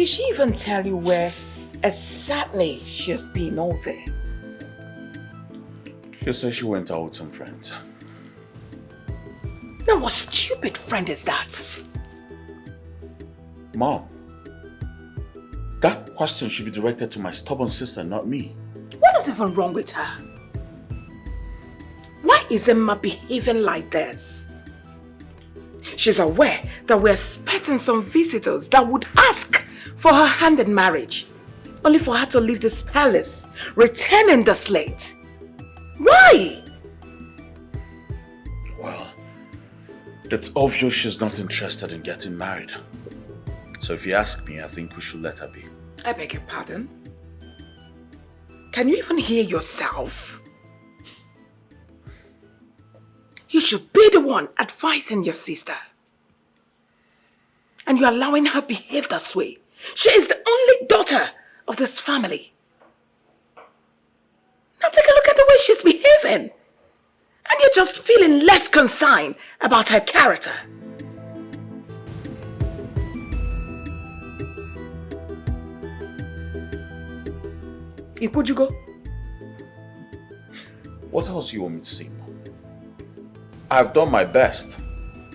Did she even tell you where exactly she's been all day? She said she went out with some friends. Now what stupid friend is that? Mom, that question should be directed to my stubborn sister, not me. What is even wrong with her? Why is Emma behaving like this? She's aware that we're expecting some visitors that would ask for her hand in marriage, only for her to leave this palace, returning the slate. Why? Well, it's obvious she's not interested in getting married. So if you ask me, I think we should let her be. I beg your pardon? Can you even hear yourself? You should be the one advising your sister. And you're allowing her behave this way. She is the only daughter of this family. Now take a look at the way she's behaving. And you're just feeling less concerned about her character. Would you go? What else do you want me to say, Mom? I've done my best.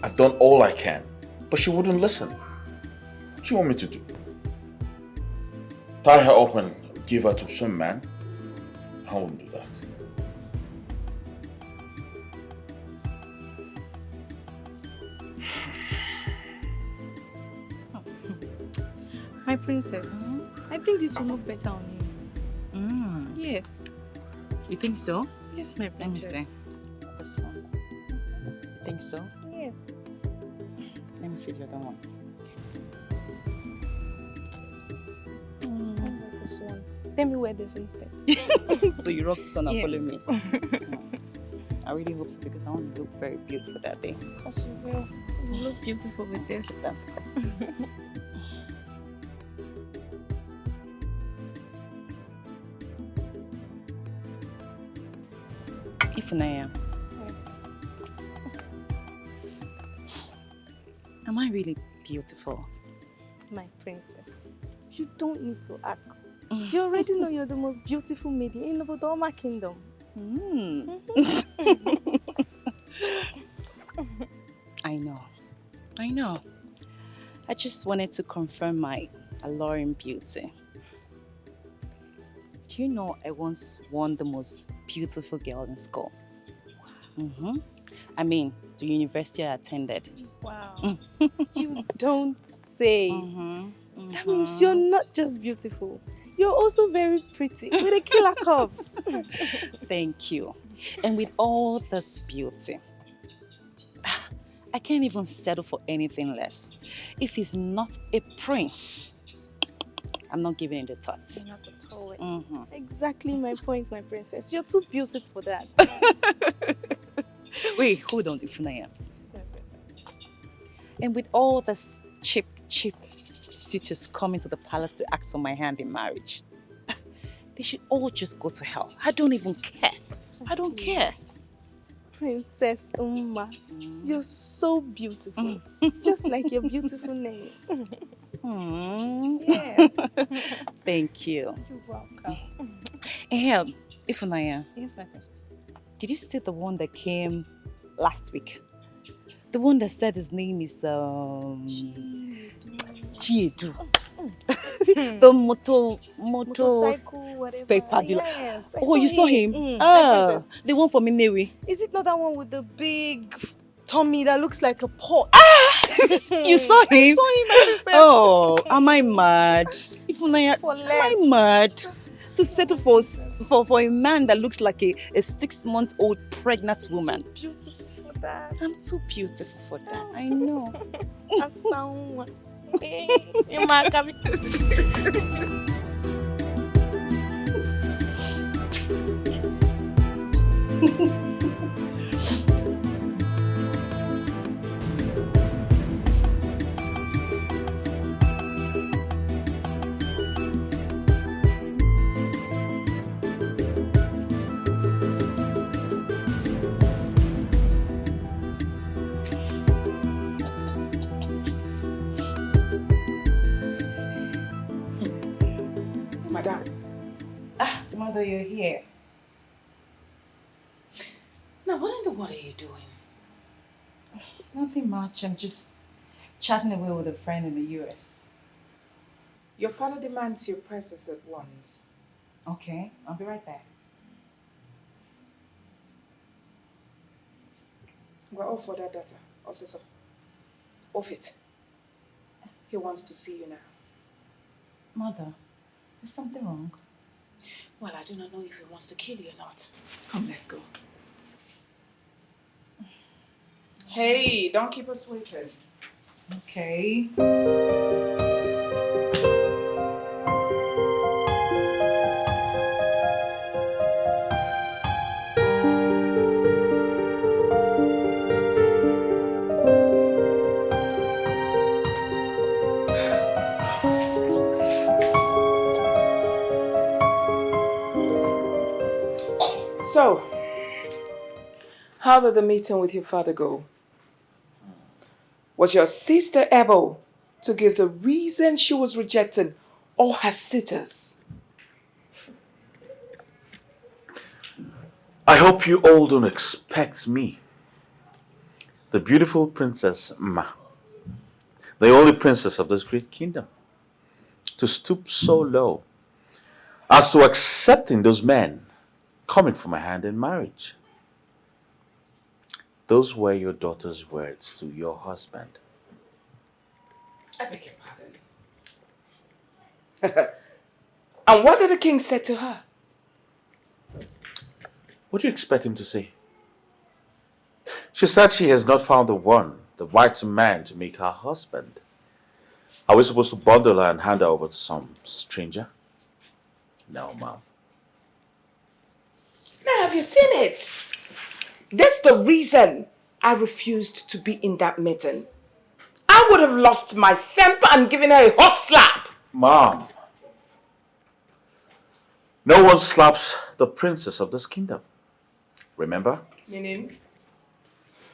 I've done all I can. But she wouldn't listen. What do you want me to do? Tie her up and give her to some man? I won't do that. My princess, I think this will look better on you. Yes. You think so? Yes, my Let me princess. see. This one. You think so? Yes. Let me see the other one. How about this one? Let me wear this instead. So you rock this one and Yes. follow me. I really hope so because I want to look very beautiful that day. Of course you will. You look beautiful with this. Ifunaya, Yes. am I really beautiful? My princess, you don't need to ask. You already know you're the most beautiful maiden in the Bodoma kingdom. I know. I just wanted to confirm my alluring beauty. Do you know I once won the most beautiful girl in school? I mean, the university I attended. Wow. You don't say. That means you're not just beautiful. You're also very pretty with a killer curves. Thank you. And with all this beauty, I can't even settle for anything less. If he's not a prince, I'm not giving it a thought. Not at all. Exactly my point, my princess. You're too beautiful for that. Wait, hold on, Ifunaya. My princess. And with all this cheap suitors coming to the palace to ask for my hand in marriage, they should all just go to hell. I don't even care. I don't care. Princess Uma, you're so beautiful. Just like your beautiful name. Yes. Thank you. You're welcome. Hey, Ifunaya, Yes, my princess. did you see the one that came last week? The one that said his name is Chiedu. The Motorcycle, whatever. spare part dealer. Yes, I Oh, you saw him? My Ah, princess. the one from Inewi. Is it not that one with the big tummy that looks like a pot? You saw him? I saw him, my princess. Oh, am I mad? Ifunaya, For am less. I mad? To settle for a man that looks like a 6-month-old pregnant woman. Too beautiful for that. I'm too beautiful for that. I know. Asawa. You might have here? Now, what in the world are you doing? Nothing much. I'm just chatting away with a friend in the US. Your father demands your presence at once. Okay, I'll be right there. Go off for that data. Also, so. Off it. He wants to see you now. Mother, is something wrong? Well, I do not know if he wants to kill you or not. Come, let's go. Hey, don't keep us waiting. Okay. So, how did the meeting with your father go? Was your sister able to give the reason she was rejecting all her suitors? I hope you all don't expect me, the beautiful Princess Ma, the only princess of this great kingdom, to stoop so low as to accepting those men coming from my hand in marriage. Those were your daughter's words to your husband. I beg your pardon. And what did the king say to her? What do you expect him to say? She said she has not found the one, the right man to make her husband. Are we supposed to bundle her and hand her over to some stranger? No, Mom. Now, have you seen it? That's the reason I refused to be in that meeting. I would have lost my temper and given her a hot slap. Mom. No one slaps the princess of this kingdom. Remember? Meaning?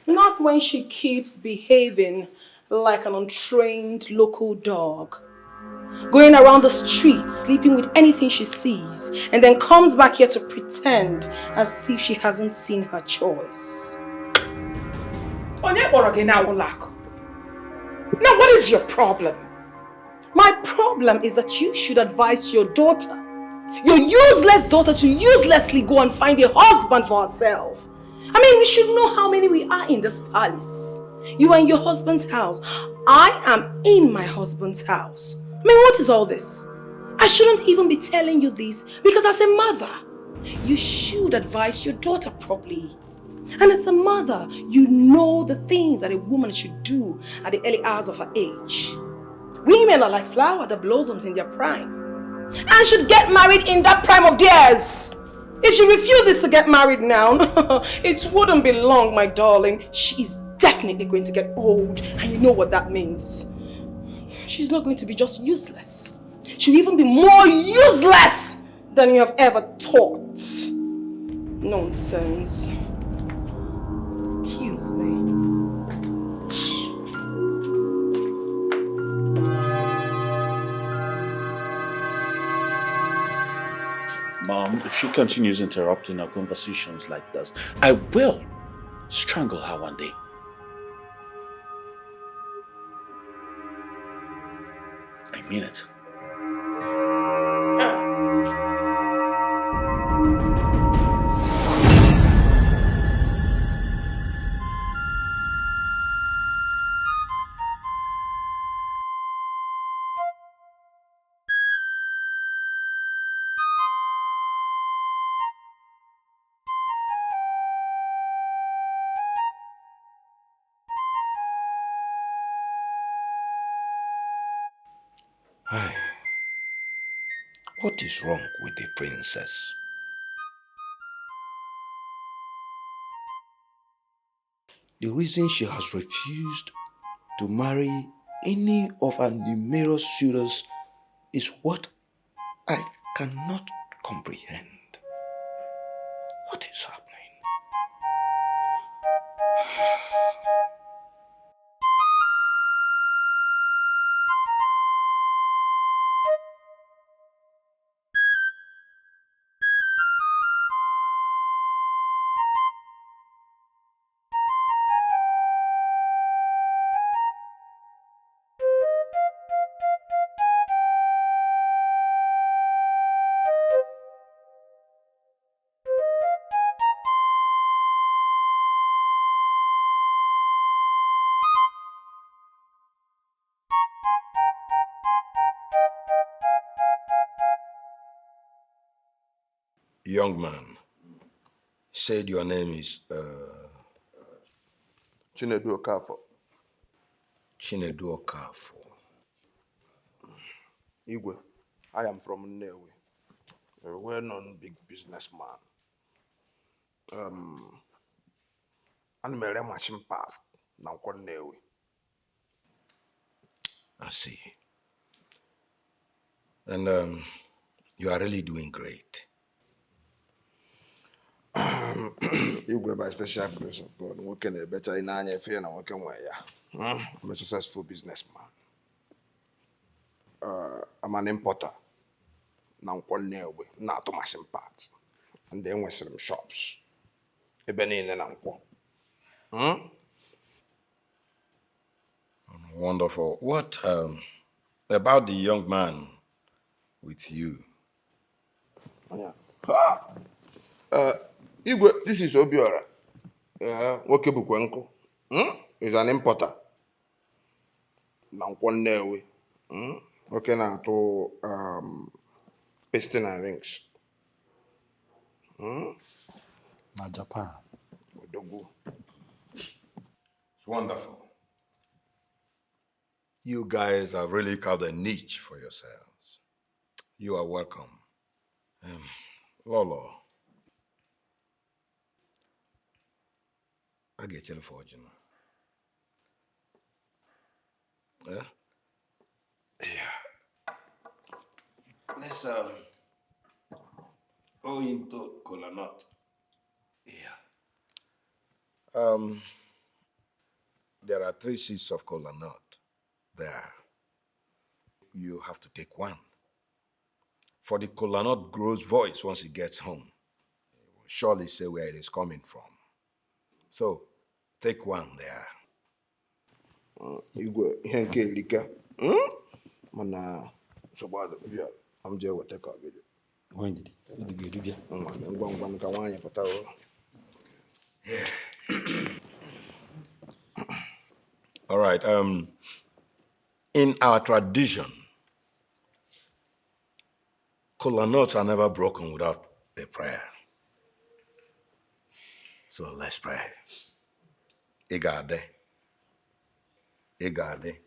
Not when she keeps behaving like an untrained local dog. Going around the street, sleeping with anything she sees, and then comes back here to pretend as if she hasn't seen her choice. Now, what is your problem? My problem is that you should advise your daughter, your useless daughter, to uselessly go and find a husband for herself. I mean, we should know how many we are in this palace. You are in your husband's house. I am in my husband's house. I mean, what is all this? I shouldn't even be telling you this because as a mother, you should advise your daughter properly. And as a mother, you know the things that a woman should do at the early hours of her age. Women are like flower that blossoms in their prime and should get married in that prime of theirs. If she refuses to get married now, it wouldn't be long, my darling. She is definitely going to get old, and you know what that means. She's not going to be just useless. She'll even be more useless than you have ever thought. Nonsense. Excuse me. Mom, if she continues interrupting our conversations like this, I will strangle her one day. I mean it. Hi. What is wrong with the princess? The reason she has refused to marry any of her numerous suitors is what I cannot comprehend. What is happening? young man said your name is Chinedu Okafo. Chinedu Okafo. Igwe, I am from Nnewi, a well-known big businessman. I'm a machine pass now called Nnewi. I see. And you are really doing great. Igwe, by special grace of God, working a better in any fear and working way. I'm a successful businessman. I'm an importer. Now called Nnewi, not to machine parts. And then we sell them shops. Even in an uncle. Wonderful. What about the young man with you? Yeah. Igwe, this is Obiora. Nwoke bụkwa nkụ. Is an importer. Na nkwọ Nnewi. Nwoke na-atụ pasting and rings. Na Japan. Odogwu. It's wonderful. You guys have really carved a niche for yourselves. You are welcome. Lolo. I get you for you. Yeah? Yeah. Let's go into cola nut. Yeah. There are 3 seeds of cola nut there. You have to take one. For the cola nut grows voice once it gets home. It will surely say where it is coming from. So, take one there. Igwe, ihe nke erika. Mana, sobado, bịa. I'm just going to take a video. When did you do that? Ngwa ka nwaanyị pụta o. All right. In our tradition, kola nuts are never broken without a prayer. So let's pray. Igade. Igade.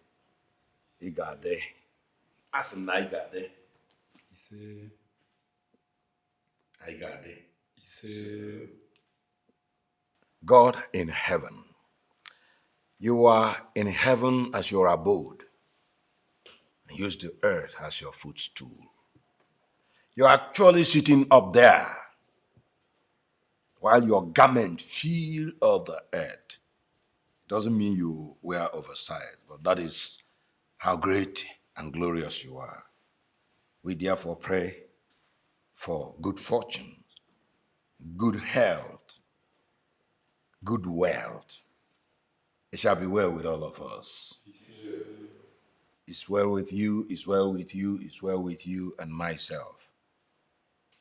Igade. Asim na igade. Ise. Igade. Ise. God in heaven, you are in heaven as your abode, and use the earth as your footstool. You're actually sitting up there while your garment fill of the earth. Doesn't mean you wear oversized, but that is how great and glorious you are. We therefore pray for good fortune, good health, good wealth. It shall be well with all of us. It's well with you, it's well with you, it's well with you and myself.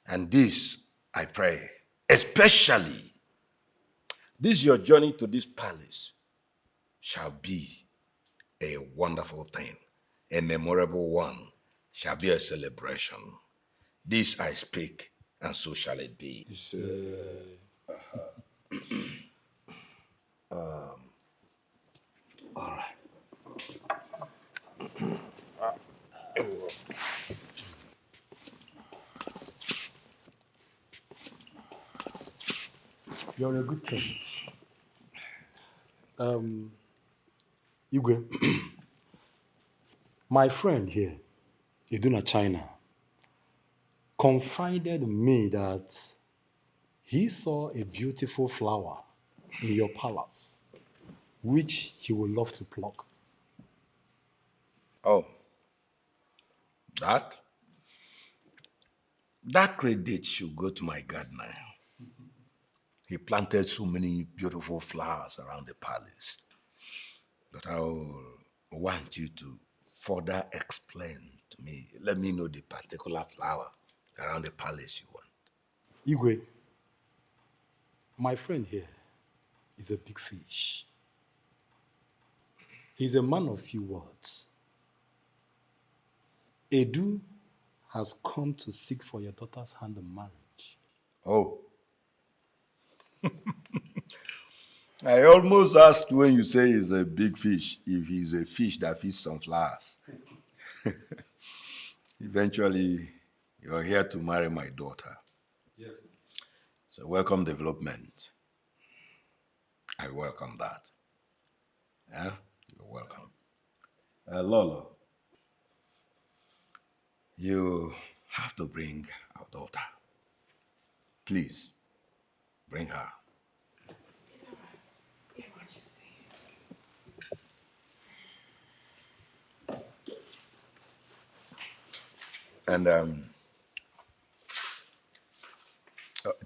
And this, I pray, especially, this your journey to this palace shall be a wonderful thing, a memorable one, shall be a celebration. This I speak, and so shall it be. All right. You're a good king. Igwe, my friend here, Iduna China, confided me that he saw a beautiful flower in your palace, which he would love to pluck. Oh, that credit should go to my gardener. He planted so many beautiful flowers around the palace that I want you to further explain to me. Let me know the particular flower around the palace you want. Igwe, my friend here is a big fish. He's a man of few words. Edu has come to seek for your daughter's hand in marriage. Oh. I almost asked when you say he's a big fish, if he's a fish that feeds on flowers. Eventually, you're here to marry my daughter. Yes. It's a welcome development. I welcome that. Yeah? You're welcome. Lolo, you have to bring our daughter. Please, bring her. It's all right. Get what you say. And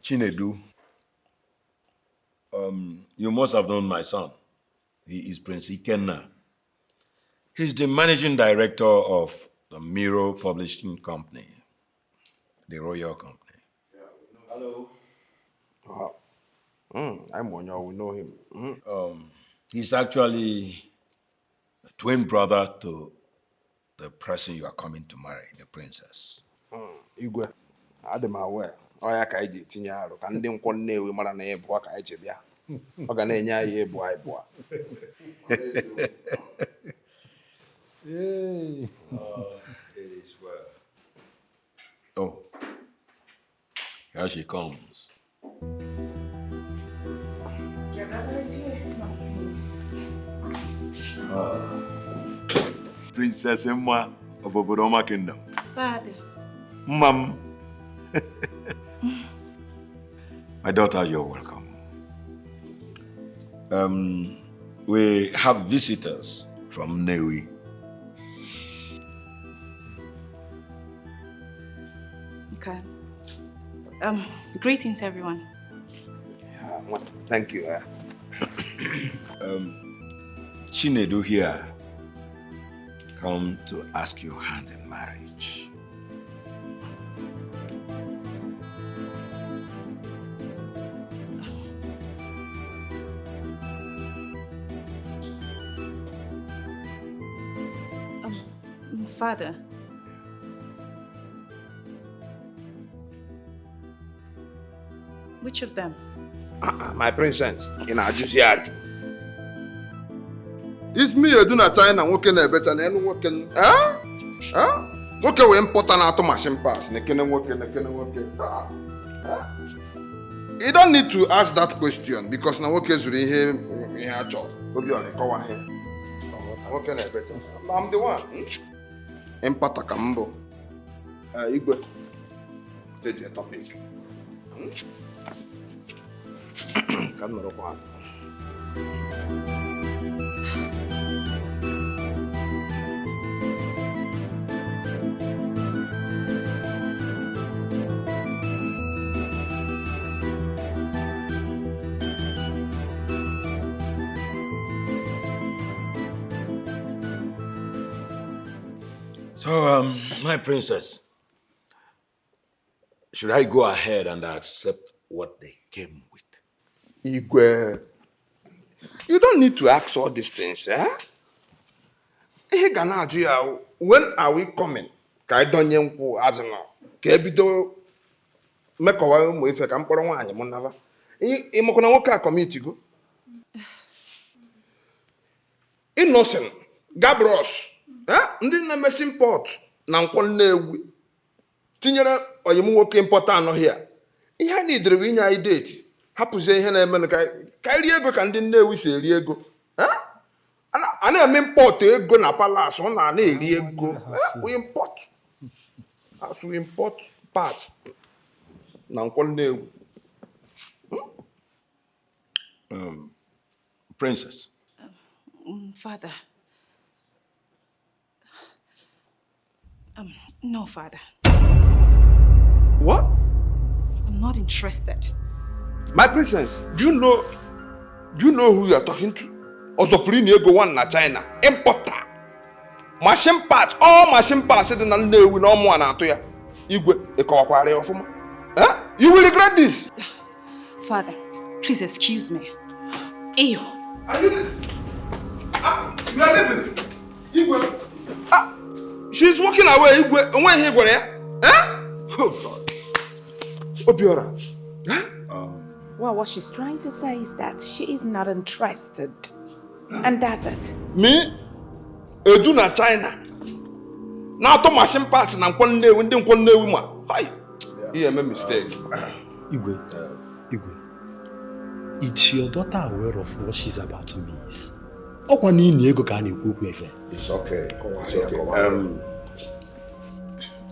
Chinedu, you must have known my son. He is Prince Ikenna. He's the managing director of the Miro Publishing Company, the Royal Company. Hello. I'm one, we know him. He's actually a twin brother to the person you are coming to marry, the princess. Igwe, I'm aware. Oya ka iji tinye arụ ka ndị nkwọ Nnewi mara na ịbụa ka iji bịa. Ọ ga na-enye anyị ịbụa. Yay. It is well. Oh, here she comes. Your brother is here. Princess Emma of Obodoma Kingdom. Father. Mom. My daughter, you're welcome. We have visitors from Newi. Okay. Greetings, everyone. Thank you. Chinedu here come to ask your hand in marriage. Father. Which of them? My princess, in Ajusiad. It's me, you do not China, working a better than working. Work away important out of machine pass, they can work. You don't need to ask that question because now work is really here. Job. Go be on the cover here. Working a better. I'm the one. Empata Kambo. Igwe. Take your topic. Come on. So, my princess, should I go ahead and accept what they came with? Igwe, you don't need to ask all these things, eh? When are we coming? Ka don't you as now? Kebido make our way if I can put on one monava. Imokona woka committee go. Innocent, Gabros, ndị na-emesi import na nkwọ Nnewi tinyere oyimu nwoke important no here. Ihe a need rewe inye anyị date. Hapụzie ihe na-eme ka iri ego ka ndị Nnewi si eri ego. A na-eme import ego na palace ọ na-eri ego. We import. As we import parts na nkwọ Nnewi. Princess. Father. No, Father. What? I'm not interested. My princess, do you know who you are talking to? Ozopulini ego one na China. Importer. Machine parts, all machine parts in the Nnewi no more na atoya. Igwe ekowakware ofuma. You will regret this. Father, please excuse me. Ew. Are you are leaving? Igwe. She's walking away. Igwe. When he go there? Oh God. Obiora. Well, what she's trying to say is that she is not interested. And that's it. Me? Edu na China. Na to machine parts na nkwannewi ndị nkwannewi ma. Hi. You made a mistake. Igwe. Is your daughter aware of what she's about to miss? It's okay. It's okay.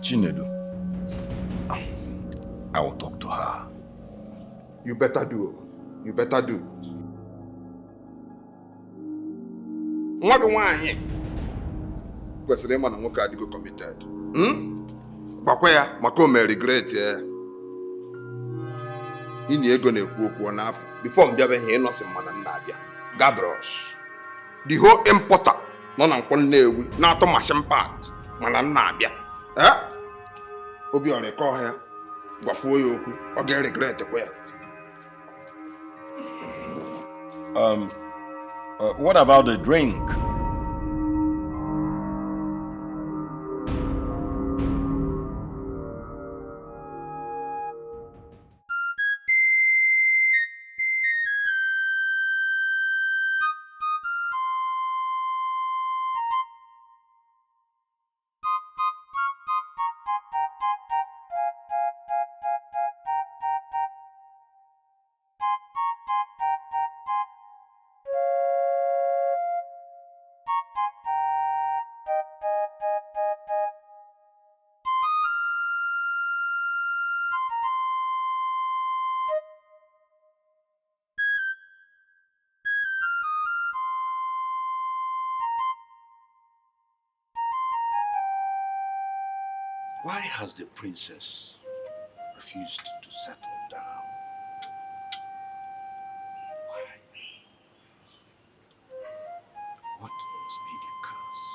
Chinedu, I will talk to her. You better do. Nwa gị nwaanyị kwesịrị ịma na nwoke adịgo committed. Gbakwa ya maka o mere regret ya. Ịnye ego na-ekwu okwu na apụ. Before m bịabeghị ịnọsị mmadụ nna abịa. Gadros. The whole importer nọ na nkwannewi na-atụ machine part mana nna abịa. Obi ọ rekọ ya. Gwakwuo ya okwu. Ọ ga-regret kwa ya. What about the drink? Why has the princess refused to settle down? Why? What must be the cause?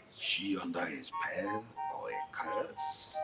Is she under a spell or a curse?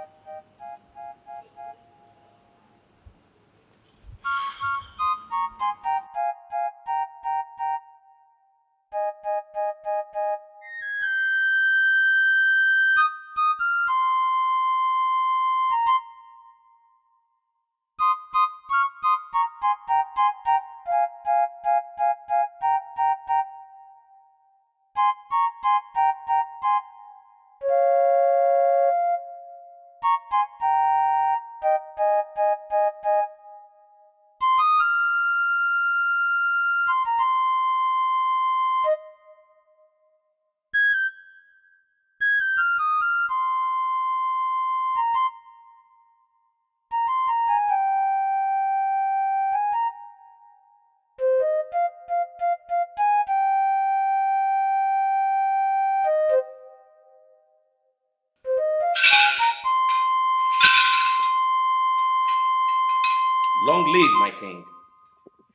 Long live my king.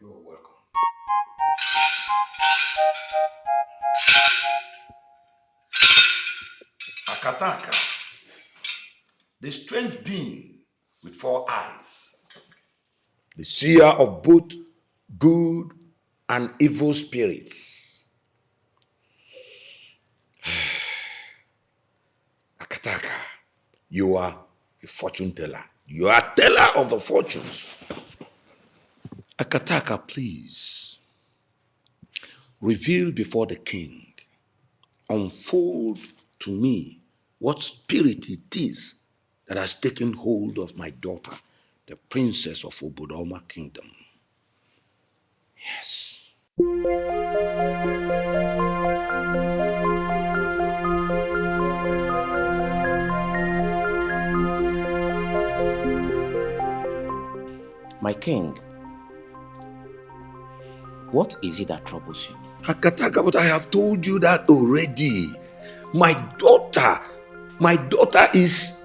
You are welcome. Akataka, the strange being with 4 eyes, the seer of both good and evil spirits. Akataka, you are a fortune teller. You are a teller of the fortunes. Akataka, please, reveal before the king, unfold to me what spirit it is that has taken hold of my daughter, the princess of Obodoma Kingdom. Yes. My king, what is it that troubles you? Akataka, but I have told you that already. My daughter is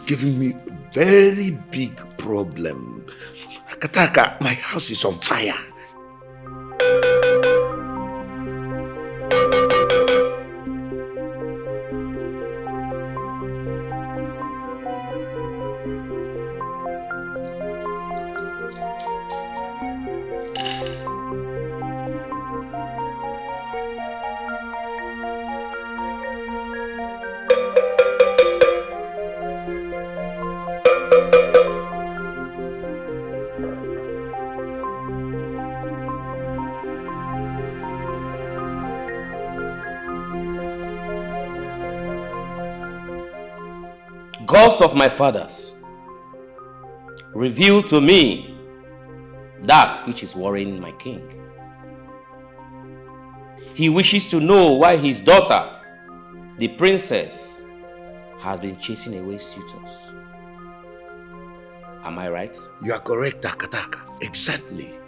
giving me a very big problem. Akataka, my house is on fire. gods of my fathers reveal to me that which is worrying my king. He wishes to know why his daughter, the princess, has been chasing away suitors. Am I right? You are correct, Akataka. Exactly.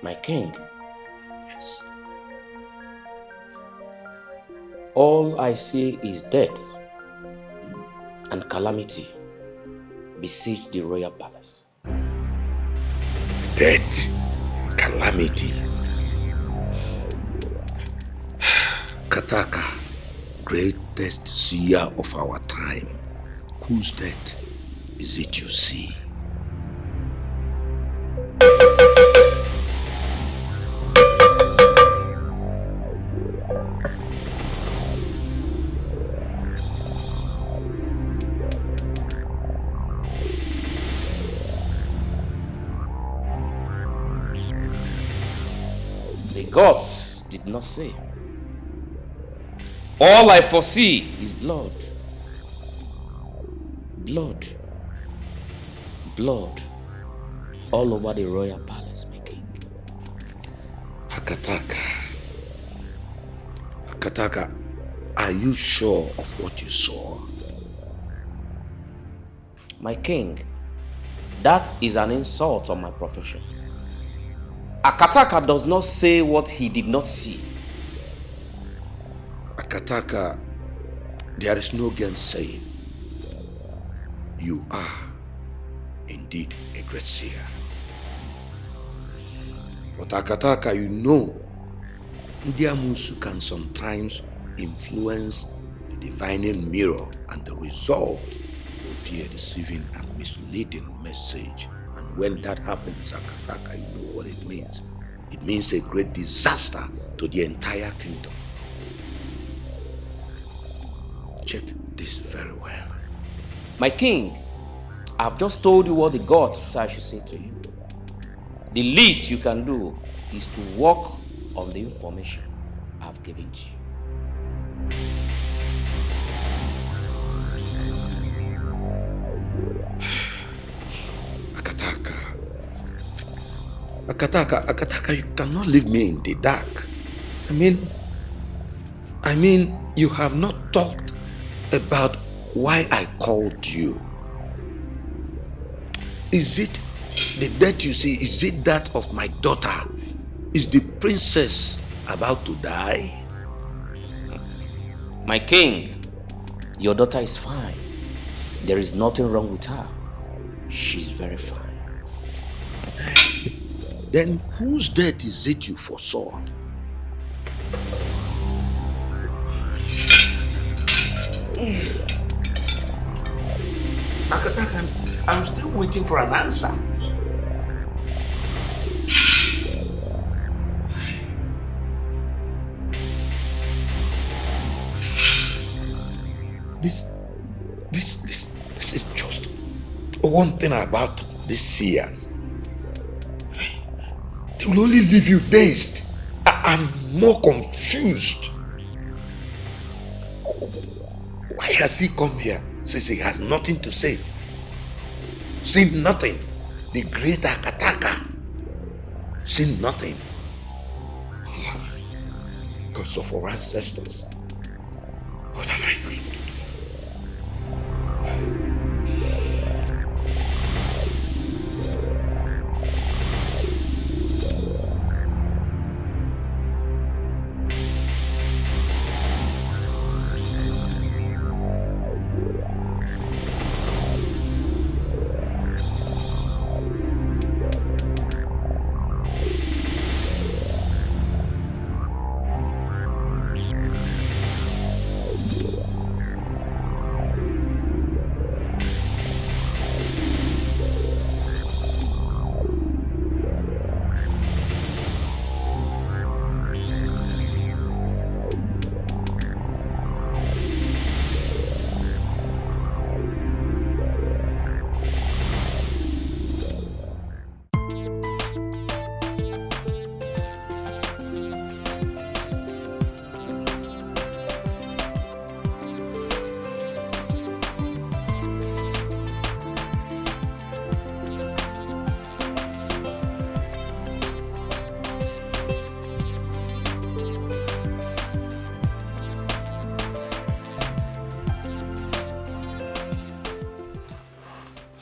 My king, Yes. all I see is death and calamity besiege the royal palace. Death, calamity. Kataka, greatest seer of our time. Whose death is it you see? The gods did not say. All I foresee is blood. Blood. Blood. All over the royal palace, my king. Akataka. Akataka, are you sure of what you saw? My king, that is an insult on my profession. Akataka does not say what he did not see. Akataka, there is no gainsaying. You are indeed a great seer. But Akataka, you know, Ndiamusu can sometimes influence the divining mirror, and the result will be a deceiving and misleading message. And when that happens, Akataka, you know what it means. It means a great disaster to the entire kingdom. Check this very well. My king, I've just told you what the gods I should say to you. The least you can do is to work on the information I've given to you. Akataka, you cannot leave me in the dark. I mean, you have not talked about why I called you. Is it the death you see? Is it that of my daughter? Is the princess about to die? My king, your daughter is fine. There is nothing wrong with her. She's very fine. Then whose death is it you foresaw? Akataka, I'm still waiting for an answer. This is just one thing about these seers. They will only leave you dazed. I'm more confused. Why has he come here since he has nothing to say? Seen nothing. The great Akataka. Seen nothing. Gods of our ancestors. What am I going to do?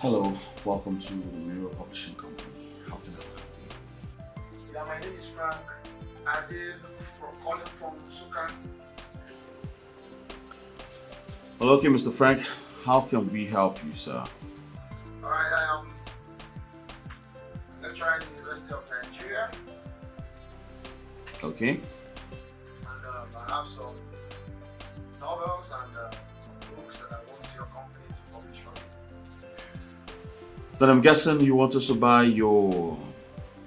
Hello, welcome to the Mirror Publishing Company. How can I help you? Yeah, my name is Frank. I did calling from Suka. Hello, okay, Mr. Frank. How can we help you, sir? Alright, I am lecturer in the University of Nigeria. Okay. And I have some novels and some books that I want your company to publish for me. Then I'm guessing you want us to buy your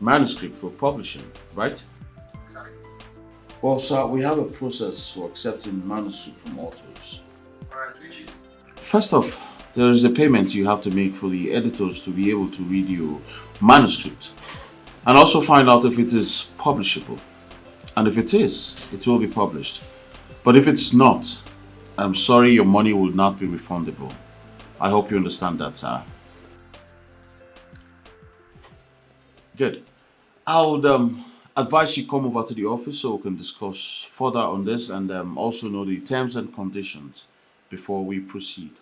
manuscript for publishing, right? Exactly. Well, sir, we have a process for accepting manuscript from authors. Alright, which is? First off, there is a payment you have to make for the editors to be able to read your manuscript and also find out if it is publishable. And if it is, it will be published. But if it's not, I'm sorry, your money will not be refundable. I hope you understand that, sir. Good. I would advise you come over to the office so we can discuss further on this and also know the terms and conditions before we proceed.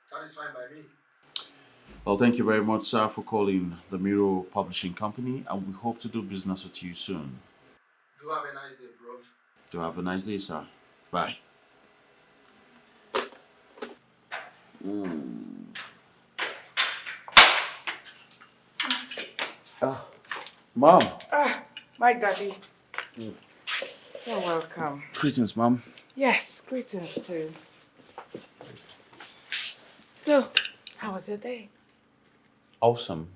Satisfied by me. Well, thank you very much, sir, for calling the Mirror Publishing Company, and we hope to do business with you soon. Do have a nice day, bro. Do have a nice day, sir. Bye. Mom. My daddy. You're welcome. Greetings, Mom. Yes, greetings too. So, how was your day? Awesome.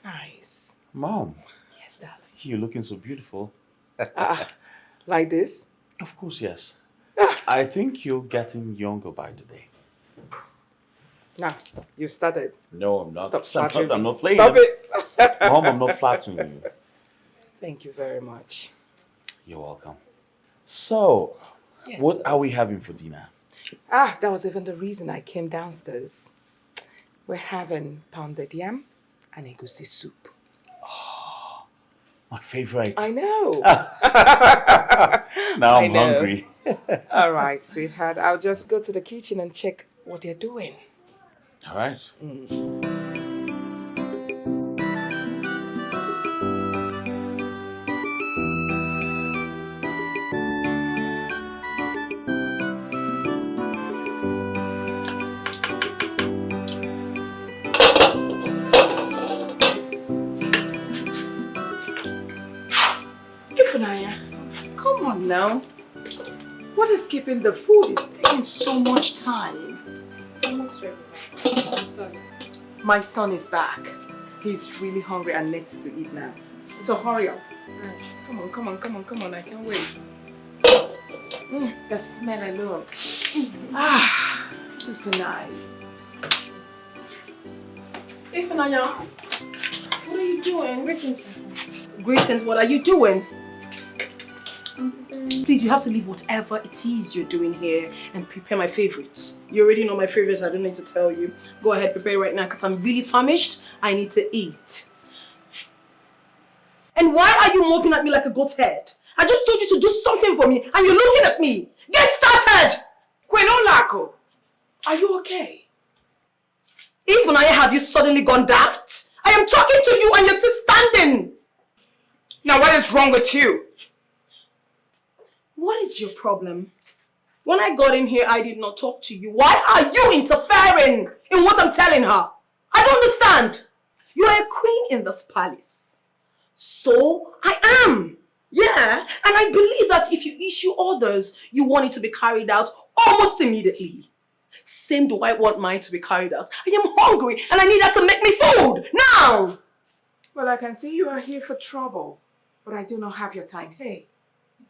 Nice. Mom, Yes, darling. you're looking so beautiful. Like this? Of course, yes. I think you're getting younger by the day. Now, you started. No, I'm not. Stop flattering I'm me. not playing. Stop it. Mom, I'm not flattering you. Thank you very much. You're welcome. So, Yes, what sir. are we having for dinner? That was even the reason I came downstairs. We're having pounded yam and egusi soup. My favorite. I know. Now I I'm know. hungry. All right, sweetheart. I'll just go to the kitchen and check what they're doing. All right. Ifunanya, come on now. What is keeping the food is taking so much time. It's almost ready. I'm sorry. My son is back. He's really hungry and needs to eat now. So hurry up. Come on, come on, come on, come on. I can't wait. The smell alone. Super nice. Ifunanya, what are you doing? Greetings. Greetings, what are you doing? Please, you have to leave whatever it is you're doing here and prepare my favorites. You already know my favorites, I don't need to tell you. Go ahead, prepare right now because I'm really famished. I need to eat. And why are you moping at me like a goat's head? I just told you to do something for me and you're looking at me. Get started! Kwenolako, are you okay? Even I have you suddenly gone daft? I am talking to you and you're still standing. Now what is wrong with you? What is your problem? When I got in here, I did not talk to you. Why are you interfering in what I'm telling her? I don't understand. You are a queen in this palace. So I am. Yeah, and I believe that if you issue orders, you want it to be carried out almost immediately. Same do I want mine to be carried out. I am hungry and I need that to make me food. Now! Well, I can see you are here for trouble, but I do not have your time. Hey,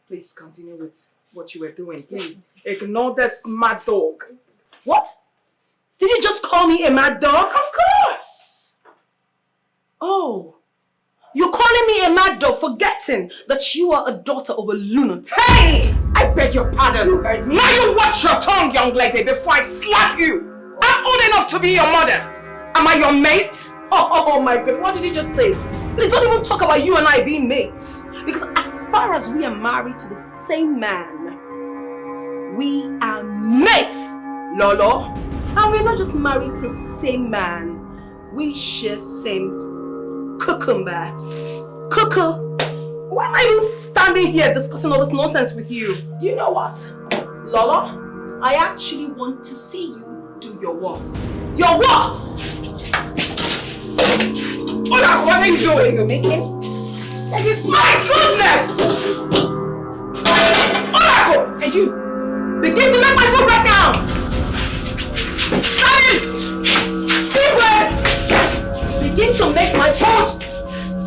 please continue with what you were doing. Please ignore this mad dog. What? Did you just call me a mad dog? Of course! Oh, you're calling me a mad dog, forgetting that you are a daughter of a lunatic. Hey! I beg your pardon. You heard me. Now you watch your tongue, young lady, before I slap you. I'm old enough to be your mother. Am I your mate? Oh my God, what did you just say? Please don't even talk about you and I being mates. Because as far as we are married to the same man, we are mates, Lolo. And we're not just married to same man. We share same cucumber. Cuckoo. Why am I even standing here discussing all this nonsense with you? Do you know what? Lola, I actually want to see you do your worst. Your worst! Olaedo, what are you doing? You're making? My goodness! Olaedo! And you, begin to make my food right now! Simon! People! Begin to make my food!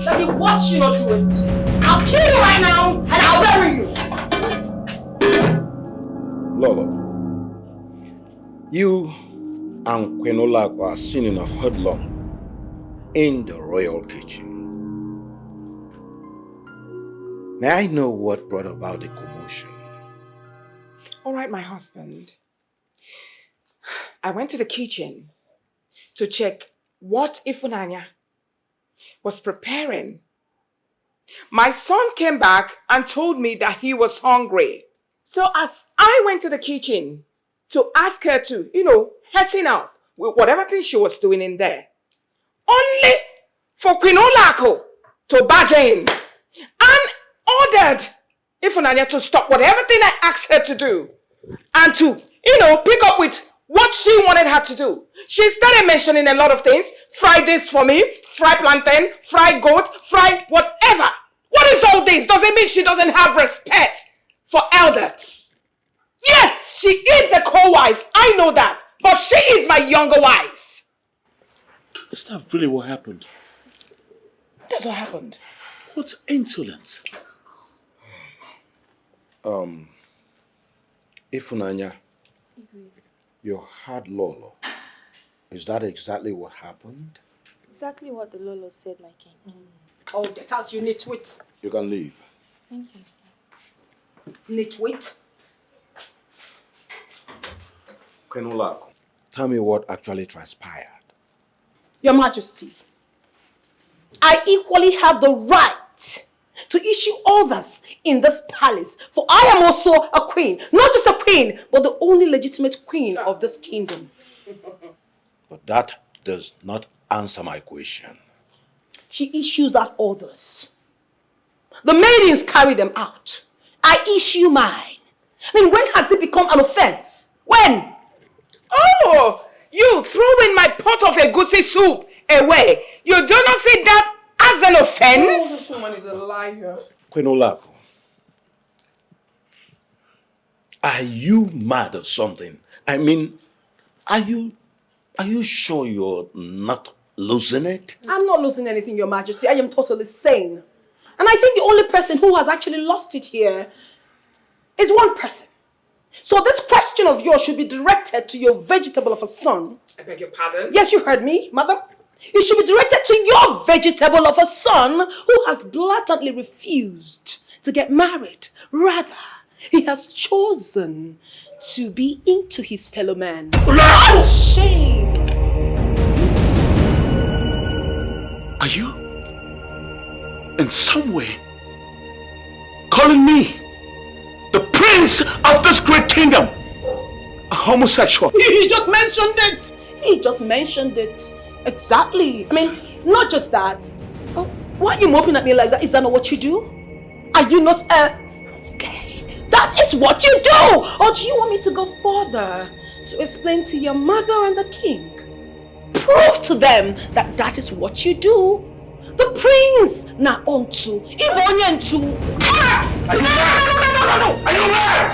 Let me watch you not do it. I'll kill you right now and I'll bury you! Lolo, you and Queen Olaedo are seen in a hoodlum in the royal kitchen. May I know what brought about the commotion? All right, my husband. I went to the kitchen to check what Ifunanya was preparing. My son came back and told me that he was hungry. So as I went to the kitchen to ask her to, hasten up with whatever thing she was doing in there, only for Queen Olaedo to barge in and ordered Ifunanya to stop whatever thing I asked her to do and to, pick up with what she wanted her to do. She started mentioning a lot of things. Fry this for me, fry plantain, fry goat, fry whatever. What is all this? Does it mean she doesn't have respect for elders? Yes, she is a co-wife. I know that. But she is my younger wife. Is that really what happened? That's what happened. What insolence? Ifunanya, you had Lolo. Is that exactly what happened? Exactly what the Lolo said, my king. Oh, get out, you nitwit. You can leave. Thank you. Nitwit. Queen Olaedo, tell me what actually transpired. Your Majesty, I equally have the right to issue orders in this palace, for I am also a queen. Not just a queen, but the only legitimate queen of this kingdom. But that does not answer my question. She issues out orders. The maidens carry them out. I issue mine. I mean, when has it become an offense? When? Oh, you throwing my pot of egusi soup away. You do not see that as an offense? This woman is a liar. Queen Olaedo, are you mad or something? I mean, are you sure you're not losing it? I'm not losing anything, Your Majesty. I am totally sane. And I think the only person who has actually lost it here is one person. So this question of yours should be directed to your vegetable of a son. I beg your pardon? Yes, you heard me, mother. It should be directed to your vegetable of a son who has blatantly refused to get married. Rather, he has chosen to be into his fellow man. Shame! Are you, in some way, calling me, the prince of this great kingdom, a homosexual? He just mentioned it! He just mentioned it. Exactly. I mean, not just that. Oh, why are you moping at me like that? Is that not what you do? Are you not Okay, that is what you do! Or do you want me to go further to explain to your mother and the king? Prove to them that that is what you do. The prince na onto Ibonyentu. Are you mad? Are you mad?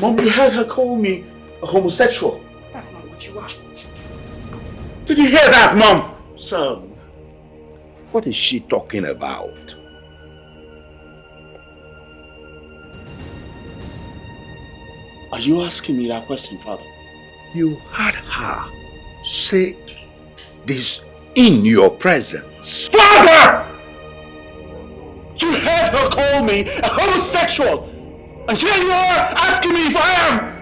Mom, you heard her call me a homosexual. That's not what you are. Did you hear that, Mom? Son. What is she talking about? Are you asking me that question, Father? You had her say this in your presence. Father! You heard her call me a homosexual, and here you are asking me if I am.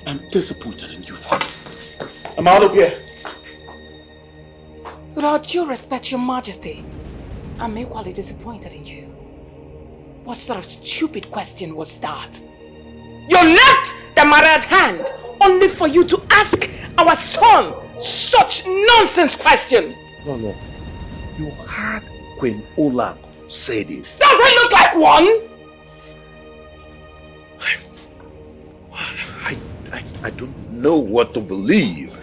I'm disappointed in you, Father. I'm out of here. With all due respect, Your Majesty, I'm equally disappointed in you. What sort of stupid question was that? You left the matter at hand, only for you to ask our son such nonsense question. No. You heard Queen Olaedo say this. Does he look like one? I don't know what to believe.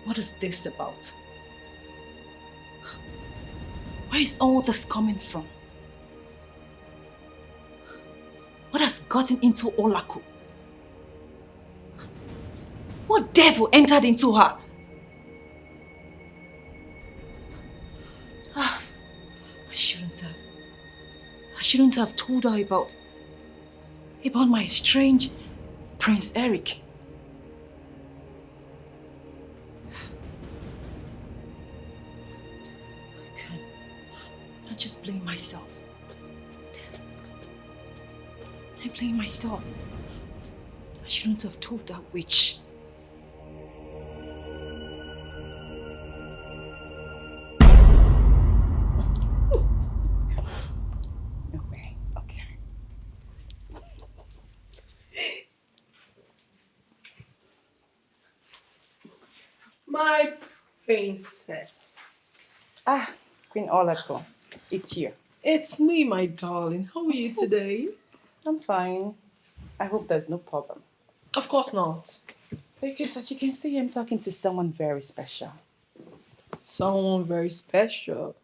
What is this about? Where is all this coming from? What has gotten into Olaedo? What devil entered into her? I shouldn't have told her about my strange Prince Eric. I just blame myself. I blame myself. I shouldn't have told that witch. No way. Okay. My princess. Ah, Queen Olaedo. It's here. It's me, my darling. How are you today? I'm fine. I hope there's no problem. Of course not. Because as you can see, I'm talking to someone very special. Someone very special.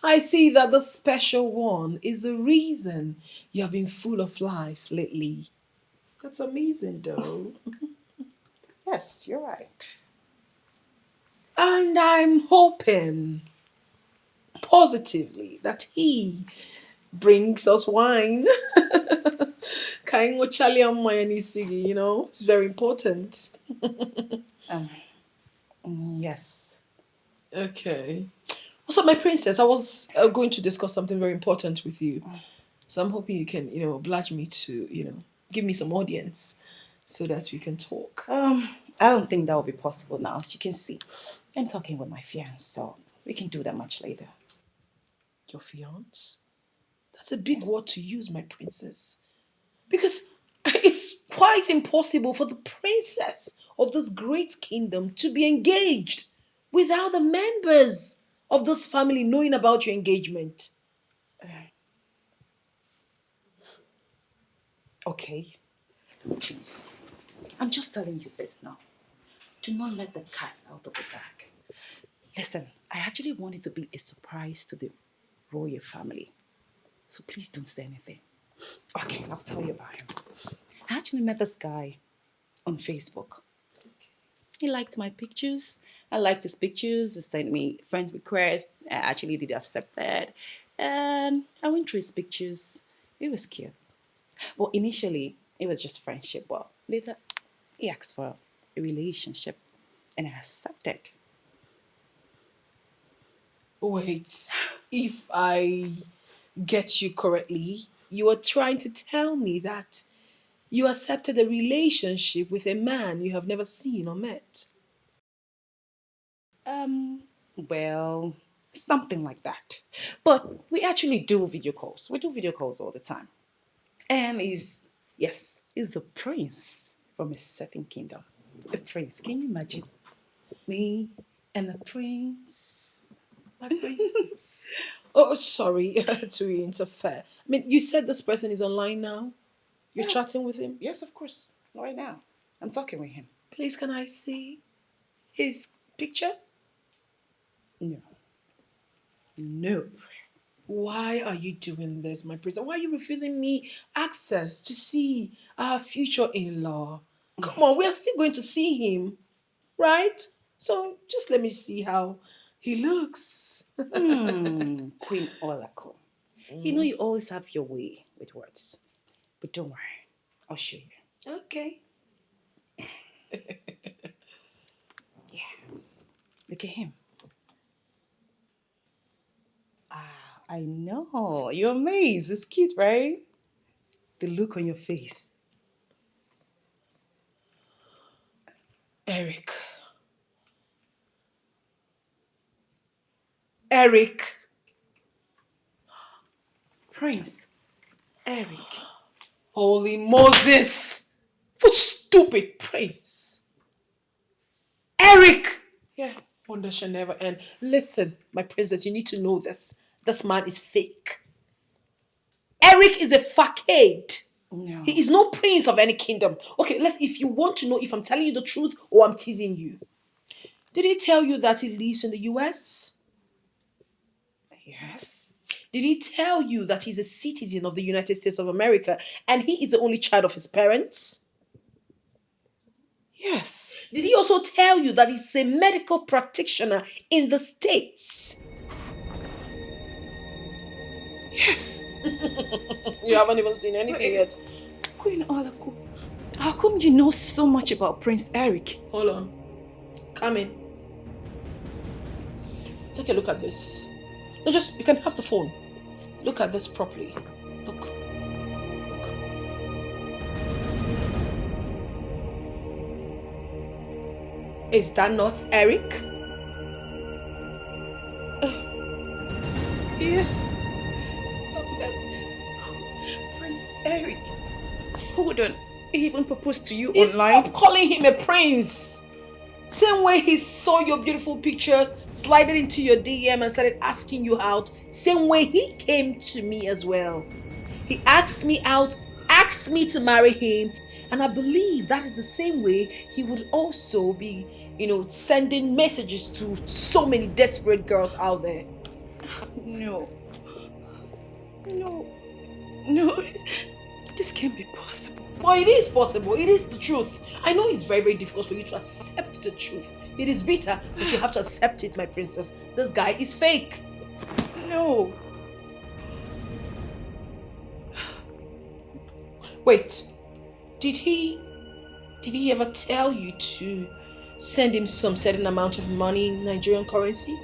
I see that the special one is the reason you have been full of life lately. That's amazing, though. Yes, you're right. And I'm hoping positively that he brings us wine. You know, it's very important. Yes. Okay. So, my princess, I was going to discuss something very important with you. So I'm hoping you can, oblige me to, give me some audience so that we can talk. I don't think that will be possible now. As you can see, I'm talking with my fiance, so we can do that much later. Your fiance? That's a big word to use, my princess. Because it's quite impossible for the princess of this great kingdom to be engaged without the members of this family knowing about your engagement. Okay. Please. I'm just telling you this now. Do not let the cat out of the bag. Listen, I actually want it to be a surprise to the royal family. So please don't say anything. Okay, I'll tell you about him. I actually met this guy on Facebook. He liked my pictures. I liked his pictures. He sent me friend requests. I actually did accept that. And I went through his pictures. It was cute. Well, initially, it was just friendship. But later, he asked for a relationship. And I accepted. Wait, if I get you correctly, you are trying to tell me that you accepted a relationship with a man you have never seen or met. Well, something like that. But we actually do video calls. We do video calls all the time. And he's a prince. from a certain kingdom. A prince. Can you imagine? Me and a prince. My princess. Oh, sorry to interfere. I mean, you said this person is online now? You're Yes. chatting with him? Yes, of course. Right now. I'm talking with him. Please, can I see his picture? No. No. Why are you doing this, my princess? Why are you refusing me access to see our future in-law? Come on, we are still going to see him, right? So just let me see how he looks. Queen Olaco. You know you always have your way with words. But don't worry. I'll show you. Okay. Look at him. I know. You're amazed. It's cute, right? The look on your face. Eric. Prince. Eric. Holy Moses. What stupid prince. Eric. Yeah. Wonder shall never end. Listen, my princess, you need to know this. This man is fake. Eric is a facade. No. He is no prince of any kingdom. Okay, if you want to know if I'm telling you the truth or I'm teasing you. Did he tell you that he lives in the US? Yes. Did he tell you that he's a citizen of the United States of America and he is the only child of his parents? Yes. Did he also tell you that he's a medical practitioner in the States? Yes. You haven't even seen anything yet. Queen Olaco, how come you know so much about Prince Eric? Hold on. Come in. Take a look at this. No, you can have the phone. Look at this properly. Look. Is that not Eric? Yes. Prince Eric. Hold on. He even proposed to you online. Stop calling him a prince. Same way he saw your beautiful pictures, slided into your DM and started asking you out. Same way he came to me as well. He asked me out, asked me to marry him. And I believe that is the same way he would also be, sending messages to so many desperate girls out there. No. This can't be possible. Well, it is possible. It is the truth. I know it's very, very difficult for you to accept the truth. It is bitter, but you have to accept it, my princess. This guy is fake. No. Wait. Did he ever tell you to send him some certain amount of money in Nigerian currency?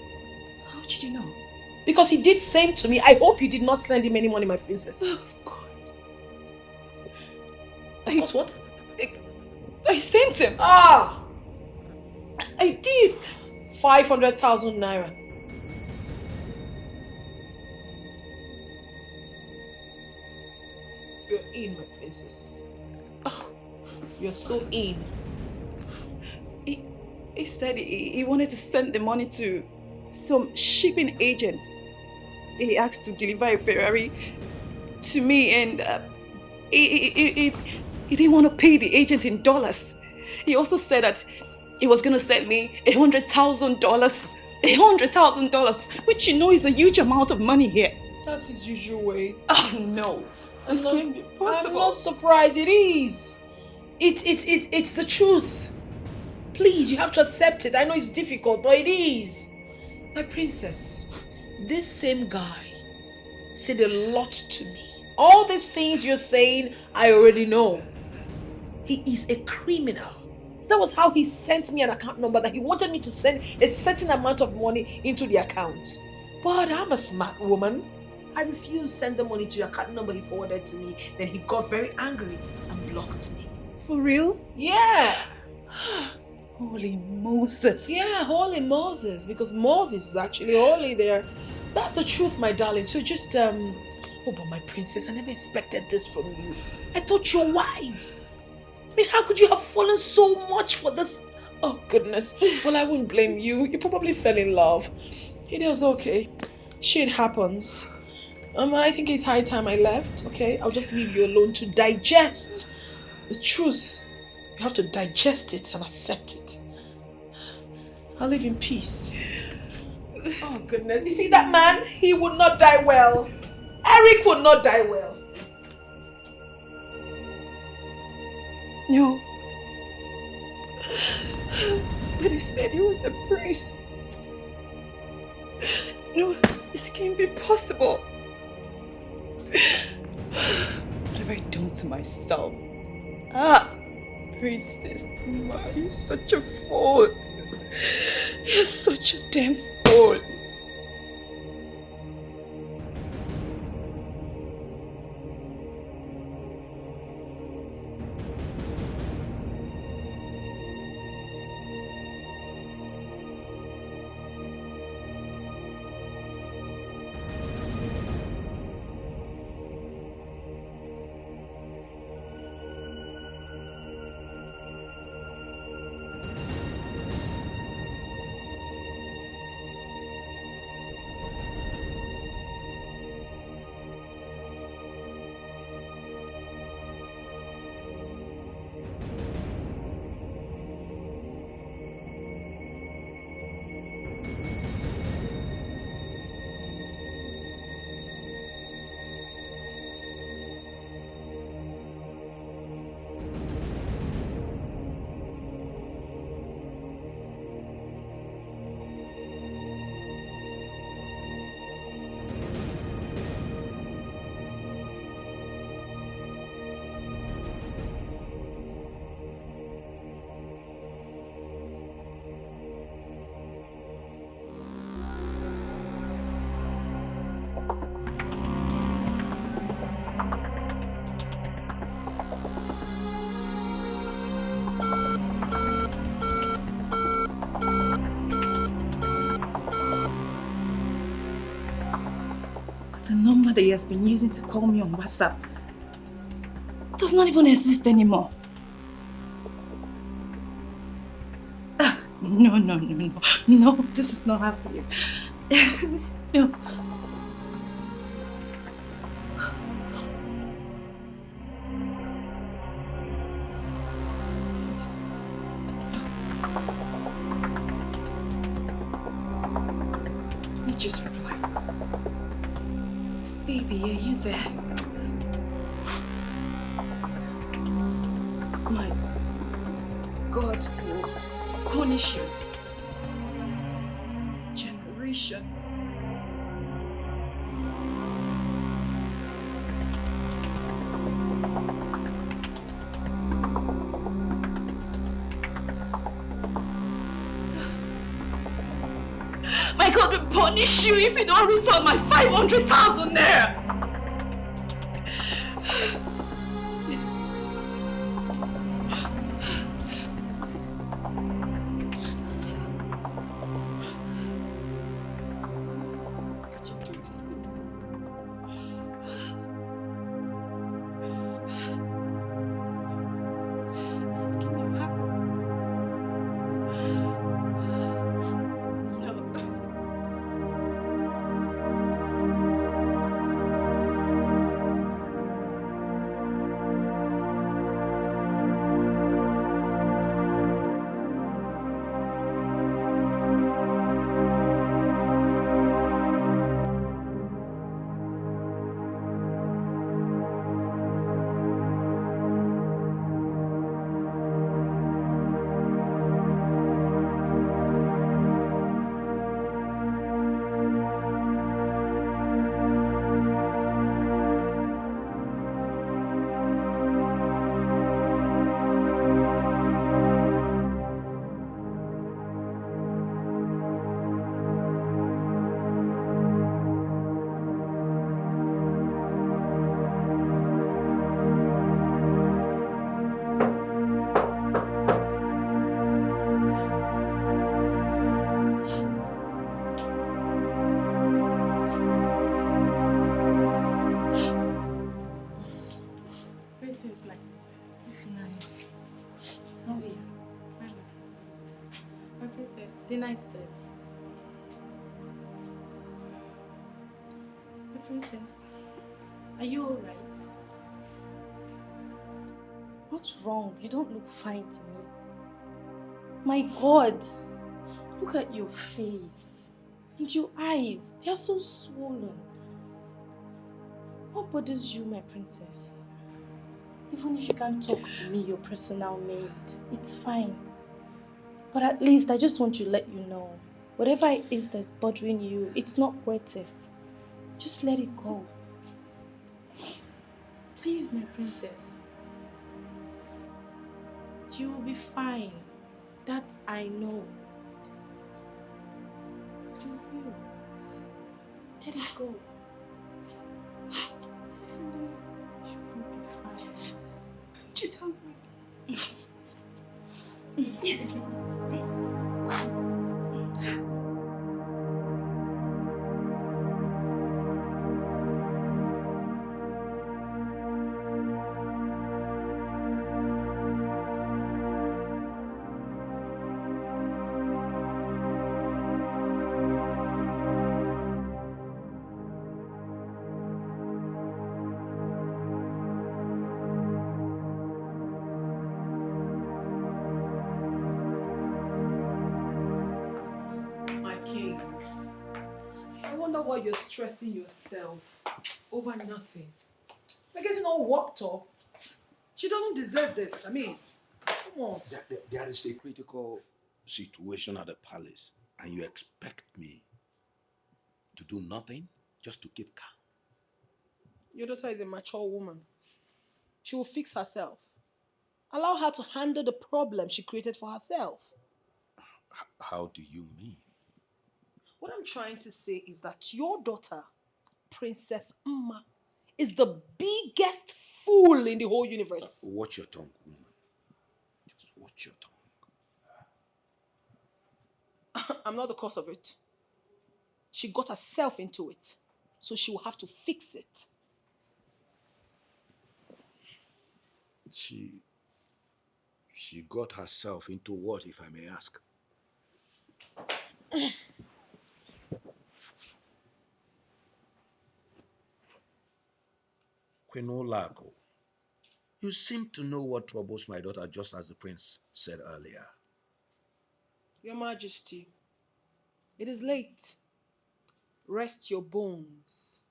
How did you know? Because he did same to me. I hope you did not send him any money, my princess. Of course. Of course, what? I sent him. Ah! I did. 500,000 naira. You're in, my princess. Oh, you're so in. He said he wanted to send the money to some shipping agent. He asked to deliver a Ferrari to me, and he didn't want to pay the agent in dollars. He also said that he was going to send me $100,000. $100,000, which is a huge amount of money here. That's his usual way. Oh no. This can't be possible. I'm not surprised. It is. It's the truth. Please, you have to accept it. I know it's difficult, but it is. My princess, this same guy said a lot to me. All these things you're saying, I already know. He is a criminal. That was how he sent me an account number that he wanted me to send a certain amount of money into the account. But I'm a smart woman. I refused to send the money to the account number he forwarded to me. Then he got very angry and blocked me. For real? Yeah. Holy Moses. Yeah, holy Moses. Because Moses is actually holy there. That's the truth, my darling. So just, oh, but my princess, I never expected this from you. I thought you're wise. I mean, how could you have fallen so much for this? Oh, goodness. Well, I wouldn't blame you. You probably fell in love. It was okay. Shit happens. I think it's high time I left, okay? I'll just leave you alone to digest the truth. You have to digest it and accept it. I'll live in peace. Oh, goodness. You see that man? He would not die well. Eric would not die well. No. But he said he was a priest. No, this can't be possible. What have I done to myself? Princess, Ma, you're such a fool. You're such a damn fool. The number that he has been using to call me on WhatsApp does not even exist anymore. No, this is not happening. No. Let's just reply. Baby, are you there? My God will punish you. Generation. My God will punish you if you don't return my 500,000 naira. Didn't I say? My princess, are you alright? What's wrong? You don't look fine to me. My God, look at your face and your eyes. They are so swollen. What bothers you, my princess? Even if you can't talk to me, your personal maid, it's fine. But at least I just want to let you know, whatever it is that's bothering you, it's not worth it. Just let it go. Please, my princess. You will be fine. That I know. You will. Let it go. You will be fine. Just help me. My king, I wonder why you're stressing yourself over nothing. You're getting all worked up. She doesn't deserve this. I mean, come on. There is a critical situation at the palace, and you expect me to do nothing just to keep calm. Your daughter is a mature woman. She will fix herself. Allow her to handle the problem she created for herself. How do you mean? What I'm trying to say is that your daughter, Princess Mma, is the biggest fool in the whole universe. Watch your tongue, woman. Just watch your tongue. I'm not the cause of it. She got herself into it, so she will have to fix it. She got herself into what, if I may ask? Queen Olaedo, you seem to know what troubles my daughter, just as the prince said earlier. Your Majesty, it is late. Rest your bones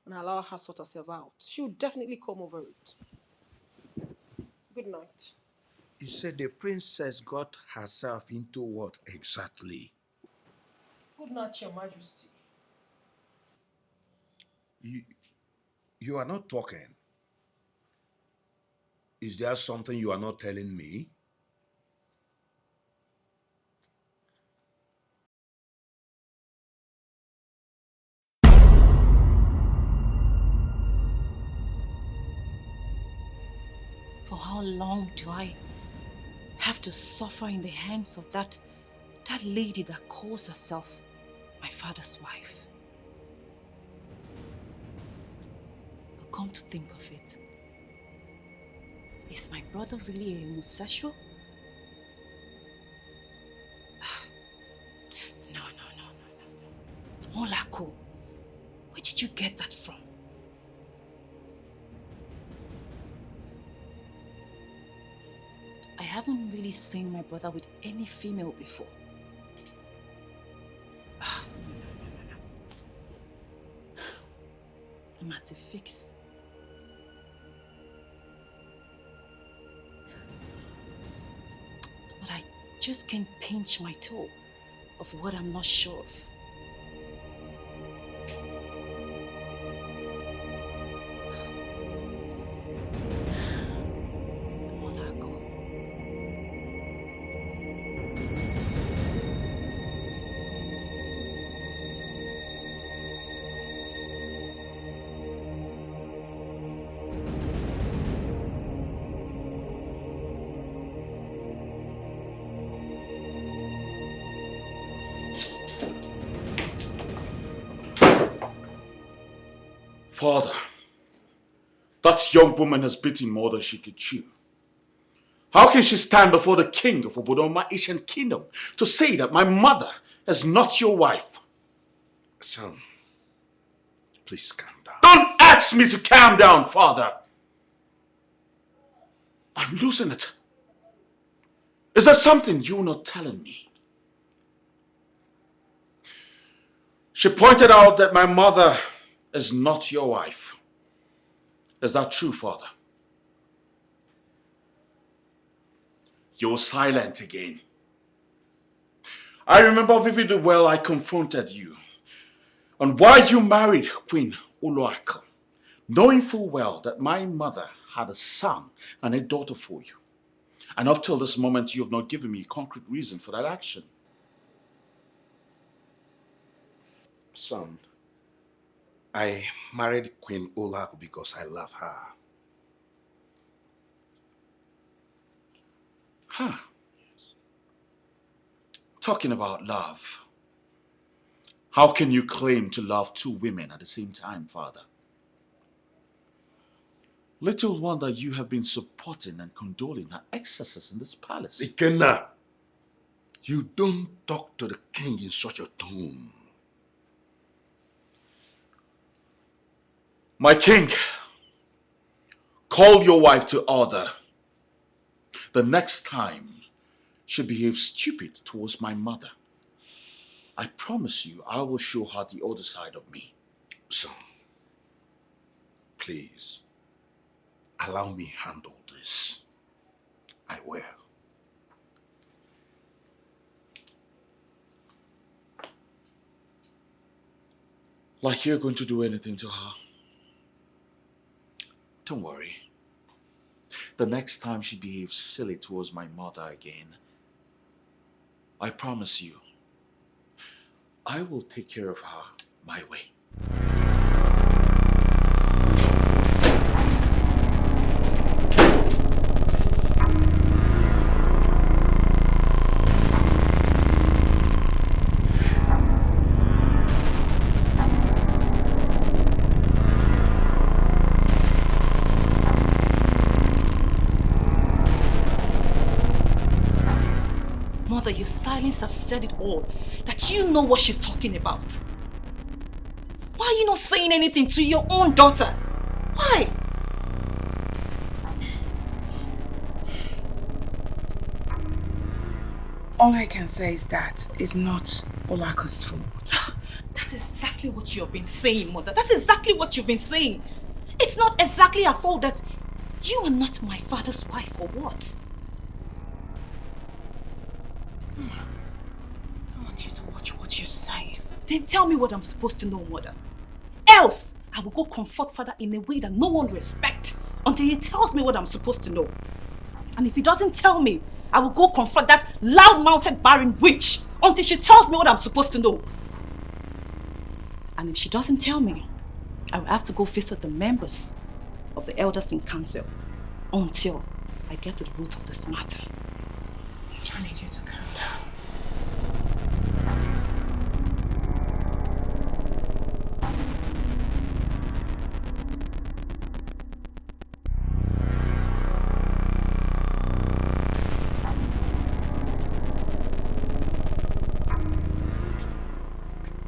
and allow her sort herself out. She'll definitely come over it. Good night. You said the princess got herself into what exactly? Good night, Your Majesty. You are not talking. Is there something you are not telling me? For how long do I have to suffer in the hands of that lady that calls herself my father's wife? But come to think of it, is my brother really a homosexual? No. Olako, where did you get that from? I haven't really seen my brother with any female before. No. I'm at a fix. But I just can't pinch my toe of what I'm not sure of. Father, that young woman has bitten more than she could chew. How can she stand before the king of Obodoma ancient kingdom to say that my mother is not your wife? Son, please calm down. Don't ask me to calm down, father. I'm losing it. Is there something you're not telling me? She pointed out that my mother is not your wife. Is that true, father? You're silent again. I remember vividly well I confronted you on why you married Queen Olaedo, knowing full well that my mother had a son and a daughter for you. And up till this moment, you have not given me a concrete reason for that action. Son, I married Queen Olaedo because I love her. Huh. Yes. Talking about love. How can you claim to love two women at the same time, father? Little wonder you have been supporting and condoling her excesses in this palace. Ikenna, you don't talk to the king in such a tone. My king, call your wife to order. The next time she behaves stupid towards my mother, I promise you I will show her the other side of me. Son, please, allow me handle this. I will. Like you're going to do anything to her. Don't worry. The next time she behaves silly towards my mother again, I promise you, I will take care of her my way. Mother, your silence have said it all. That you know what she's talking about. Why are you not saying anything to your own daughter? Why? All I can say is that it's not Olaedo's fault. That's exactly what you've been saying, Mother. That's exactly what you've been saying. It's not exactly her fault that you are not my father's wife, or what? I want you to watch what you're saying. Then tell me what I'm supposed to know, Mother. Else, I will go comfort Father in a way that no one will respect until he tells me what I'm supposed to know. And if he doesn't tell me, I will go confront that loud-mouthed barren witch until she tells me what I'm supposed to know. And if she doesn't tell me, I will have to go visit the members of the elders in council until I get to the root of this matter. I need you to calm down.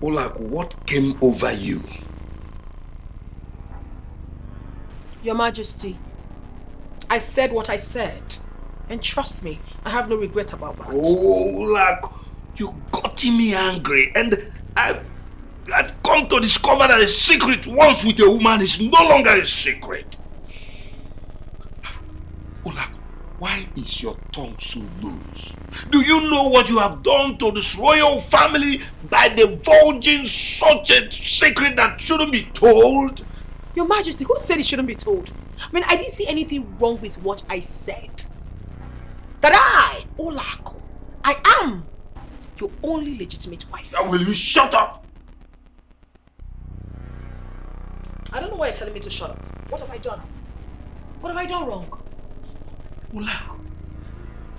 Olaedo, what came over you? Your Majesty, I said what I said. And trust me, I have no regret about that. Oh, Olaedo, you got me angry. And I've come to discover that a secret once with a woman is no longer a secret. Olaedo, why is your tongue so loose? Do you know what you have done to this royal family by divulging such a secret that shouldn't be told? Your Majesty, who said it shouldn't be told? I mean, I didn't see anything wrong with what I said. That I, Olaedo, I am your only legitimate wife. Now will you shut up? I don't know why you're telling me to shut up. What have I done? What have I done wrong? Olaedo,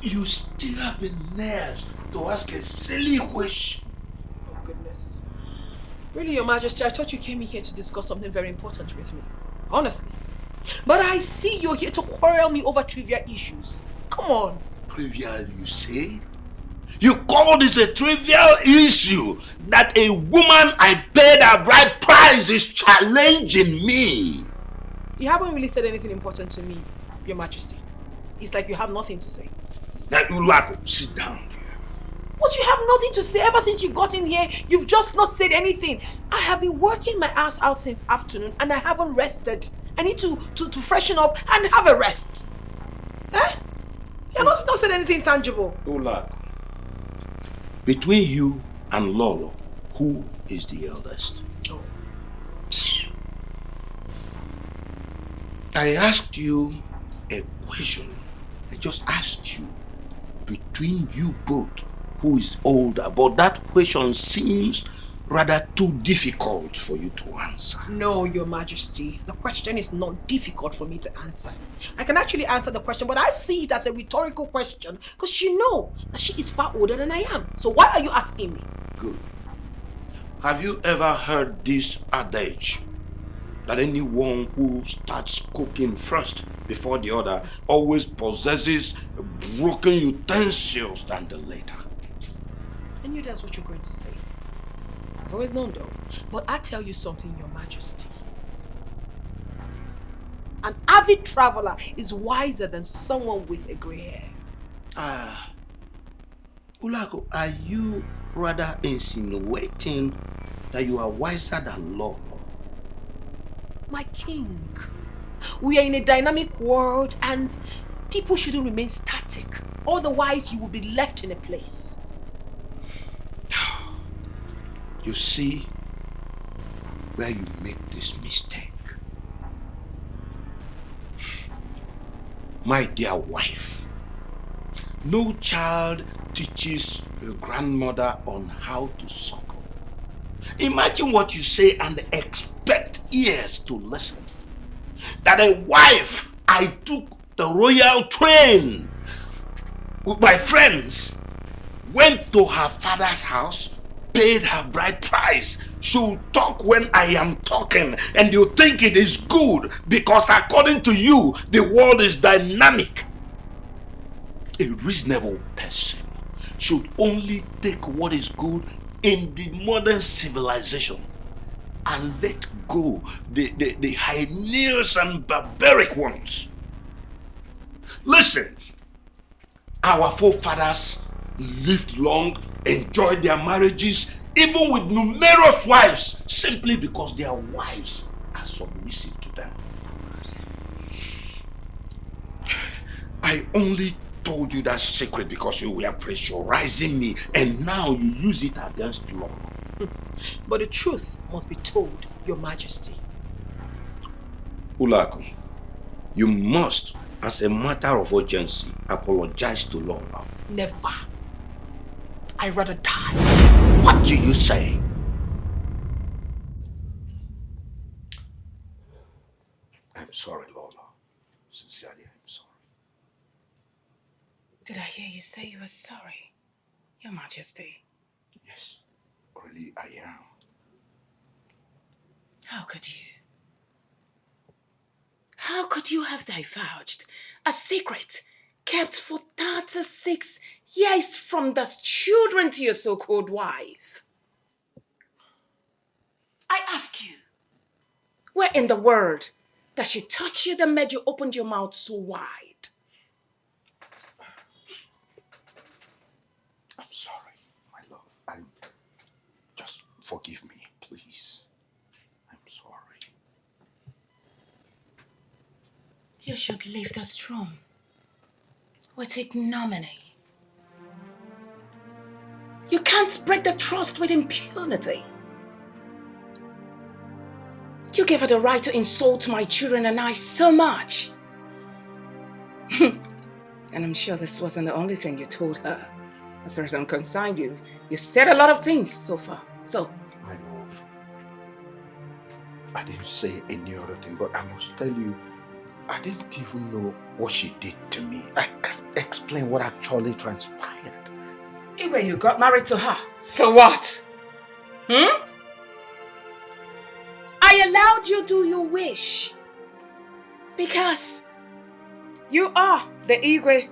you still have the nerves to ask a silly question. Oh goodness. Really, Your Majesty, I thought you came in here to discuss something very important with me. Honestly. But I see you're here to quarrel me over trivial issues. Come on. Trivial, you said? You call this a trivial issue that a woman I paid a bride price is challenging me? You haven't really said anything important to me, Your Majesty. It's like you have nothing to say. Now, Ulako, sit down here. But you have nothing to say ever since you got in here. You've just not said anything. I have been working my ass out since afternoon and I haven't rested. I need to freshen up and have a rest. Eh? You have not said anything tangible. Ulako, between you and Lolo, who is the eldest? Oh. I asked you a question. I just asked you, between you both, who is older? But that question seems rather too difficult for you to answer. No, Your Majesty. The question is not difficult for me to answer. I can actually answer the question, but I see it as a rhetorical question because you know that she is far older than I am. So why are you asking me? Good. Have you ever heard this adage that anyone who starts cooking first before the other always possesses broken utensils than the later? I knew that's what you're going to say. I've always known though. But I tell you something, Your Majesty. An avid traveler is wiser than someone with a grey hair. Ulako, are you rather insinuating that you are wiser than Lolo? My king, we are in a dynamic world and people shouldn't remain static. Otherwise, you will be left in a place. You see where you make this mistake. My dear wife, no child teaches a grandmother on how to suckle. Imagine what you say and expect ears to listen. That a wife, I took the royal train with my friends, went to her father's house, paid her bride price. She'll talk when I am talking and you think it is good because according to you, the world is dynamic. A reasonable person should only take what is good in the modern civilization and let go the heinous and barbaric ones. Listen, our forefathers lived long, enjoyed their marriages, even with numerous wives, simply because their wives are submissive to them. I only told you that secret because you were pressurizing me, and now you use it against law. But the truth must be told, Your Majesty. Ulako, you must, as a matter of urgency, apologize to Laura. Never. I'd rather die. What do you say? I'm sorry, Lola. Sincerely, I'm sorry. Did I hear you say you were sorry, Your Majesty? Yes, really I am. How could you? How could you have divulged a secret kept for 36 years from the children to your so-called wife? I ask you, where in the world does she touch you that made you open your mouth so wide? I'm sorry, my love. Just forgive me, please. I'm sorry. You should leave this room with ignominy. You can't break the trust with impunity. You gave her the right to insult my children and I so much. And I'm sure this wasn't the only thing you told her. As far as I'm concerned, you've said a lot of things so far. So, My love, I didn't say any other thing, but I must tell you, I didn't even know what she did to me. I can't explain what actually transpired. Igwe, you got married to her. So what? I allowed you do your wish. Because you are the Igwe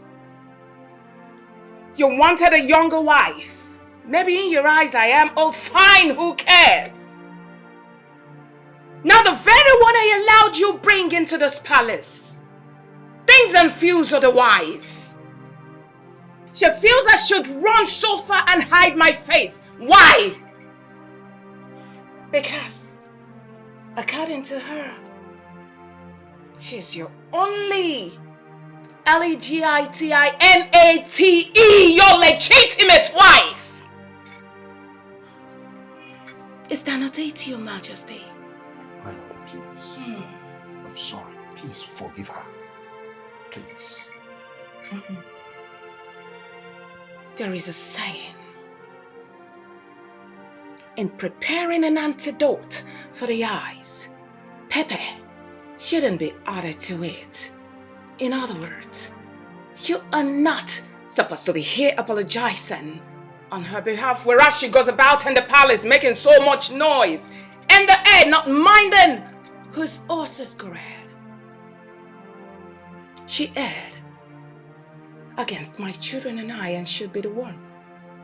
You wanted a younger wife. Maybe in your eyes I am old. Fine, who cares? Now the very one I allowed you bring into this palace thinks and feels otherwise. She feels I should run so far and hide my face. Why? Because, according to her, she's your only Legitime, your legitimate wife. Is that not it, Your Majesty? My lord, please. I'm sorry. Please forgive her. Please. There is a saying. In preparing an antidote for the eyes, pepper shouldn't be added to it. In other words, you are not supposed to be here apologizing on her behalf, whereas she goes about in the palace making so much noise in the air, not minding whose horse is correct. She erred against my children and I, and should be the one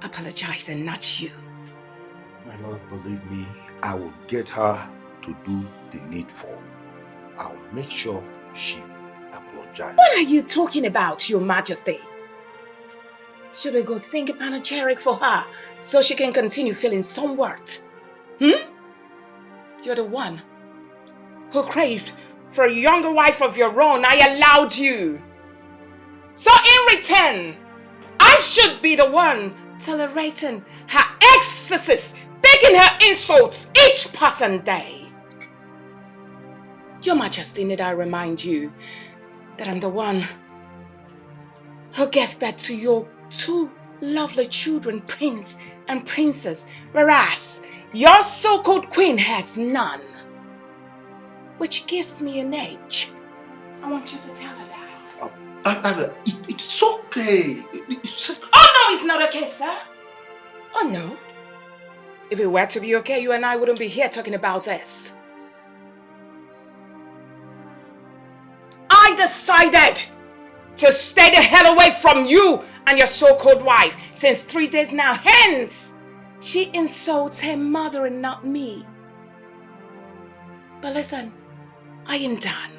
apologizing, not you. My love, believe me, I will get her to do the needful. I'll make sure she apologizes. What are you talking about, Your Majesty? Should we go sing a panegyric for her so she can continue feeling somewhat? You're the one who craved for a younger wife of your own. I allowed you. So in return, I should be the one tolerating her excesses, taking her insults each passing day. Your Majesty, need I remind you that I'm the one who gave birth to your two lovely children, Prince and Princess, whereas your so-called queen has none, which gives me an age. I want you to tell her that. It's okay. Oh no, it's not okay, sir. Oh no. If it were to be okay, you and I wouldn't be here talking about this. I decided to stay the hell away from you and your so-called wife since 3 days now. Hence, she insults her mother and not me. But listen, I am done.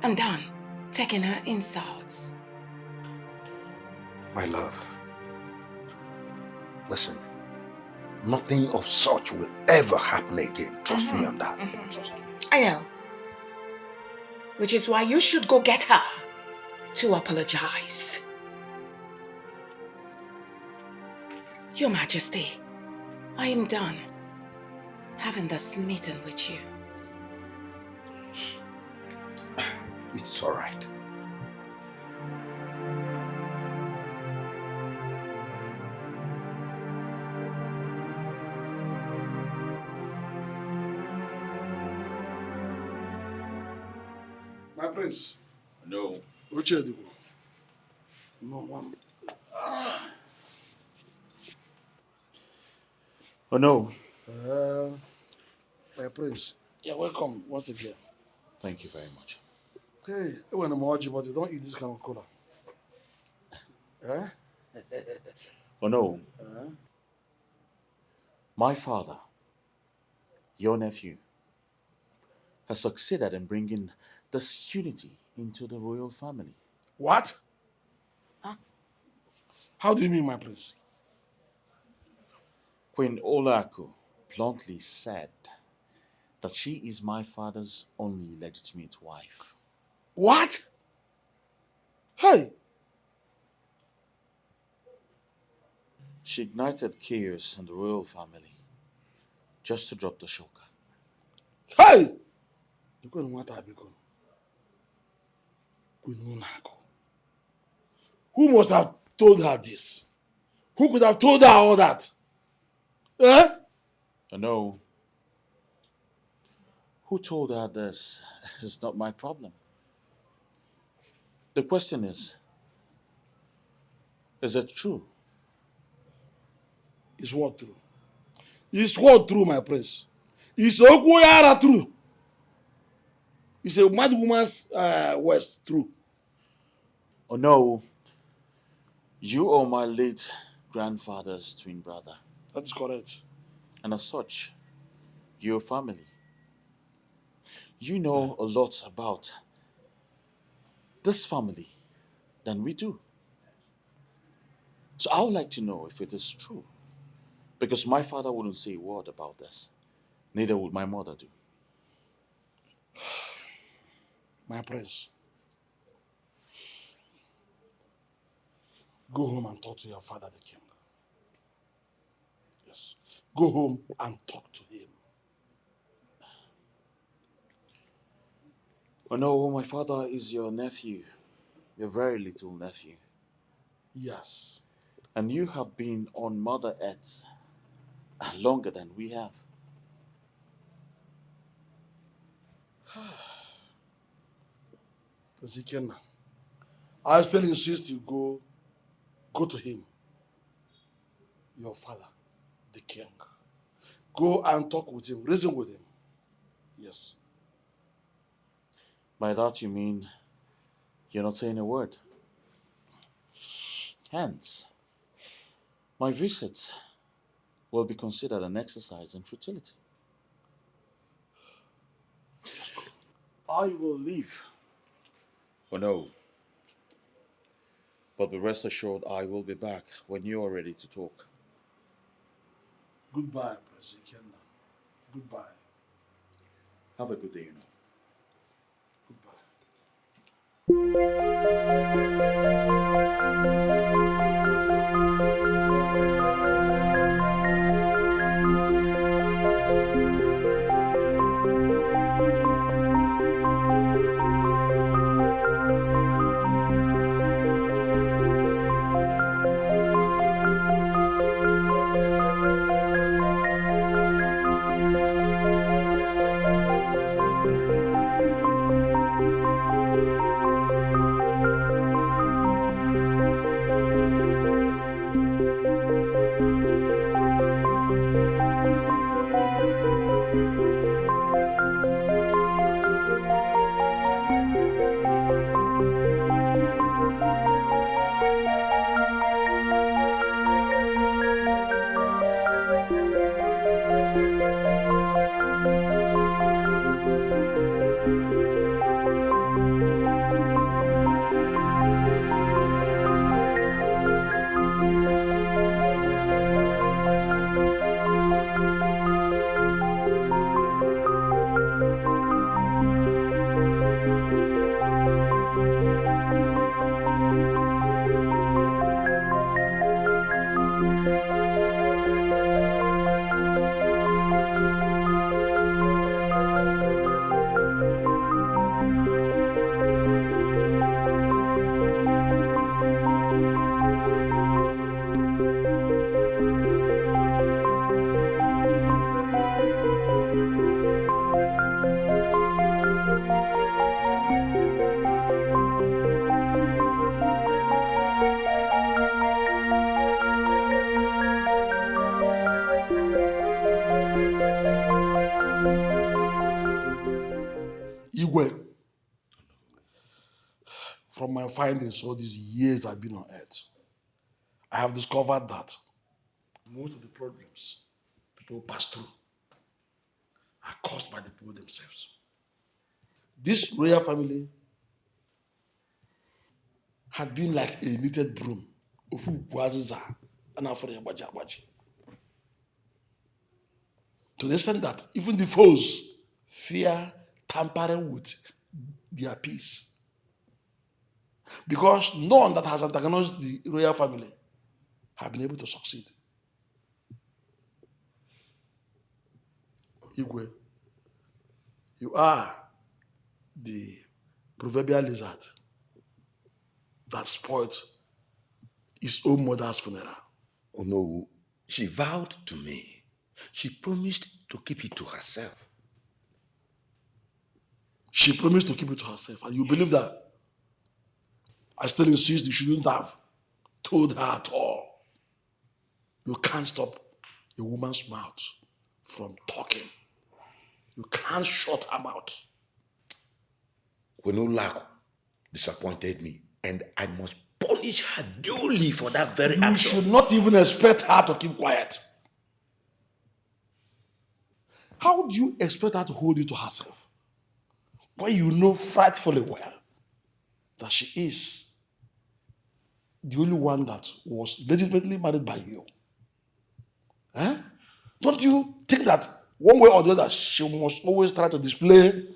I'm done taking her insults. My love, listen, nothing of such will ever happen again. Trust me on that. Trust me. I know. Which is why you should go get her to apologize. Your Majesty, I am done having this meeting with you. It's all right. My prince. No. Etiko. No one. Oh no. My prince. You're welcome once again. Thank you very much. Hey, when I'm watching, but you don't eat this kind of cola. Oh no. My father, your nephew, has succeeded in bringing this unity into the royal family. What? How do you mean, my prince? Queen Olaedo bluntly said that she is my father's only legitimate wife. What? Hey! She ignited chaos in the royal family just to drop the shocker. Hey! Who must have told her this? Who could have told her all that? Eh? No. Who told her this is not my problem. The question is it true? Is what true? Is what true, my prince? Is Ogoyara true? Is a mad woman's words true? Oh no. You are my late grandfather's twin brother. That is correct. And as such, you're family. You know a lot about this family than we do. So I would like to know if it is true. Because my father wouldn't say a word about this. Neither would my mother do. My prince, go home and talk to your father, the king. Yes. Go home and talk to him. Oh no, my father is your nephew. Your very little nephew. Yes. And you have been on Mother Earth longer than we have. Prince Ikenna, I still insist you go to him, your father, the king. Go and talk with him, reason with him. Yes. By that you mean you're not saying a word. Hence, my visit will be considered an exercise in futility. I will leave. Oh no. But be rest assured I will be back when you are ready to talk. Goodbye, Prince Ikenna. Goodbye. Have a good day, you know. Igwe, from my findings all these years I've been on earth, I have discovered that most of the problems people pass through are caused by the people themselves. This royal family had been like a knitted broom. To the extent that even the foes fear tampering with their peace. Because none that has antagonized the royal family have been able to succeed. Igwe, you are the proverbial lizard that spoiled his own mother's funeral. Oh no, she vowed to me. She promised to keep it to herself. She promised to keep it to herself, and you believe that? I still insist you shouldn't have told her at all. You can't stop a woman's mouth from talking. You can't shut her mouth. Wenolaku disappointed me, and I must punish punish her duly for that very You action. should not even expect her to keep quiet. How do you expect her to hold you to herself when you know frightfully well that she is the only one that was legitimately married by you? Eh? Don't you think that one way or the other she must always try to display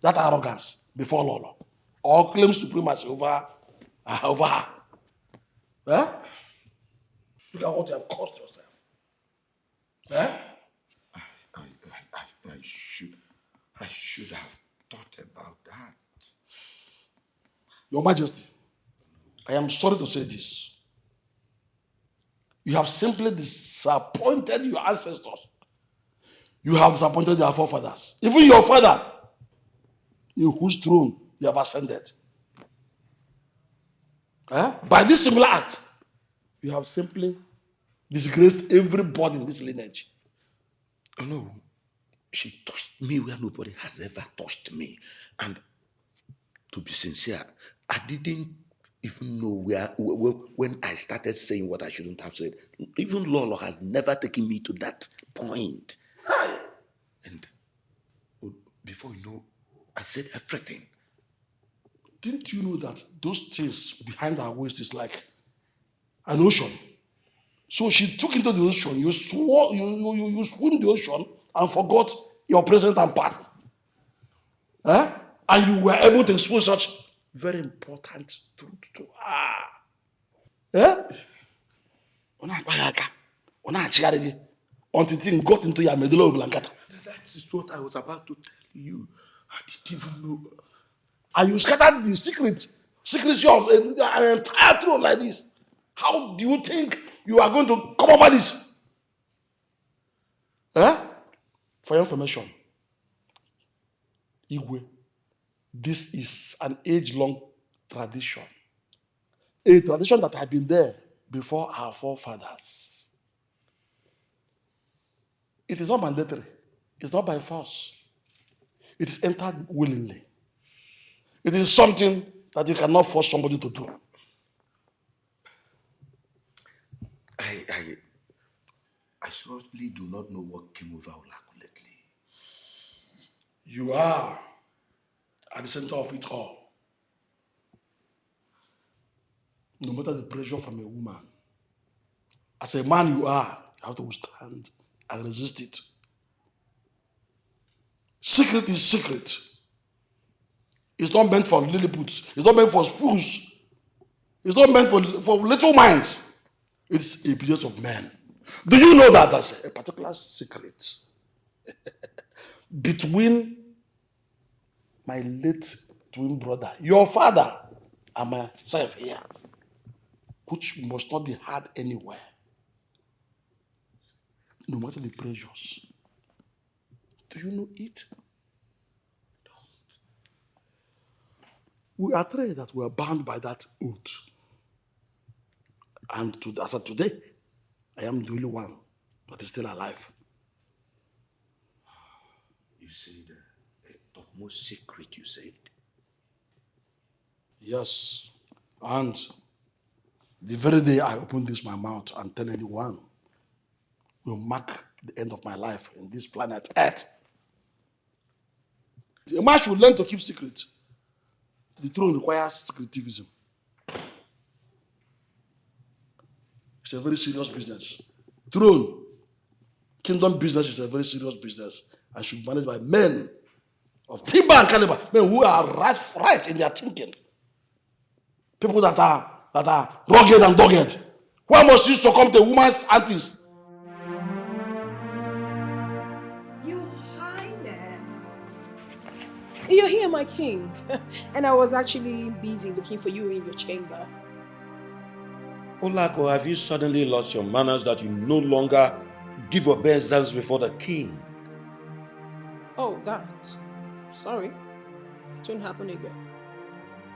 that arrogance before Lolo or claim supremacy over her? Eh? Look at what you have caused yourself. Eh? I should have thought about that. Your Majesty, I am sorry to say this. You have simply disappointed your ancestors. You have disappointed their forefathers. Even your father, in whose throne you have ascended. By this similar act, you have simply disgraced everybody in this lineage. No, she touched me where nobody has ever touched me. And to be sincere, I didn't even know when I started saying what I shouldn't have said. Even Lolo has never taken me to that point. And before you know, I said everything. Didn't you know that those things behind her waist is like an ocean? So she took into the ocean, you swim the ocean and forgot your present and past. And you were able to expose such very important truth to her. Until things got into your medulla oblongata. That is what I was about to tell you. I didn't even know. And you scattered the secrecy of an entire throne like this. How do you think you are going to come over this? For your information, Igwe, this is an age-long tradition. A tradition that had been there before our forefathers. It is not mandatory. It's not by force. It is entered willingly. It is something that you cannot force somebody to do. I seriously do not know what came over Olaku lately. You are at the center of it all. No matter the pressure from a woman, as a man you have to withstand and resist it. Secret is secret. It's not meant for Lilliputs. It's not meant for spools. It's not meant for little minds. It's a business of men. Do you know that there's a particular secret between my late twin brother, your father, and myself here, which must not be had anywhere, no matter the pressures? Do you know it? We are three that were bound by that oath. And as of today, I am the only one that is still alive. You said a topmost secret, you said? Yes. And the very day I open my mouth and tell anyone will mark the end of my life in this planet Earth. A man should learn to keep secret. The throne requires secretivism. It's a very serious business. Throne, kingdom business is a very serious business and should be managed by men of timber and caliber, men who are right in their thinking. People that are rugged and dogged. Why must you succumb to woman's antics? Your Highness. You're here, my king. And I was actually busy looking for you in your chamber. Olako, have you suddenly lost your manners that you no longer give obeisance before the king? Oh, that. Sorry. It won't happen again.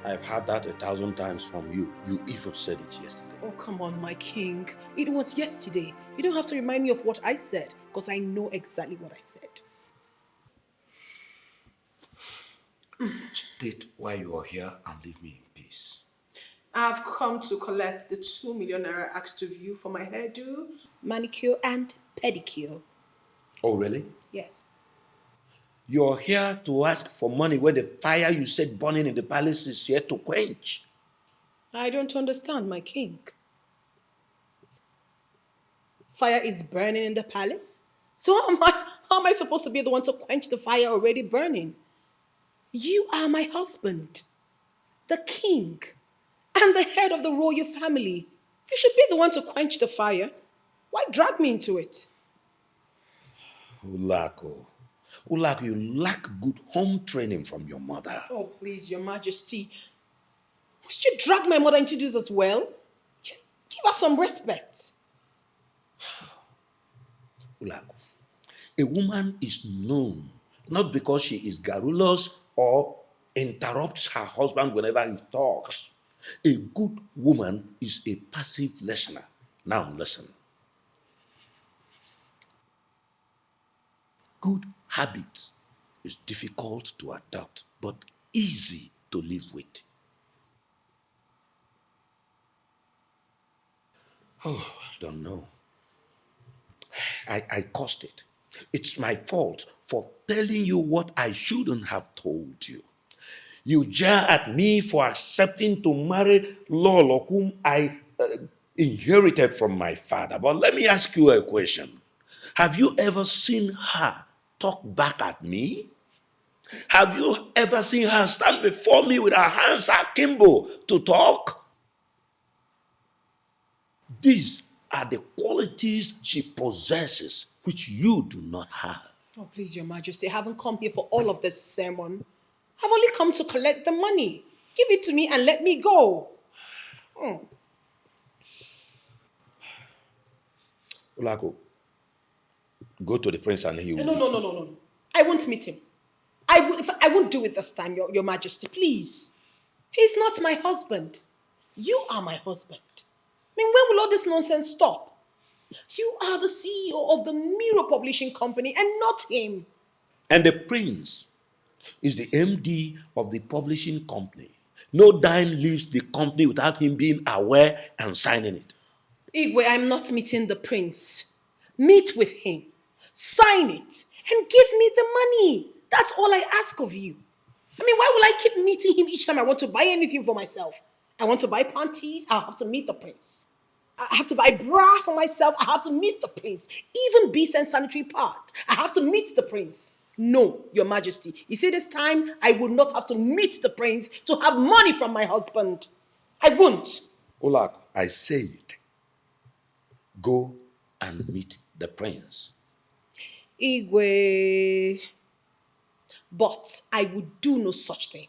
I've heard that 1,000 times from you. You even said it yesterday. Oh, come on, my king. It was yesterday. You don't have to remind me of what I said, because I know exactly what I said. State why you are here and leave me in peace. I've come to collect the 2 million naira asked of you for my hairdo, manicure, and pedicure. Oh, really? Yes. You're here to ask for money where the fire you said burning in the palace is here to quench. I don't understand, my king. Fire is burning in the palace? So how am I supposed to be the one to quench the fire already burning? You are my husband, the king, and the head of the royal family. You should be the one to quench the fire. Why drag me into it? Ulako, you lack good home training from your mother. Oh, please, your majesty. Must you drag my mother into this as well? Give her some respect. Ulako, a woman is known not because she is garrulous or interrupts her husband whenever he talks. A good woman is a passive listener. Now listen. Good habits is difficult to adopt, but easy to live with. Oh, I don't know. I caused it. It's my fault for telling you what I shouldn't have told you. You jeer at me for accepting to marry Lolo, whom I inherited from my father. But let me ask you a question. Have you ever seen her talk back at me? Have you ever seen her stand before me with her hands akimbo to talk? These are the qualities she possesses, which you do not have. Oh, please, your majesty, I haven't come here for all of this sermon. I've only come to collect the money. Give it to me and let me go. Ulako, go to the prince and he will... No. I won't meet him. I won't do it this time, your majesty, please. He's not my husband. You are my husband. I mean, when will all this nonsense stop? You are the CEO of the Mirror Publishing Company and not him. And the prince is the MD of the publishing company. No dime leaves the company without him being aware and signing it. Igwe, I'm not meeting the prince. Meet with him, sign it, and give me the money. That's all I ask of you. I mean, why will I keep meeting him each time I want to buy anything for myself? I want to buy panties, I'll have to meet the prince. I have to buy bra for myself, I have to meet the prince. Even beast and sanitary pad, I have to meet the prince. No, your majesty. You see, this time, I will not have to meet the prince to have money from my husband. I won't. Ulako, I say it. Go and meet the prince. Igwe. But I would do no such thing.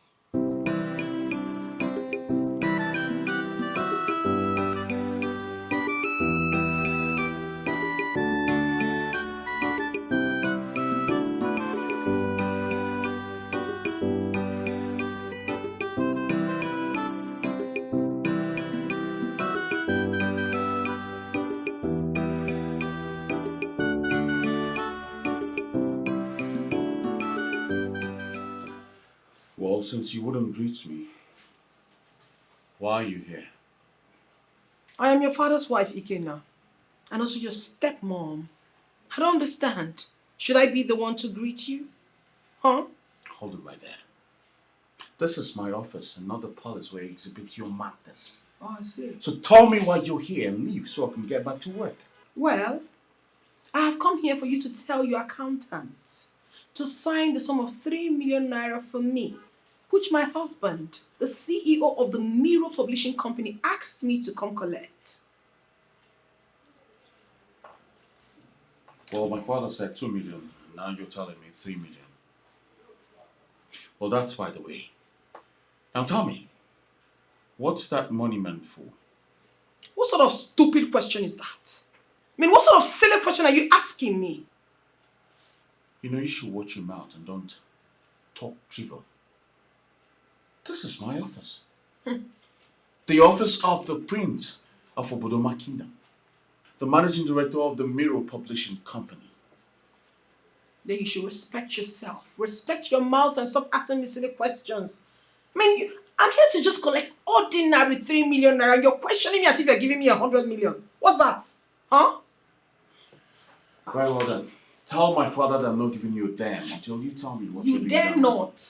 Well, since you wouldn't greet me, why are you here? I am your father's wife, Ikenna, and also your stepmom. I don't understand. Should I be the one to greet you? Huh? Hold it right there. This is my office and not the palace where you exhibit your madness. Oh, I see. So tell me why you're here and leave so I can get back to work. Well, I have come here for you to tell your accountant to sign the sum of 3 million naira for me, which my husband, the CEO of the Mirror Publishing Company, asked me to come collect. Well, my father said 2 million, and now you're telling me 3 million. Well, that's by the way. Now tell me, what's that money meant for? What sort of stupid question is that? I mean, what sort of silly question are you asking me? You know, you should watch your mouth and don't talk trivial. This is my office. The office of the Prince of Obodoma Kingdom. The managing director of the Mirror Publishing Company. Then you should respect yourself. Respect your mouth and stop asking me silly questions. I mean, I'm here to just collect ordinary 3 million naira. You're questioning me as if you're giving me 100 million. What's that? Huh? Very well then. Tell my father that I'm not giving you a damn until you tell me what you're You doing. dare not.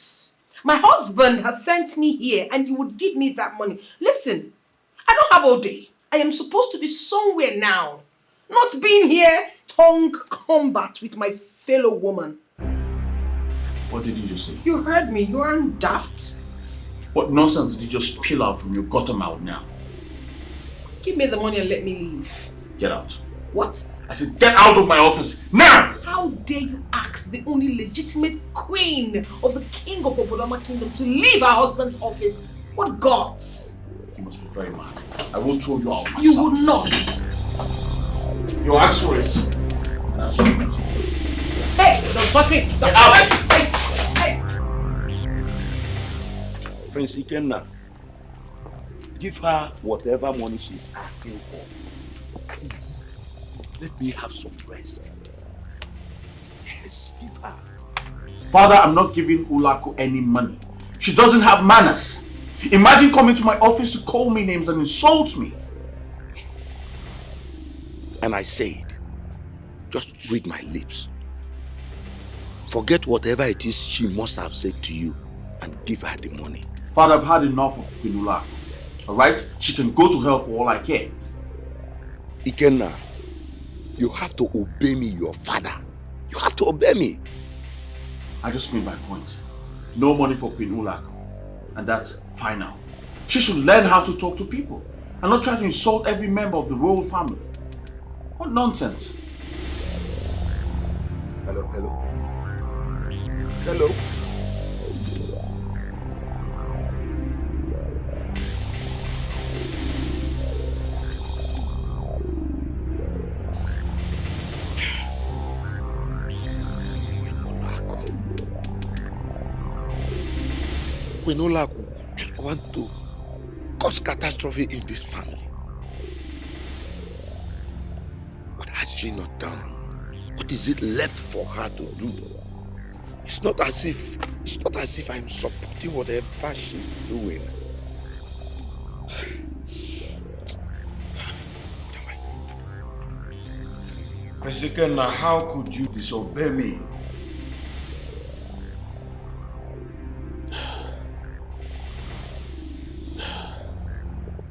My husband has sent me here and you would give me that money. Listen, I don't have all day. I am supposed to be somewhere now. Not being here, tongue combat with my fellow woman. What did you just say? You heard me. You aren't daft. What nonsense did you just peel out from your gutter mouth now? Give me the money and let me leave. Get out. What? I said get out of my office now! How dare you ask the only legitimate queen of the king of Obodoma kingdom to leave her husband's office? What gods? You must be very mad. I will throw you out myself. You would not. You asked for it. Hey, don't touch me. Don't Get out. Hey. Prince Ikenna, give her whatever money she's asking for. Please, let me have some rest. Yes, give her. Father, I'm not giving Ulaku any money. She doesn't have manners. Imagine coming to my office to call me names and insult me. And I said, just read my lips. Forget whatever it is she must have said to you and give her the money. Father, I've had enough of Queen Ulaku. Alright? She can go to hell for all I care. Ikenna, you have to obey me, your father. You have to obey me. I just made my point. No money for Queen Ulaku. And that's final. She should learn how to talk to people and not try to insult every member of the royal family. What nonsense. Hello. Hello. Queen Ulaku just want to cause catastrophe in this family. What has she not done? What is it left for her to do? It's not as if I'm supporting whatever she's doing. What am I going to do? Prince Ikenna, how could you disobey me?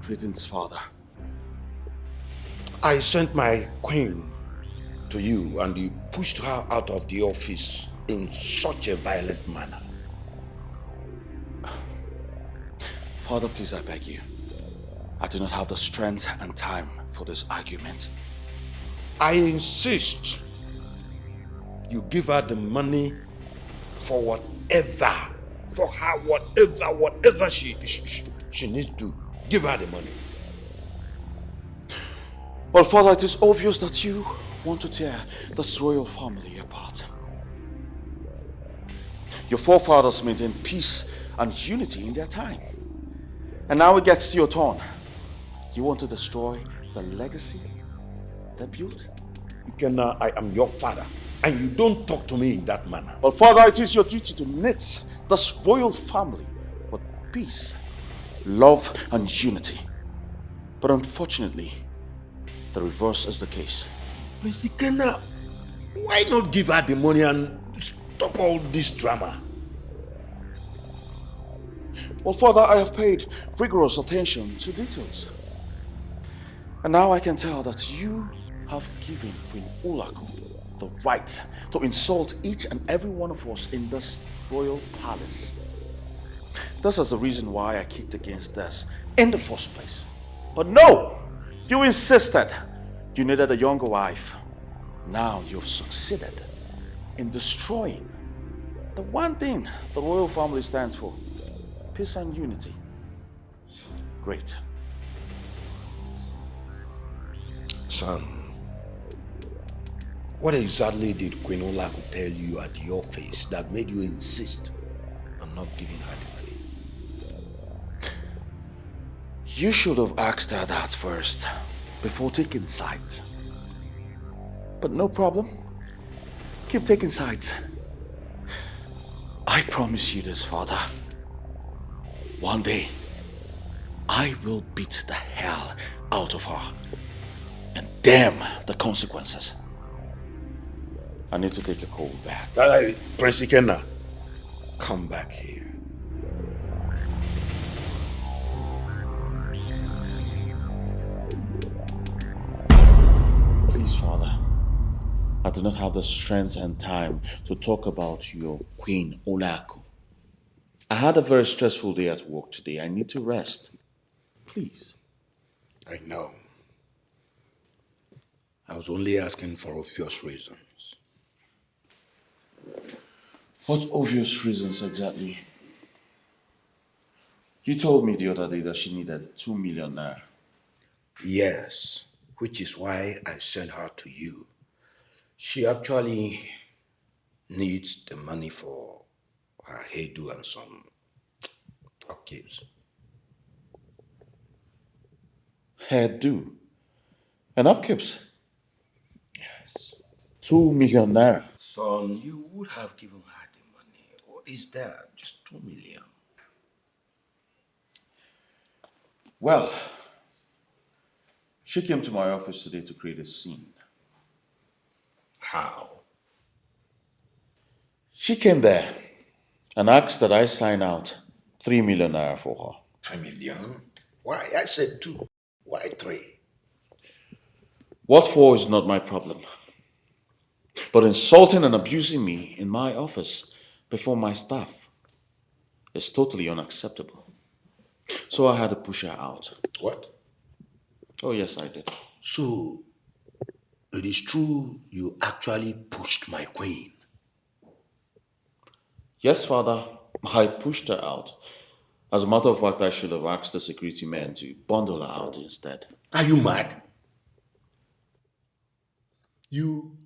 Greetings, Father. I sent my queen to you and you pushed her out of the office in such a violent manner. Father, please, I beg you. I do not have the strength and time for this argument. I insist you give her the money for whatever, for her whatever she needs to. Give her the money. Well, Father, it is obvious that you want to tear this royal family apart. Your forefathers maintained peace and unity in their time. And now it gets to your turn. You want to destroy the legacy they built? Ikenna, I am your father, and you don't talk to me in that manner. But Father, it is your duty to knit this royal family with peace, love, and unity. But unfortunately, the reverse is the case. Prince Ikenna, why not give her the money and stop all this drama? Well, Father, I have paid rigorous attention to details. And now I can tell that you have given Queen Ulaku the right to insult each and every one of us in this royal palace. This is the reason why I kicked against this in the first place. But no, you insisted you needed a younger wife. Now you've succeeded in destroying the one thing the royal family stands for: peace and unity. Great. Son, what exactly did Queen Ulaku tell you at your face that made you insist on not giving her the money? You should have asked her that first, before taking sides. But no problem. Keep taking sides. I promise you this, Father. One day, I will beat the hell out of her. And damn the consequences. I need to take a cold bath. Prince Ikenna, come back here. Please, Father. I do not have the strength and time to talk about your Queen Olaedo. I had a very stressful day at work today. I need to rest. Please. I know. I was only asking for obvious reasons. What obvious reasons exactly? You told me the other day that she needed 2 million naira. Yes, which is why I sent her to you. She actually needs the money for her hairdo and some upkeeps. Hairdo and upkeeps? Yes. 2 million naira. Son, you would have given her the money. What is that? Just 2 million. Well, she came to my office today to create a scene. How? She came there and asked that I sign out 3 million naira for her. 3 million? Why? I said 2. Why 3? What for is not my problem. But insulting and abusing me in my office before my staff is totally unacceptable. So I had to push her out. What? Oh, yes, I did. So, it is true you actually pushed my queen? Yes, Father, I pushed her out. As a matter of fact, I should have asked the security men to bundle her out instead. Are you mad? You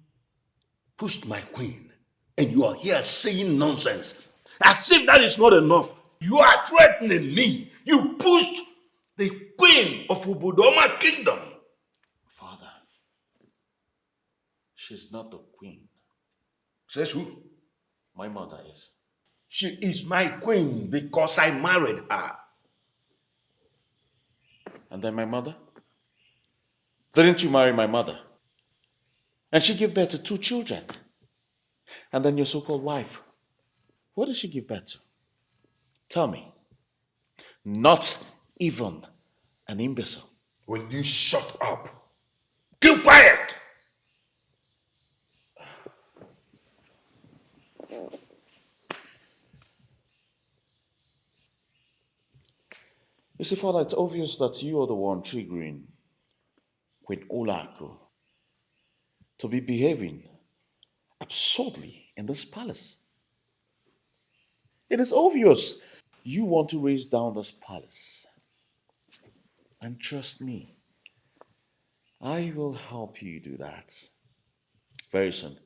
pushed my queen, and you are here saying nonsense. As if that is not enough. You are threatening me. You pushed the queen of Ubudoma kingdom. Father, she's not the queen. Says who? My mother is. She is my queen because I married her. And then my mother? Didn't you marry my mother? And she gave birth to 2 children. And then your so-called wife. What did she give birth to? Tell me. Not even an imbecile. Will you shut up? Keep quiet! You see, Father, it's obvious that you are the one triggering Queen Olaedo to be behaving absurdly in this palace. It is obvious you want to raise down this palace. And trust me, I will help you do that. Very soon,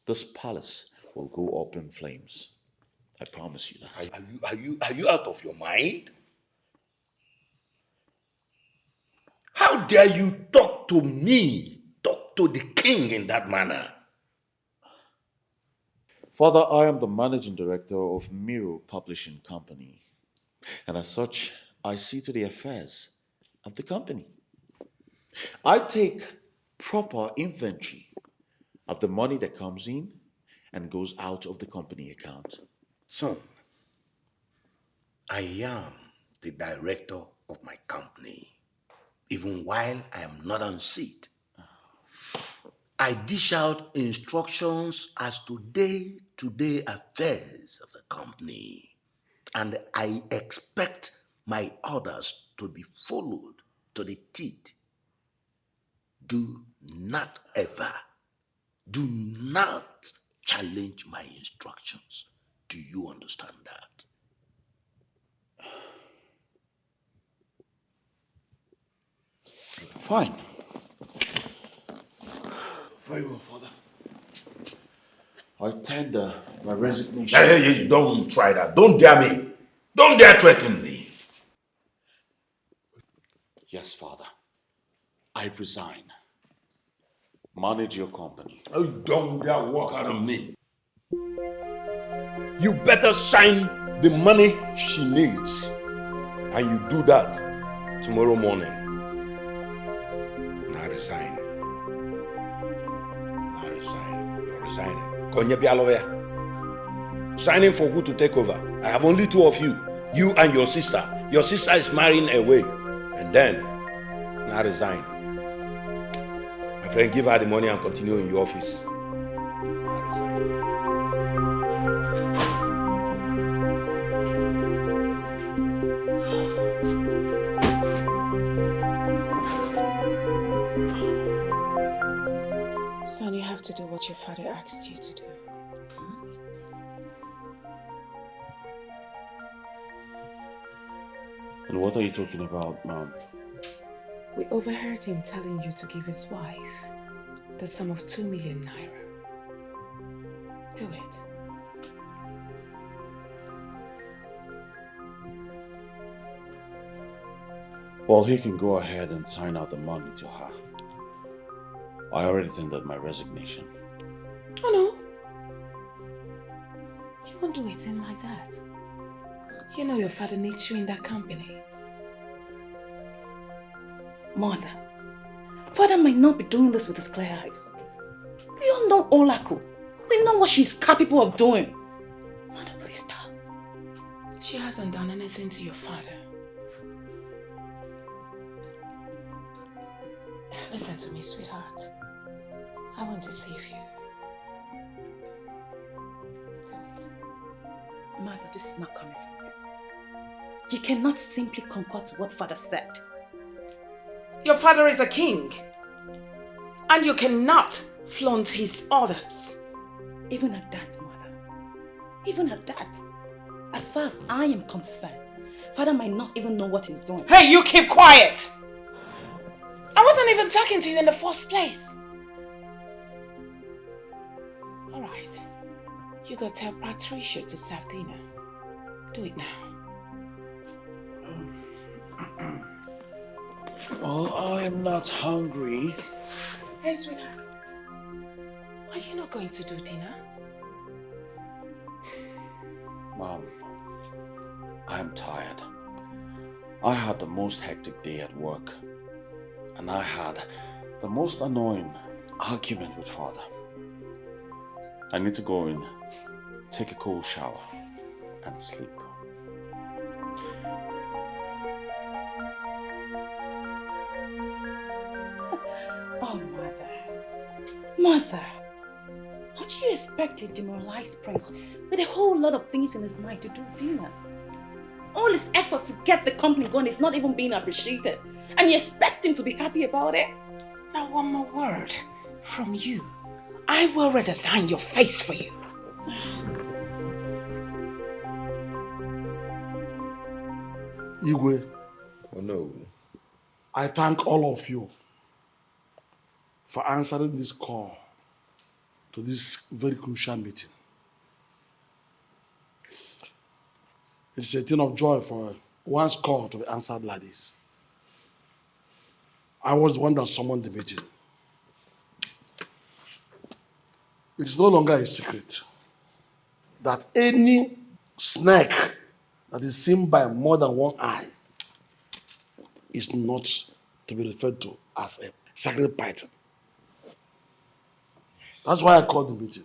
this palace will go up in flames. I promise you that. Are you out of your mind? How dare you talk to me, talk to the king in that manner? Father, I am the managing director of Miro Publishing Company. And as such, I see to the affairs of the company. I take proper inventory of the money that comes in and goes out of the company account. Son, I am the director of my company, even while I am not on seat. I dish out instructions as to day-to-day affairs of the company, and I expect my orders to be followed to the teeth. Do not challenge my instructions. Do you understand that? Fine. Very well, Father. I tender my resignation. Hey, don't try that. Don't dare me. Don't dare threaten me. Yes, Father. I resign. Manage your company. Oh, don't dare walk out on me. You better sign the money she needs and you do that tomorrow morning, now resign. Now resign. You're resigning. Konye bialoya. Signing for who to take over? I have only two of you. You and your sister. Your sister is marrying away. And then, now resign. My friend, give her the money and continue in your office. Now resign. Son, you have to do what your father asked you to do. And what are you talking about, Mom? We overheard him telling you to give his wife the sum of 2 million naira. Do it. Well, he can go ahead and sign out the money to her. I already tendered my resignation. Oh no. You won't do it in like that. You know your father needs you in that company. Mother, father might not be doing this with his clear eyes. We all know Olaku. We know what she's capable of doing. Mother, please stop. She hasn't done anything to your father. Listen to me, sweetheart. I won't deceive you. Do it. Mother, this is not coming from you. You cannot simply concur to what father said. Your father is a king. And you cannot flaunt his orders. Even at that, mother. Even at that. As far as I am concerned, father might not even know what he's doing. Hey, you keep quiet! I wasn't even talking to you in the first place. Alright. You go tell Patricia to serve dinner. Do it now. Well, I am not hungry. Hey, sweetheart. Are you not going to do dinner? Mom, I'm tired. I had the most hectic day at work. And I had the most annoying argument with father. I need to go in, take a cold shower, and sleep. Oh, mother. Mother. How do you expect a demoralized prince with a whole lot of things in his mind to do dinner? All his effort to get the company going is not even being appreciated. And you expect him to be happy about it? Now one more word from you. I will redesign your face for you. Igwe, Oh no. I thank all of you for answering this call to this very crucial meeting. It's a thing of joy for one's call to be answered like this. I was the one that summoned the meeting. It is no longer a secret that any snake that is seen by more than one eye is not to be referred to as a sacred python. That's why I called the meeting.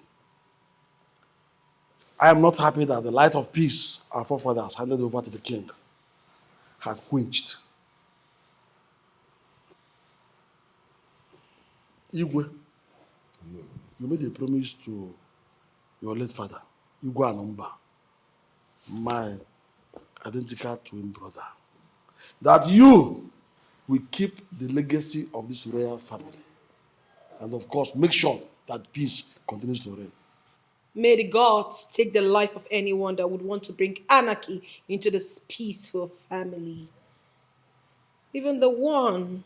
I am not happy that the light of peace our forefathers handed over to the king had quenched. Igwe, you made a promise to your late father, Ugonwndu, my identical twin brother, that you will keep the legacy of this royal family and of course make sure that peace continues to reign. May the gods take the life of anyone that would want to bring anarchy into this peaceful family. Even the one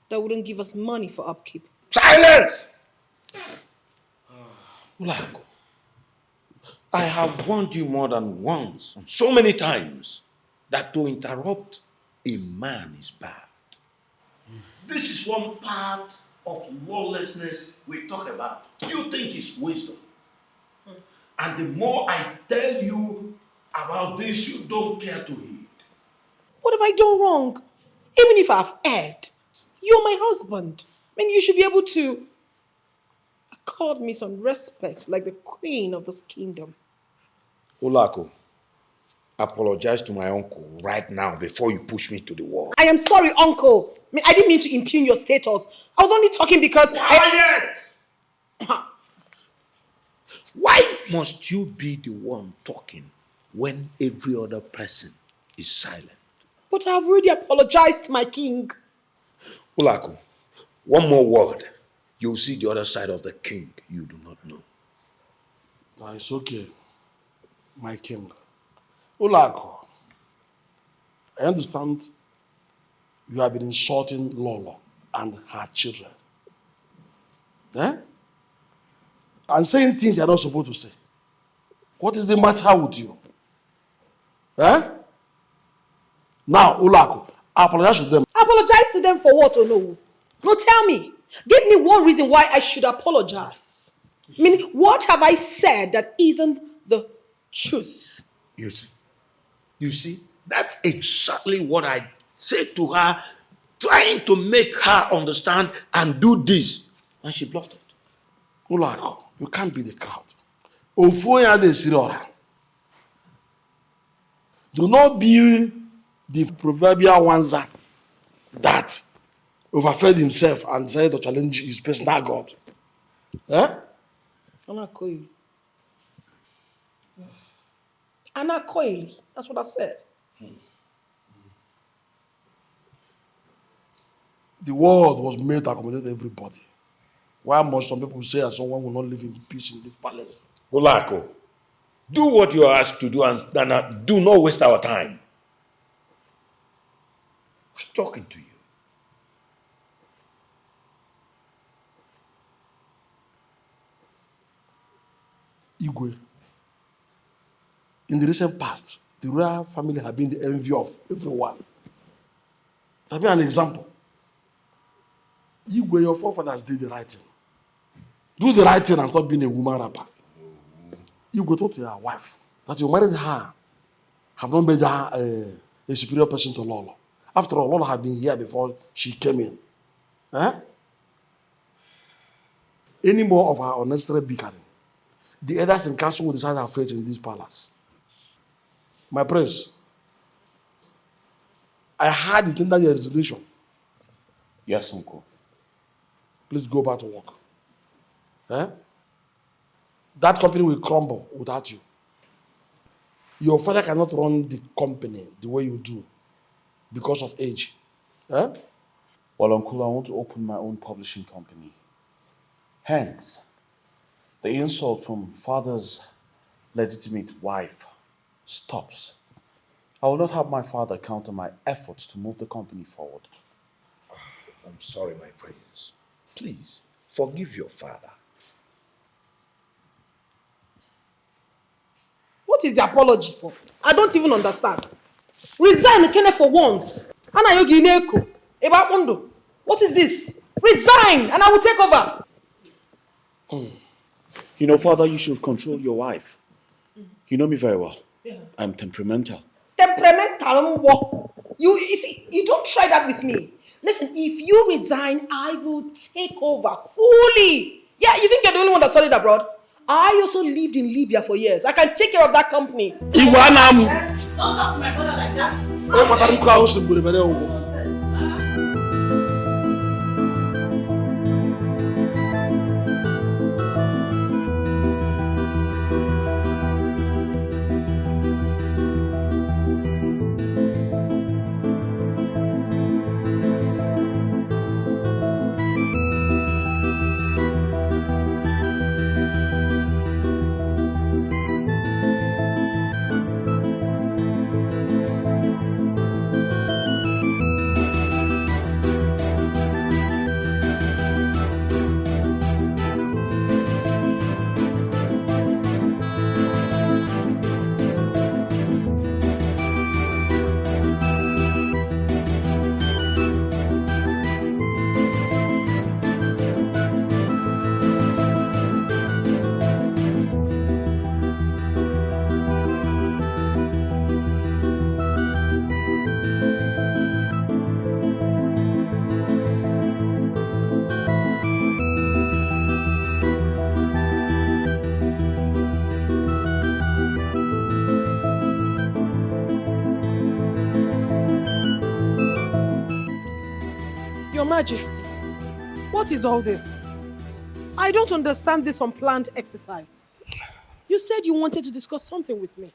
that wouldn't give us money for upkeep. Silence! Olaedo, I have warned you more than once, so many times, that to interrupt a man is bad. This is one part of lawlessness we talk about. You think it's wisdom. And the more I tell you about this, you don't care to heed. What have I done wrong? Even if I've erred, you're my husband. I mean, you should be able to accord me some respect like the queen of this kingdom. Ulako, apologize to my uncle right now before you push me to the wall. I am sorry, uncle. I mean, I didn't mean to impugn your status. I was only talking because Why must you be the one talking when every other person is silent? But I've already apologized, my king. Ulako, one more word. You'll see the other side of the king you do not know. It's okay, my king. Olaedo, I understand you have been insulting Lolo and her children. Eh? And saying things you're not supposed to say. What is the matter with you? Eh? Now, Olaedo, apologize to them. Apologize to them for what or no? No, tell me. Give me one reason why I should apologize. I mean, what have I said that isn't the truth? You see, that's exactly what I said to her, trying to make her understand and do this. And she bluffed it. Olaedo, you can't be the crowd. Ofoya de Sirora. Do not be the proverbial Wanza that overfed himself and decided to challenge his personal God. Eh? Anakoili. Anakoili. That's what I said. The world was made to accommodate everybody. Why must some people say that someone will not live in peace in this palace? Ulako, do what you are asked to do and do not waste our time. I'm talking to you. Igwe, in the recent past, the royal family have been the envy of everyone. Let me an example. Igwe, your forefathers did the right thing. Do the right thing and stop being a woman rapper. Igwe told your wife that you married her, have not made her a superior person to Lolo. After all, Lolo had been here before she came in. Eh? Any more of her unnecessary bickering, the elders in council will decide her fate in this palace. My prince, I heard you tender your resignation. Yes, uncle. Please go back to work. Eh? That company will crumble without you. Your father cannot run the company the way you do because of age. Eh? Well, uncle, I want to open my own publishing company. Hence, the insult from father's legitimate wife stops. I will not have my father counter my efforts to move the company forward. I'm sorry, my prince. Please, forgive your father. What is the apology for? I don't even understand. Resign, Kene, for once. Ana yogi neko. Ugonwndu. What is this? Resign, and I will take over. You know, father, you should control your wife. You know me very well. Yeah. I'm temperamental. Temperamental. You see, you don't try that with me. Listen, if you resign, I will take over fully. Yeah, you think you're the only one that studied abroad? I also lived in Libya for years. I can take care of that company. Don't talk to my brother like that. Your Majesty, what is all this? I don't understand this unplanned exercise. You said you wanted to discuss something with me.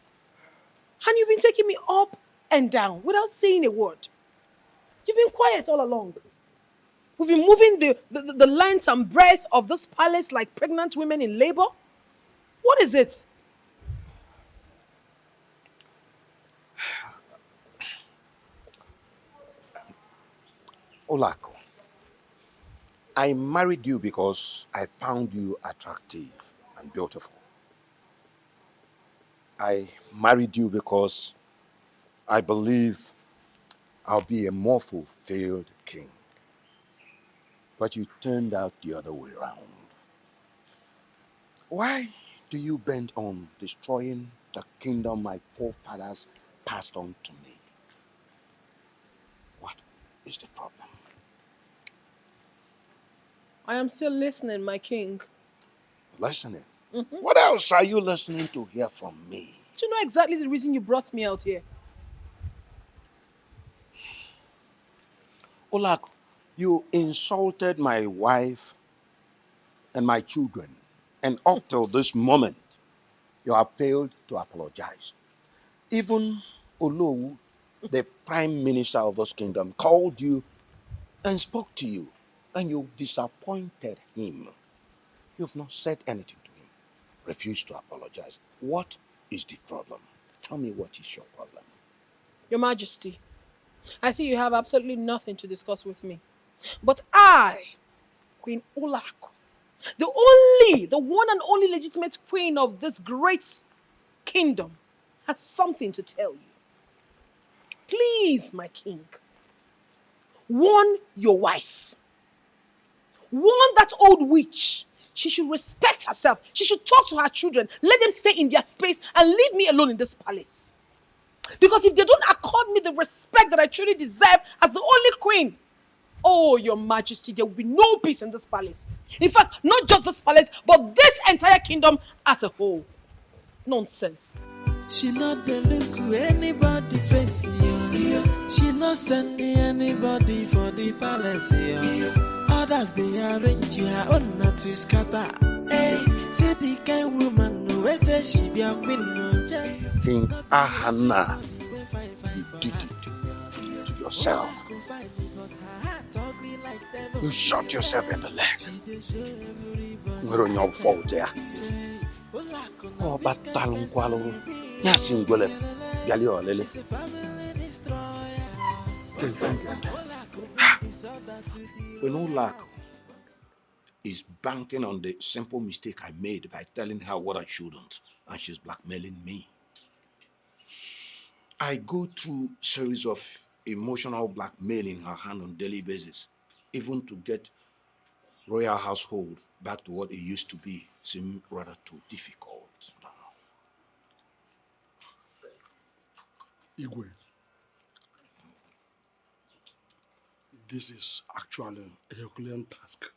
And you've been taking me up and down without saying a word. You've been quiet all along. We've been moving the length and breadth of this palace like pregnant women in labor. What is it? Olako, I married you because I found you attractive and beautiful. I married you because I believe I'll be a more fulfilled king. But you turned out the other way around. Why do you bend on destroying the kingdom my forefathers passed on to me? What is the problem? I am still listening, my king. Listening? What else are you listening to hear from me? Do you know exactly the reason you brought me out here? Olako, you insulted my wife and my children, and up till this moment, you have failed to apologize. Even Olowu, the prime minister of this kingdom, called you and spoke to you, and you disappointed him. You've not said anything to him, refused to apologize. What is the problem? Tell me, what is your problem? Your Majesty, I see you have absolutely nothing to discuss with me. But I, Queen Olako, the one and only legitimate queen of this great kingdom, has something to tell you. Please, my king, warn your wife. Warn that old witch. She should respect herself. She should talk to her children. Let them stay in their space and leave me alone in this palace. Because if they don't accord me the respect that I truly deserve as the only queen, oh, your Majesty, there will be no peace in this palace. In fact, not just this palace, but this entire kingdom as a whole. Nonsense. She not dey look anybody face, yeah. She not send anybody for the palace, yeah. Others they arrange her own not to scatter. Hey, see the kind woman who say she be a queen, no. King Ahana, you did it to yourself. You shot yourself in the leg. We're on your fault there. Oh, but Talunqualo, Yasingole, Galio Lele. When Olako is banking on the simple mistake I made by telling her what I shouldn't, and she's blackmailing me. I go through series of emotional blackmail in her hand on a daily basis, even to get royal household back to what it used to be seems rather too difficult now. Igwe, this is actually a Herculean task.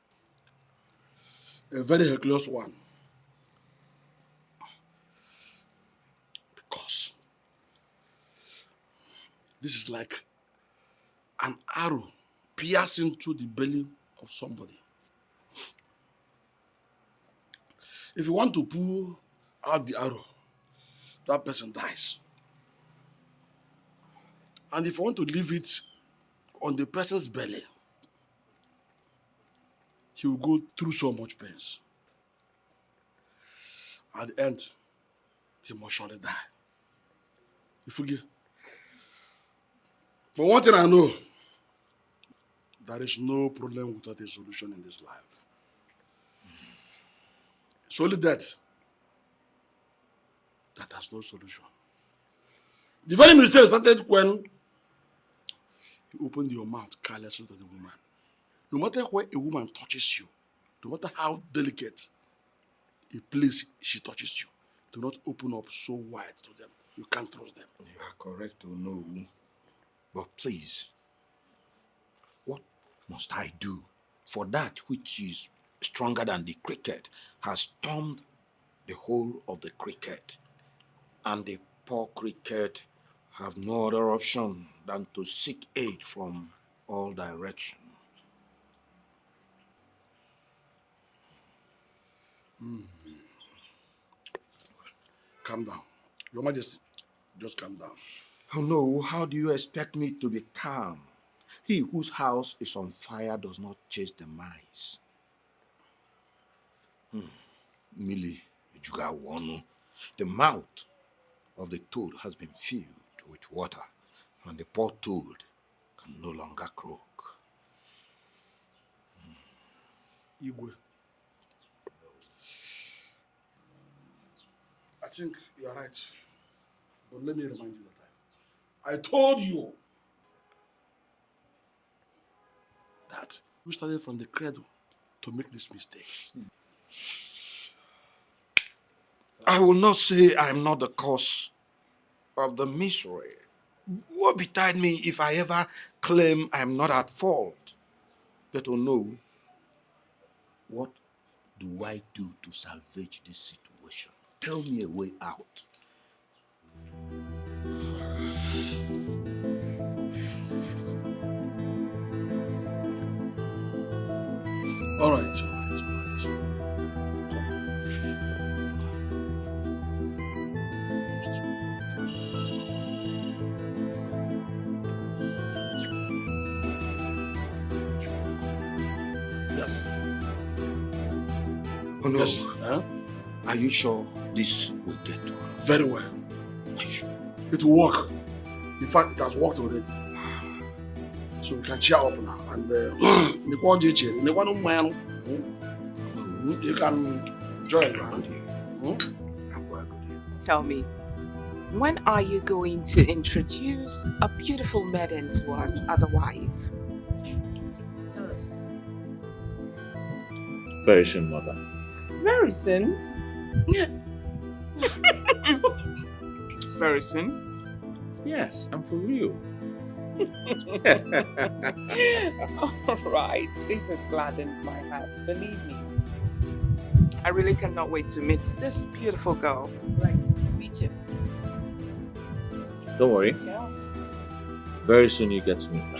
A very Herculean one. Because this is like an arrow piercing through the belly of somebody. If you want to pull out the arrow, that person dies. And if you want to leave it on the person's belly, he will go through so much pain. At the end, he must surely die. You forget. For one thing I know, there is no problem without a solution in this life. It's only death that has no solution. The very mistake started when you opened your mouth carelessly to the woman. No matter where a woman touches you, no matter how delicate a place she touches you, do not open up so wide to them. You can't trust them. You are correct, or no. But please, what must I do? For that which is stronger than the cricket has stormed the whole of the cricket, and the poor cricket have no other option than to seek aid from all directions. Calm down. Your Majesty, just calm down. Oh no, how do you expect me to be calm? He whose house is on fire does not chase the mice. Mili, Ugonwndu, the mouth of the toad has been filled with water, and the poor toad can no longer croak. Igwe. I think you are right. But let me remind you that I told you that you started from the cradle to make these mistakes. I will not say I am not the cause of the misery. What betide me if I ever claim I am not at fault? But oh no, what do I do to salvage this situation? Tell me a way out. All right. Yes. Oh no. Yes. Huh? Are you sure this will get to? Very well. Are you sure? It will work. In fact, it has worked already. So we can cheer up now. And you can join. Tell me, when are you going to introduce a beautiful maiden to us as a wife? Tell us. Very soon, mother. Very soon. Very soon. Yes, I'm for real. All right, this has gladdened my heart, believe me. I really cannot wait to meet this beautiful girl. Right, me too. Don't worry. Yeah. Very soon you get to meet her.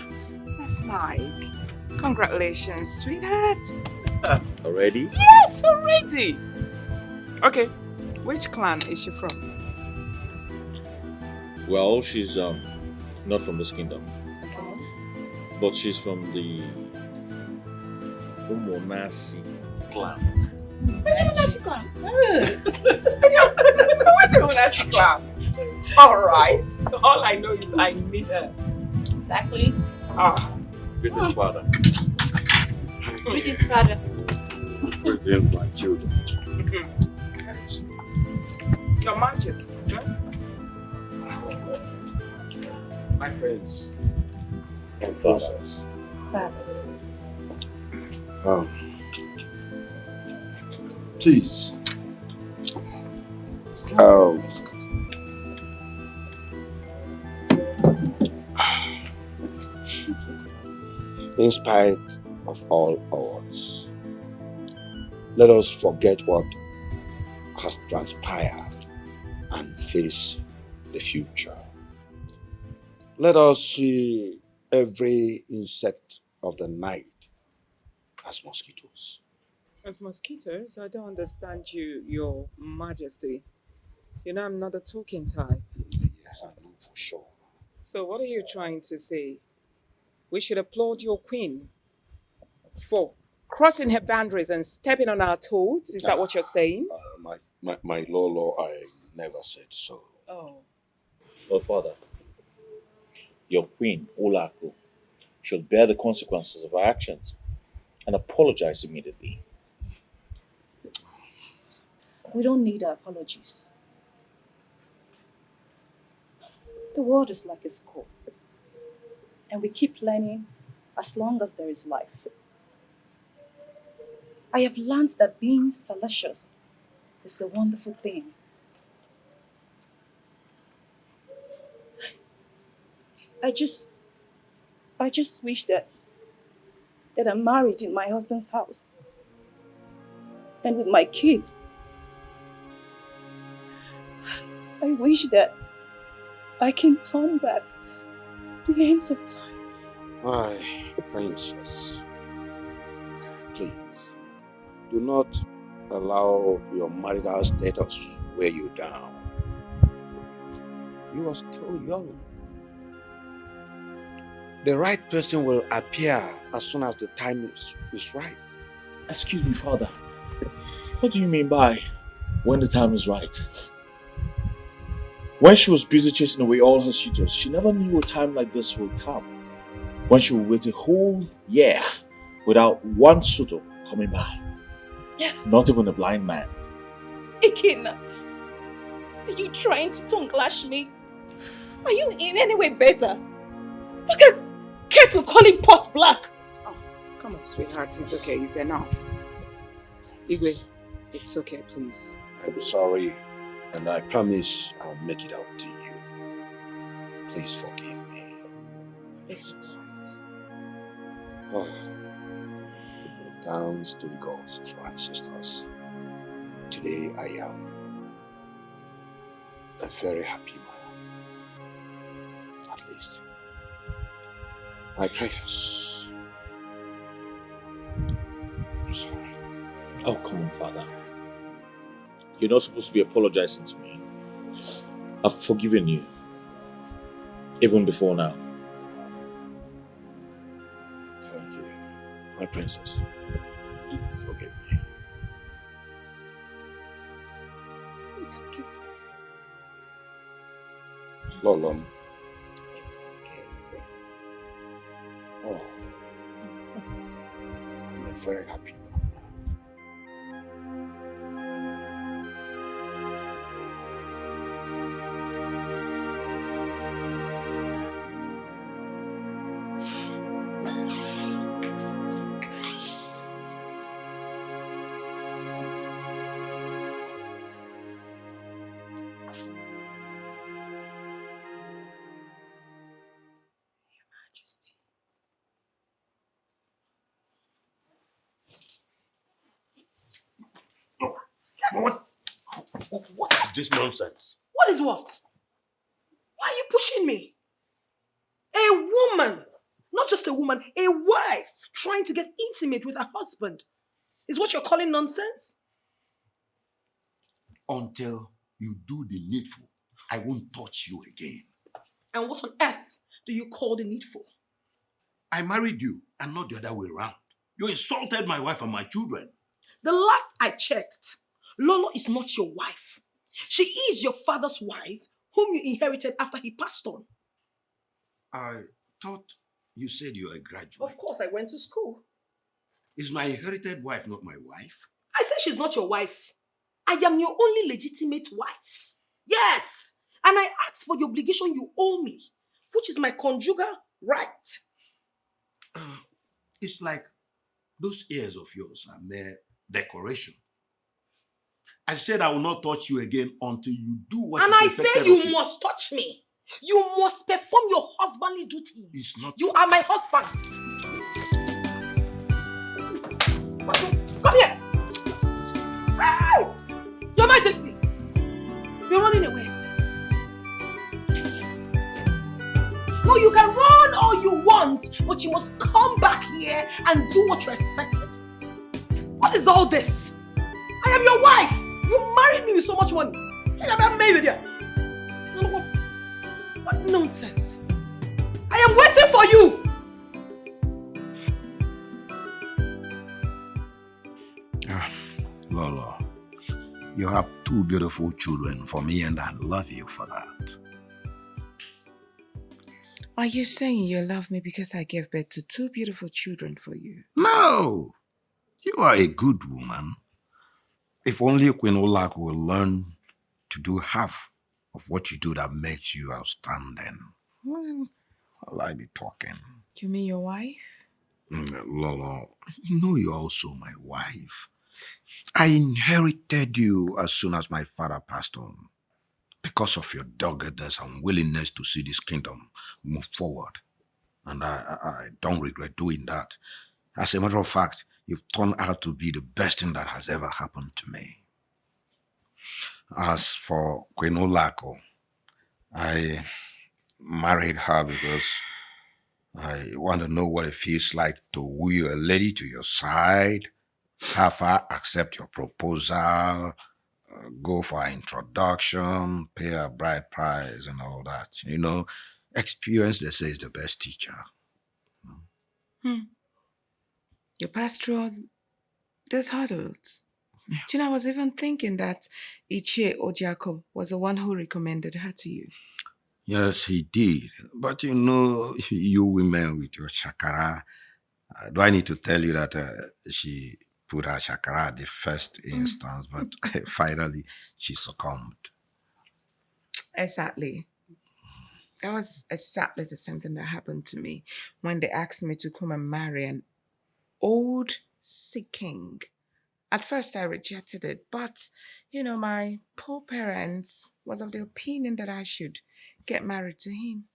That's nice. Congratulations, sweetheart. Already? Yes, already. Okay, which clan is she from? Well, she's not from this kingdom. Okay. But she's from the Ugonwndu clan. Which clan? Which clan? All right. All I know is I need her. Exactly. Greetings, father. Greetings, father. Greetings, my children. Your Majesty, sir. My friends. And fathers. Father. Please. In spite of all odds, let us forget what has transpired and face the future. Let us see every insect of the night as mosquitoes. As mosquitoes? I don't understand you, Your Majesty. You know I'm not a talking type. Yes, I know for sure. So what are you trying to say? We should applaud your queen for crossing her boundaries and stepping on our toes? Is that what you're saying? My Lolo, I never said so. Oh. Well, father, your queen, Olaedo, should bear the consequences of her actions and apologize immediately. We don't need apologies. The world is like a school, and we keep learning as long as there is life. I have learned that being salacious is a wonderful thing. I just wish that I'm married in my husband's house and with my kids. I wish that I can turn back the ends of time. My princess, please, do not allow your marital status weigh you down. You are still young. The right person will appear as soon as the time is right. Excuse me, Father. What do you mean by when the time is right? When she was busy chasing away all her suitors, she never knew a time like this would come. When she would wait a whole year without one suitor coming by. Yeah. Not even a blind man. Ikena, are you trying to tongue lash me? Are you in any way better? Look at Kettle calling pot black. Oh, come on, sweetheart. It's okay. It's enough. Igwe, it's okay, please. I'm sorry, and I promise I'll make it up to you. Please forgive me. It's alright. Oh. Thanks to the gods of our ancestors. Today I am a very happy man. At least. My prayers. I'm sorry. Oh, come on, Father. You're not supposed to be apologizing to me. I've forgiven you. Even before now. Thank you. My princess. Forgive me. It's okay, Father. Lolom. It's okay. Oh. I'm a very happy man What is this nonsense? What is what? Why are you pushing me? A woman, not just a woman, a wife trying to get intimate with her husband is what you're calling nonsense? Until you do the needful, I won't touch you again. And what on earth do you call the needful? I married you and not the other way around. You insulted my wife and my children. The last I checked, Lolo is not your wife. She is your father's wife, whom you inherited after he passed on. I thought you said you're a graduate. Of course, I went to school. Is my inherited wife not my wife? I said she's not your wife. I am your only legitimate wife. Yes, and I asked for the obligation you owe me, which is my conjugal right. It's like those ears of yours are mere decoration. I said I will not touch you again until you do what and is I expected say of you must touch me. You must perform your husbandly duties. It's not You are my husband. Come here. Ow! Your Majesty. You're running away. No, you can run all you want, but you must come back here and do what you're expected. What is all this? I am your wife. You married me with so much money. I'm married with you. What nonsense. I am waiting for you. Lolo, you have two beautiful children for me and I love you for that. Are you saying you love me because I gave birth to two beautiful children for you? No! You are a good woman. If only Queen Olak will learn to do half of what you do that makes you outstanding. I'll I be talking. You mean your wife? Lolo, you know you're also my wife. I inherited you as soon as my father passed on because of your doggedness and willingness to see this kingdom move forward. And I don't regret doing that. As a matter of fact, you've turned out to be the best thing that has ever happened to me. As for Queen Olako, I married her because I want to know what it feels like to woo a lady to your side Have her accept your proposal, go for an introduction, pay a bride price and all that. You know, experience, they say, is the best teacher. You passed through all these hurdles. Do you know, I was even thinking that Ichie Ojako was the one who recommended her to you. Yes, he did. But you know, you women with your shakara, do I need to tell you that she put her shakara at the first instance, but finally she succumbed? Exactly. That was exactly the same thing that happened to me when they asked me to come and marry an old sick king. At first, I rejected it, but my poor parents was of the opinion that I should get married to him.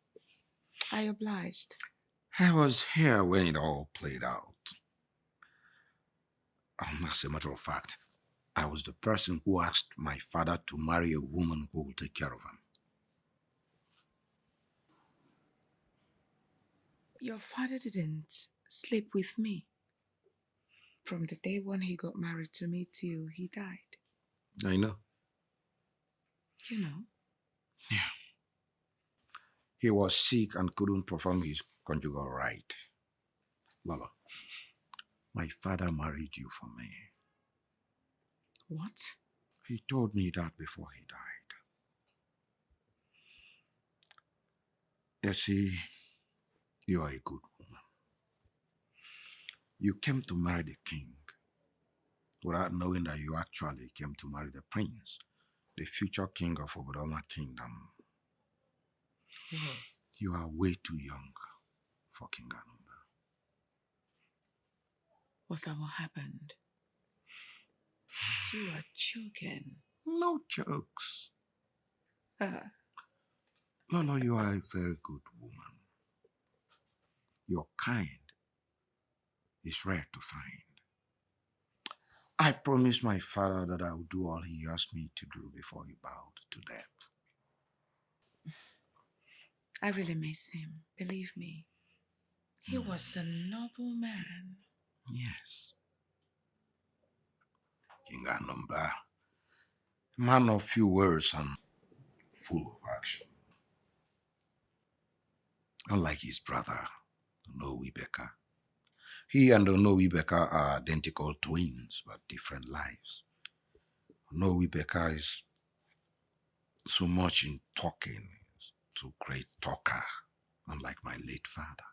I obliged. I was here when it all played out. As a matter of fact, I was the person who asked my father to marry a woman who will take care of him. Your father didn't sleep with me from the day when he got married to me till he died. I know. You know? Yeah. He was sick and couldn't perform his conjugal right. Lolo, my father married you for me. What? He told me that before he died. You see, you are a good woman. You came to marry the king without knowing that you actually came to marry the prince, the future king of Obodoma Kingdom. Whoa. You are way too young for King Anumba. What's that what happened? You are joking. No jokes. Lolo, you are a very good woman. Your kind is rare to find. I promised my father that I would do all he asked me to do before he bowed to death. I really miss him, believe me. He was a noble man. Yes. King Anumba, man of few words and full of action. Unlike his brother, Onowibeka. He and Onowibeka are identical twins, but different lives. Onowibeka is so much in talking, too great talker, unlike my late father.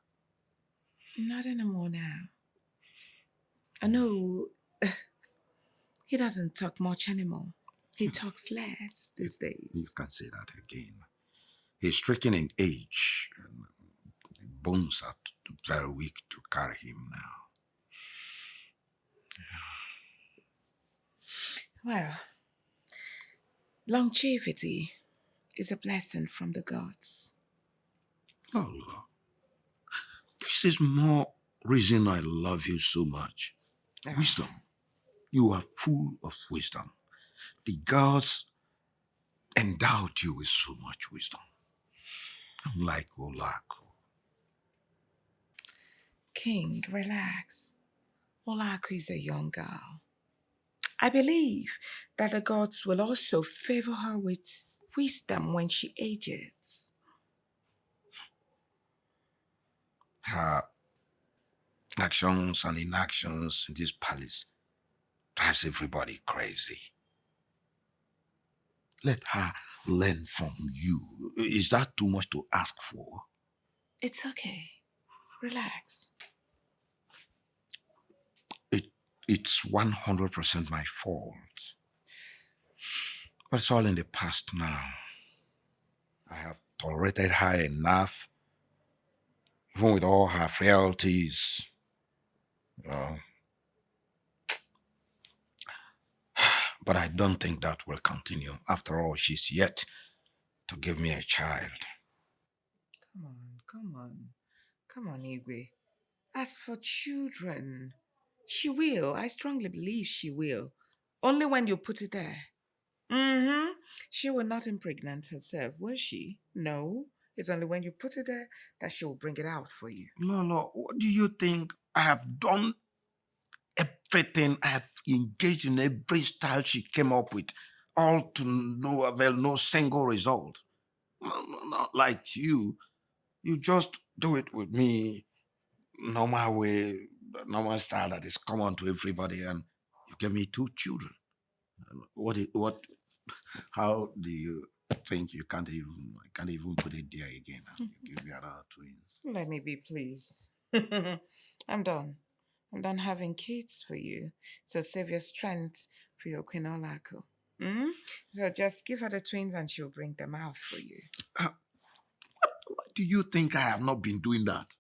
Not anymore now. I know he doesn't talk much anymore. He talks less these days. You can say that again. He's stricken in age, and bones are very weak to carry him now. Well, longevity is a blessing from the gods. Oh, Lord. This is more reason I love you so much. Wisdom. You are full of wisdom. The gods endowed you with so much wisdom. Unlike Olaku. King, relax. Olaku is a young girl. I believe that the gods will also favor her with wisdom when she ages. Her actions and inactions in this palace drives everybody crazy. Let her learn from you. Is that too much to ask for? It's okay. Relax. It's 100% my fault. But it's all in the past now. I have tolerated her enough, even with all her frailties. But I don't think that will continue. After all, she's yet to give me a child. Come on, Igwe. As for children, she will. I strongly believe she will. Only when you put it there. She will not impregnate herself, will she? No. It's only when you put it there that she will bring it out for you. Lolo, what do you think? I have done a everything. I have engaged in every style she came up with, all to no avail, no single result. Not like you. You just do it with me normal way, normal style that is common to everybody, and you gave me 2 children. How do you think you can't even put it there again? And you give me another twins. Let me be, please. I'm done. I'm done having kids for you. So save your strength for your Queen Olako. So just give her the twins and she'll bring them out for you. Why do you think I have not been doing that?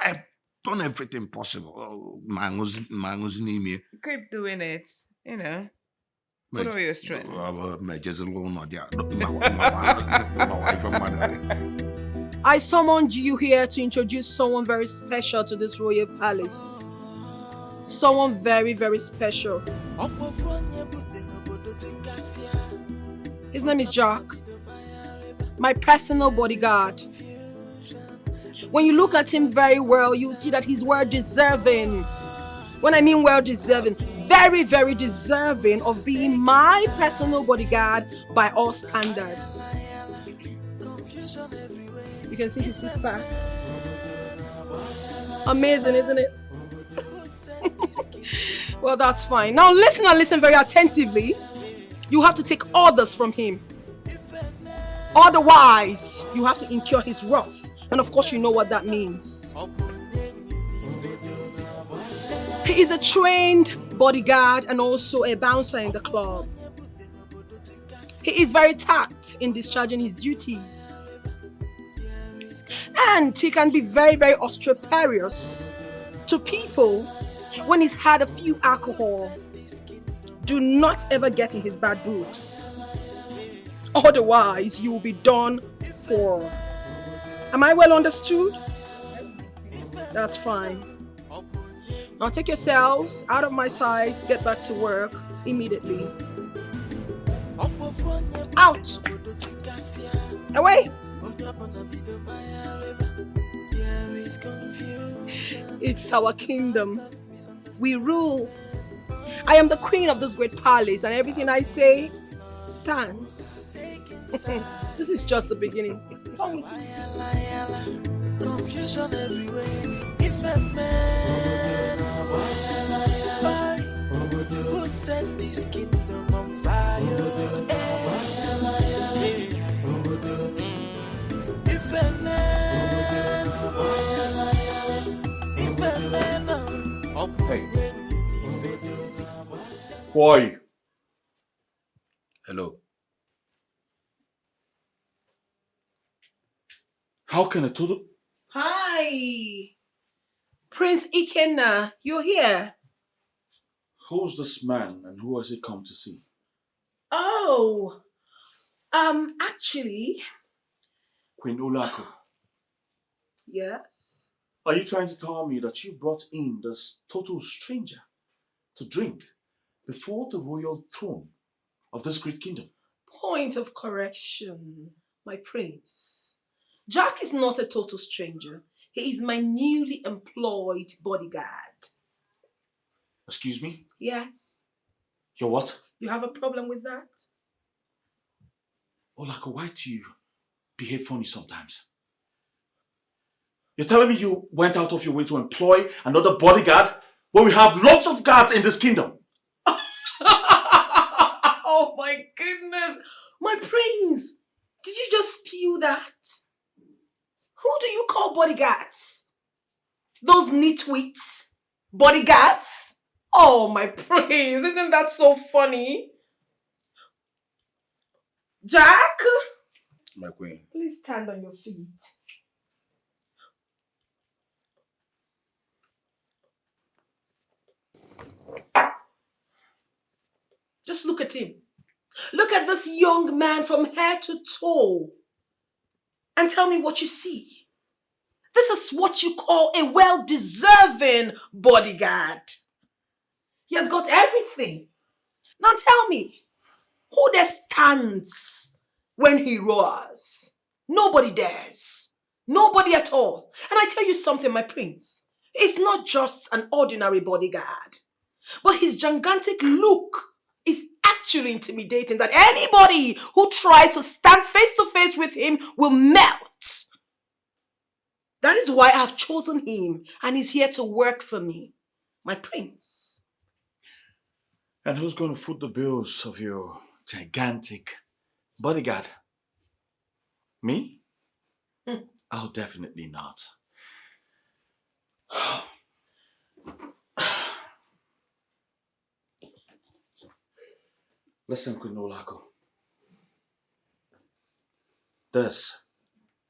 I've done everything possible. Keep doing it, Put all your strength. I summoned you here to introduce someone very special to this royal palace. Someone very, very special. His name is Jack. My personal bodyguard. When you look at him very well, you see that he's well deserving. When I mean well deserving, very, very deserving of being my personal bodyguard by all standards. You can see his 6 packs. Amazing, isn't it? Well, that's fine. Now listen very attentively. You have to take orders from him. Otherwise, you have to incur his wrath. And of course, you know what that means. He is a trained bodyguard and also a bouncer in the club. He is very tact in discharging his duties. And he can be very, very obstreperous to people when he's had a few alcohol. Do not ever get in his bad books. Otherwise, you will be done for. Am I well understood? That's fine. Now take yourselves out of my sight. Get back to work immediately. Out! Away! It's our kingdom. We rule. I am the queen of this great palace, and everything I say stands. This is just the beginning. Come with me. Confusion everywhere. If a man, who set this kingdom on fire? If a man, Hey. Who are you? Hello. How can a total... Hi! Prince Ikenna, you're here. Who's this man and who has he come to see? Oh, actually... Queen Olako. Yes? Are you trying to tell me that you brought in this total stranger to drink before the royal throne of this great kingdom? Point of correction, my prince. Jack is not a total stranger. He is my newly employed bodyguard. Excuse me? Yes? You're what? You have a problem with that? Olako, why do you behave funny sometimes? You're telling me you went out of your way to employ another bodyguard when we have lots of guards in this kingdom? Oh my goodness! My prince! Did you just spew that? Who do you call bodyguards? Those nitwits? Bodyguards? Oh my prince, isn't that so funny? Jack? My queen. Please stand on your feet. Just look at him. Look at this young man from head to toe. And tell me what you see. This is what you call a well-deserving bodyguard. He has got everything. Now tell me, who there stands when he roars? Nobody dares. Nobody at all. And I tell you something, my prince. It's not just an ordinary bodyguard. But his gigantic look is actually intimidating that anybody who tries to stand face to face with him will melt. That is why I have chosen him and he's here to work for me. My prince. And who's going to foot the bills of your gigantic bodyguard? Me? Oh, definitely not. Listen, Queen Olaedo. This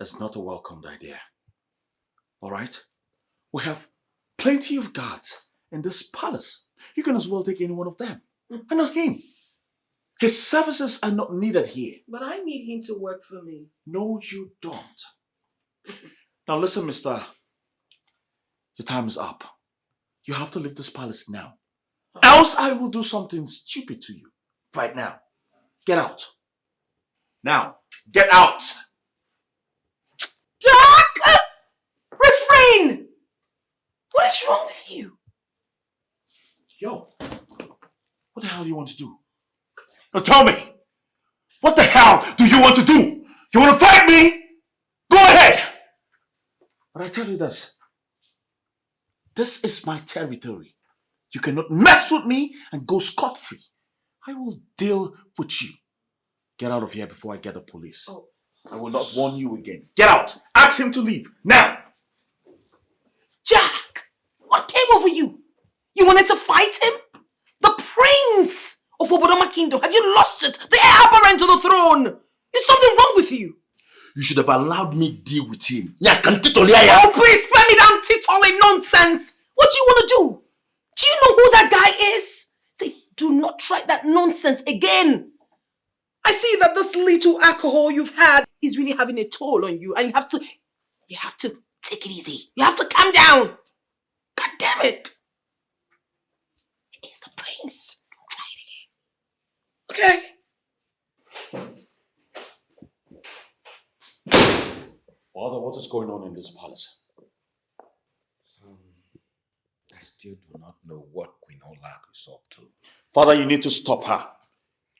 is not a welcomed idea. All right? We have plenty of guards in this palace. You can as well take any one of them, and not him. His services are not needed here. But I need him to work for me. No, you don't. Now listen, mister. Your time is up. You have to leave this palace now. Else I will do something stupid to you. Right now. Get out. Now, get out! Jack! Refrain! What is wrong with you? Yo, what the hell do you want to do? Now tell me, what the hell do you want to do? You want to fight me? Go ahead! But I tell you this. This is my territory. You cannot mess with me and go scot-free. I will deal with you. Get out of here before I get the police. Oh. I will not warn you again. Get out! Ask him to leave, now! Jack! What came over you? You wanted to fight him? The prince of Obodoma Kingdom. Have you lost it? The heir apparent to the throne. Is something wrong with you? You should have allowed me deal with him. Oh, please, spare me down titolling nonsense. What do you want to do? Do you know who that guy is? Say, do not try that nonsense again. I see that this little alcohol you've had is really having a toll on you, and you have to take it easy. You have to calm down. God damn it. It's the prince. Don't try it again. Okay? Father, what is going on in this palace? I still do not know what Queen Olaedo is up to. Father, you need to stop her.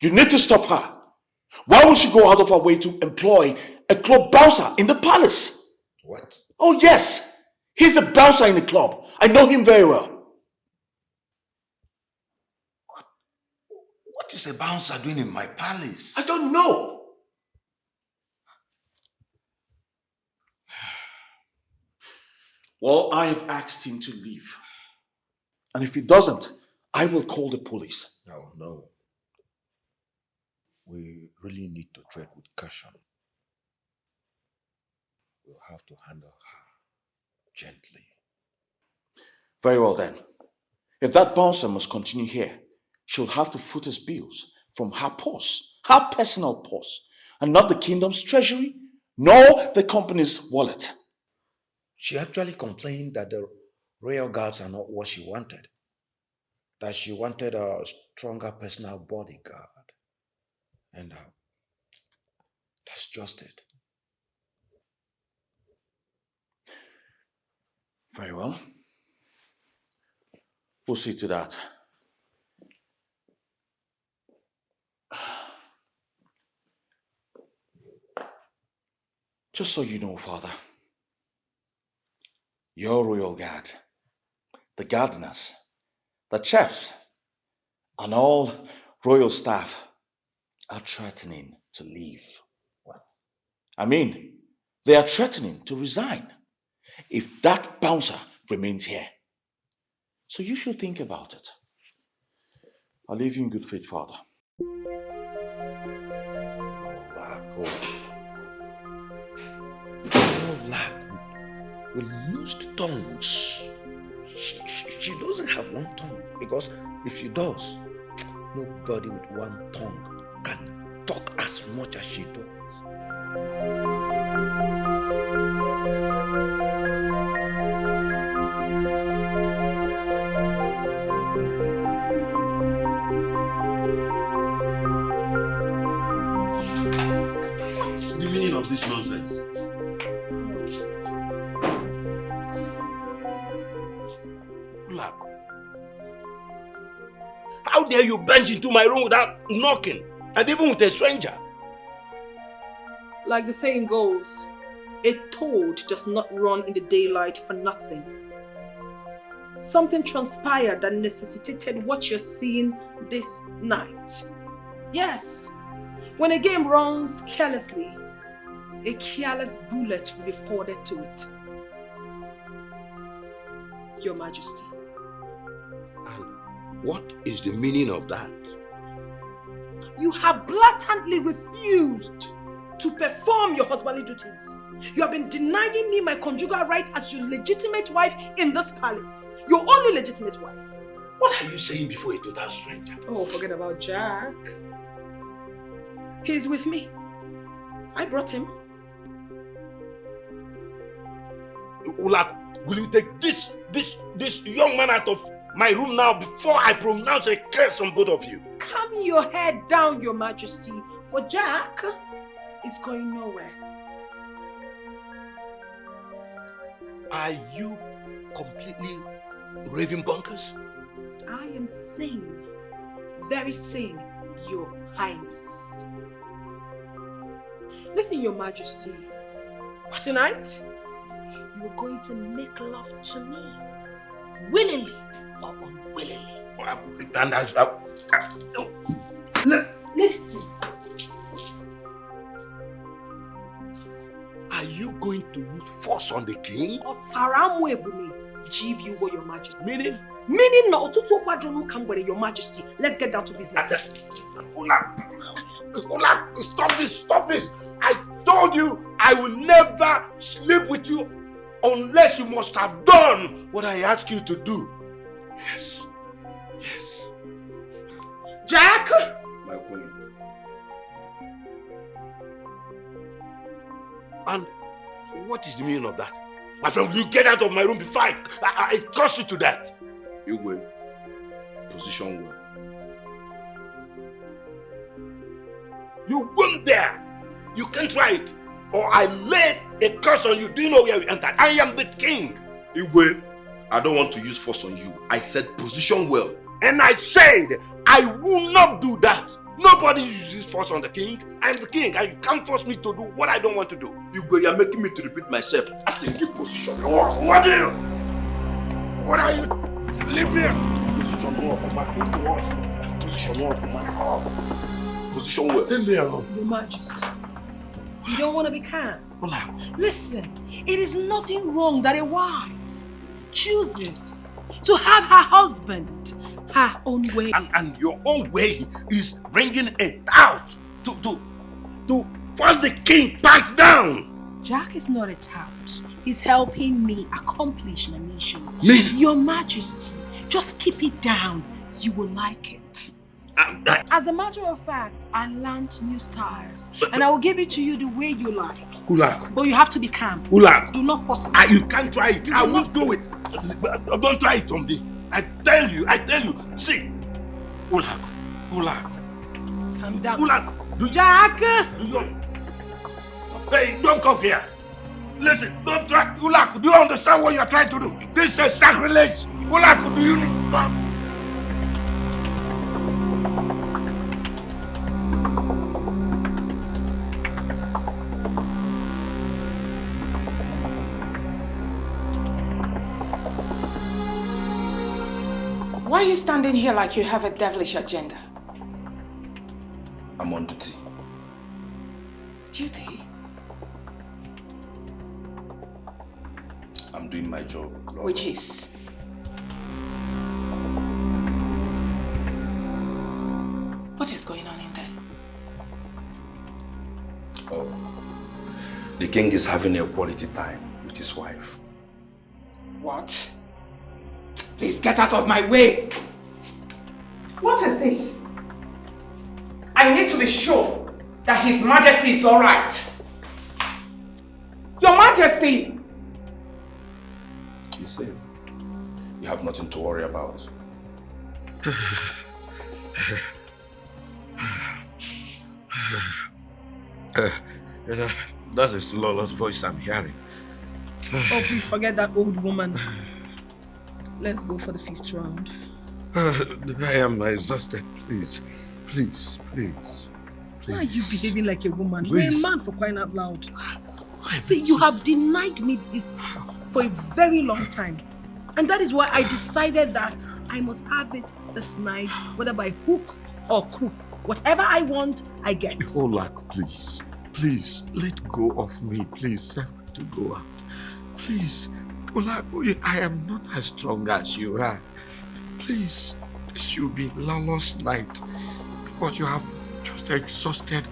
You need to stop her. Why would she go out of her way to employ a club bouncer in the palace? What? Oh, yes. He's a bouncer in the club. I know him very well. What is a bouncer doing in my palace? I don't know. Well, I have asked him to leave. And if he doesn't, I will call the police. No. We really need to tread with caution. We'll have to handle her gently. Very well then. If that bouncer must continue here, she'll have to foot his bills from her purse, her personal purse, and not the kingdom's treasury, nor the company's wallet. She actually complained that the royal guards are not what she wanted. That she wanted a stronger personal bodyguard. And that's just it. Very well. We'll see to that. Just so you know, Father, your royal guard, the gardeners, the chefs, and all royal staff are threatening to leave. What? I mean, they are threatening to resign if that bouncer remains here. So you should think about it. I'll leave you in good faith, Father. Olaedo will lose tongues. She doesn't have one tongue, because if she does, nobody with one tongue can talk as much as she does. What's the meaning of this nonsense? Olaedo, How dare you bench into my room without knocking? And even with a stranger? Like the saying goes, a toad does not run in the daylight for nothing. Something transpired that necessitated what you're seeing this night. Yes, when a game runs carelessly, a careless bullet will be forwarded to it. Your Majesty. And what is the meaning of that? You have blatantly refused to perform your husbandly duties. You have been denying me my conjugal right as your legitimate wife in this palace. Your only legitimate wife. What are you saying before a total stranger? Oh, forget about Jack. He's with me. I brought him. Olaedo, will you take this young man out of my room now before I pronounce a curse on both of you? Calm your head down, Your Majesty, for Jack is going nowhere. Are you completely raving bonkers? I am sane, very sane, Your Highness. Listen, Your Majesty, tonight you are going to make love to me, willingly or unwillingly. Listen. Are you going to use force on the king? Your Majesty. Meaning? Meaning no Your Majesty. Let's get down to business. Olaedo, stop this. I told you I will never sleep with you unless you must have done what I asked you to do. Yes. Jack! My queen. And what is the meaning of that? My friend, will you get out of my room before I curse you to death? You will. Position well. You won't dare. You can't try it. Or I lay a curse on you. Do you know where we entered? I am the king. Igwe, I don't want to use force on you. I said position well. And I said, I will not do that. Nobody uses force on the king. I am the king and you can't force me to do what I don't want to do. Igwe, you're making me to repeat myself. I said give position. What are you? Leave me. Position well. Leave me alone. Your Majesty, you don't want to be calm. Listen, it is nothing wrong that a wife chooses to have her husband her own way. And your own way is bringing it out to force the king back down. Jack is not a tout. He's helping me accomplish my mission. Me? Your Majesty, just keep it down. You will like it. As a matter of fact, I learned new styles and I will give it to you the way you like. Olaedo. But you have to be calm. Olaedo. Do not force me. You can't try it. I won't do it. Don't try it on me. I tell you. See. Olaedo. Calm down. Olaedo. Jack! Hey, don't come here. Listen, don't try. Olaedo, do you understand what you're trying to do? This is sacrilege. Olaedo, do you know? Why are you standing here like you have a devilish agenda? I'm on duty. Duty? I'm doing my job. Which is? What is going on in there? Oh, the king is having a quality time with his wife. What? Please get out of my way! What is this? I need to be sure that His Majesty is alright. Your Majesty! You see, you have nothing to worry about. That's a slowest voice I'm hearing. Oh, please forget that old woman. Let's go for the 5th round. I am exhausted. Please, please, please. Why are you behaving like a woman? Please. You're a man, for crying out loud. See, you have denied me this for a very long time. And that is why I decided that I must have it this night, whether by hook or crook. Whatever I want, I get. Olak, please. Please, let go of me. Please, I want to go out. Please. Olak, I am not as strong as you are. Please, this will be lawless night. But you have just exhausted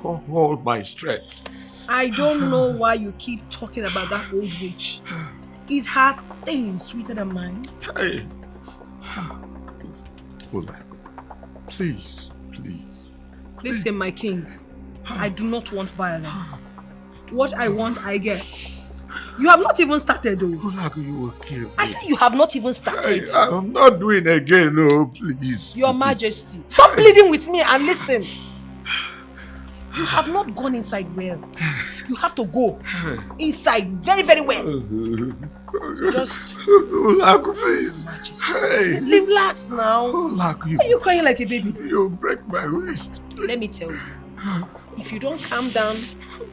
all my strength. I don't know why you keep talking about that old witch. Is her thing sweeter than mine? Hey. Olak, please, please. Listen, my king. I do not want violence. What I want, I get. You have not even started, though. Olak, you will kill me. I said you have not even started. I'm not doing again, no, please. Your Majesty, stop pleading with me and listen. You have not gone inside well. You have to go inside very, very well. Just Olak, please. Hey. Relax now. Olak, Why are you crying like a baby? You break my waist. Let me tell you. If you don't calm down,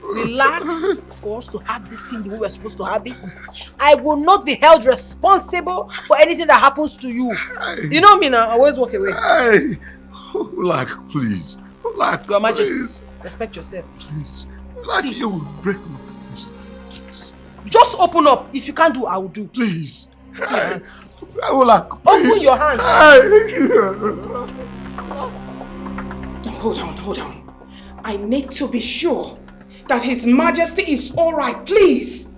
relax for us to have this thing the way we're supposed to have it, I will not be held responsible for anything that happens to you. You know me now, I always walk away. Hey. Olak, please. Olak, Your Majesty, please. respect yourself. Please. Olak, you will break my waist. Just open up. If you can't do, I will do. Please. Open your hands. Olak, please. Open your hands. Hold on. I need to be sure that His Majesty is all right, please.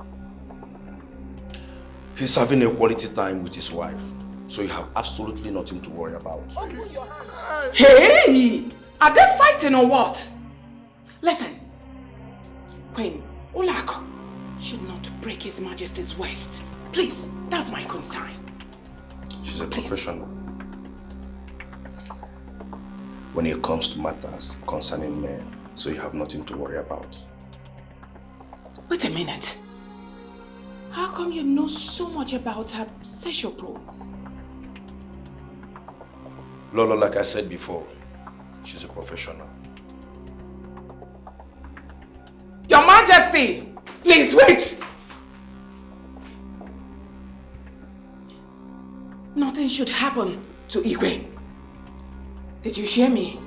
He's having a quality time with his wife, so you have absolutely nothing to worry about. Open your hands. Hey! Are they fighting or what? Listen, Queen Olako should not break His Majesty's waist. Please, that's my concern. She's a professional. When it comes to matters concerning men, so you have nothing to worry about. Wait a minute. How come you know so much about her sexual problems? Lolo, like I said before, she's a professional. Your Majesty! Please wait! Nothing should happen to Igwe. Did you hear me?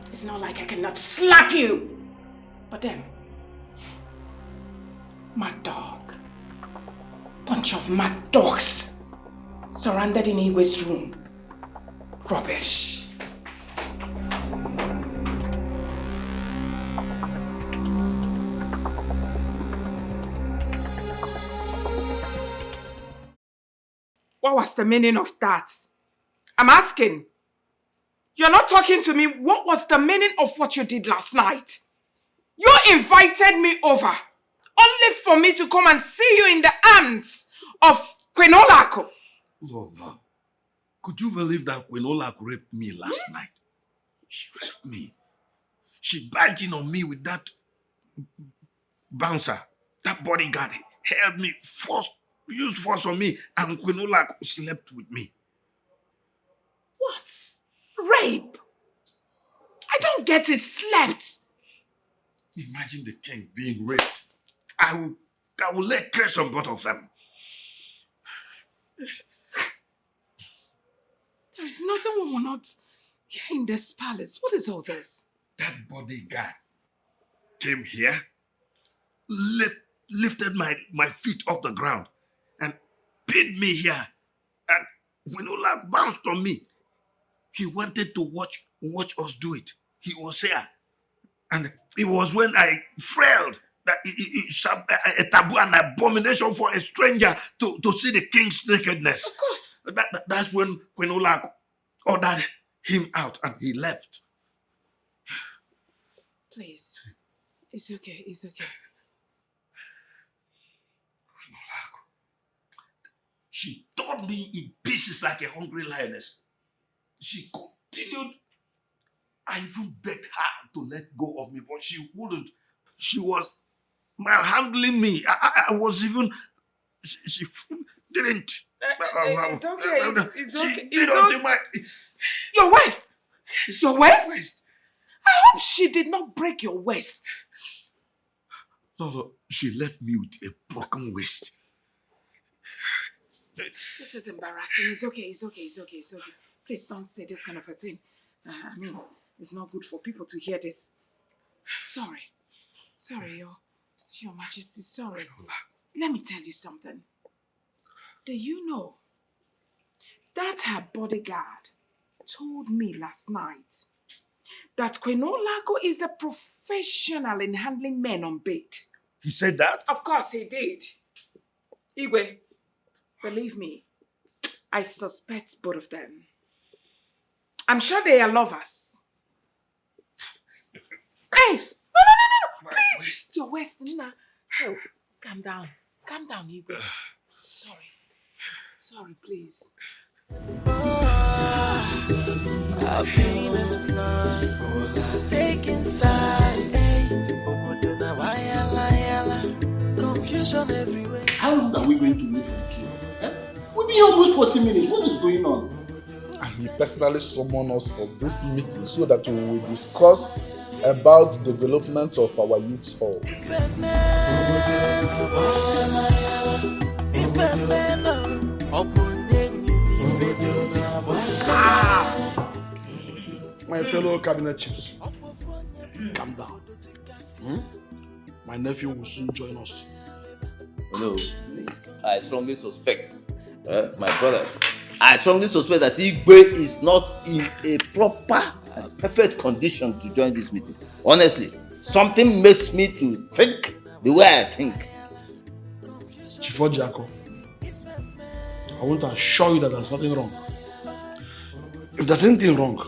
It's not like I cannot slap you. But then, mad dog. Bunch of mad dogs surrounded in Igwe's room. Rubbish. What was the meaning of that? I'm asking. You're not talking to me. What was the meaning of what you did last night? You invited me over only for me to come and see you in the arms of Queen Olako. Lola, could you believe that Queen Olako raped me last night? She raped me. She barged in on me with that bouncer. That bodyguard held me, used force on me, and Queen Olako slept with me. What? Rape? I don't get it. Slept. Imagine the king being raped. I will lay curse on both of them. There is nothing we will not hear in this palace. What is all this? That bodyguard came here, lifted my feet off the ground, and pinned me here. And when Ola bounced on me, he wanted to watch us do it. He was here. And it was when I failed that it's a taboo and abomination for a stranger to see the king's nakedness. Of course. That's when Queen Ola ordered him out and he left. Please. It's okay. It's okay. Queen Ola, she tore me in pieces like a hungry lioness. She continued. I even begged her to let go of me, but she wouldn't. She was malhandling me. I was even... She Didn't. It's okay. It's She okay. did until my... Your waist. Your waist? I hope she did not break your waist. No, she left me with a broken waist. This is embarrassing. It's okay. Please don't say this kind of a thing. I mean, it's not good for people to hear this. Sorry, Your Majesty, sorry. Let me tell you something. Do you know that her bodyguard told me last night that Queen Olago is a professional in handling men on bed? He said that? Of course he did. Igwe, believe me, I suspect both of them. I'm sure they are lovers. Hey! No! Please! Your waist, Nina. Oh, calm down, Igwe. Sorry, please. Happiness plan, taking side, confusion everywhere. How long are we going to wait for the king? We've been here almost 40 minutes. What is going on? And he personally summoned us for this meeting so that we will discuss about the development of our youth hall. My fellow cabinet chiefs, calm down. My nephew will soon join us. No, I strongly suspect, my brothers, I strongly suspect that Igwe is not in a proper and perfect condition to join this meeting. Honestly, something makes me to think the way I think. Chief Ojako, I want to assure you that there's nothing wrong. If there's anything wrong,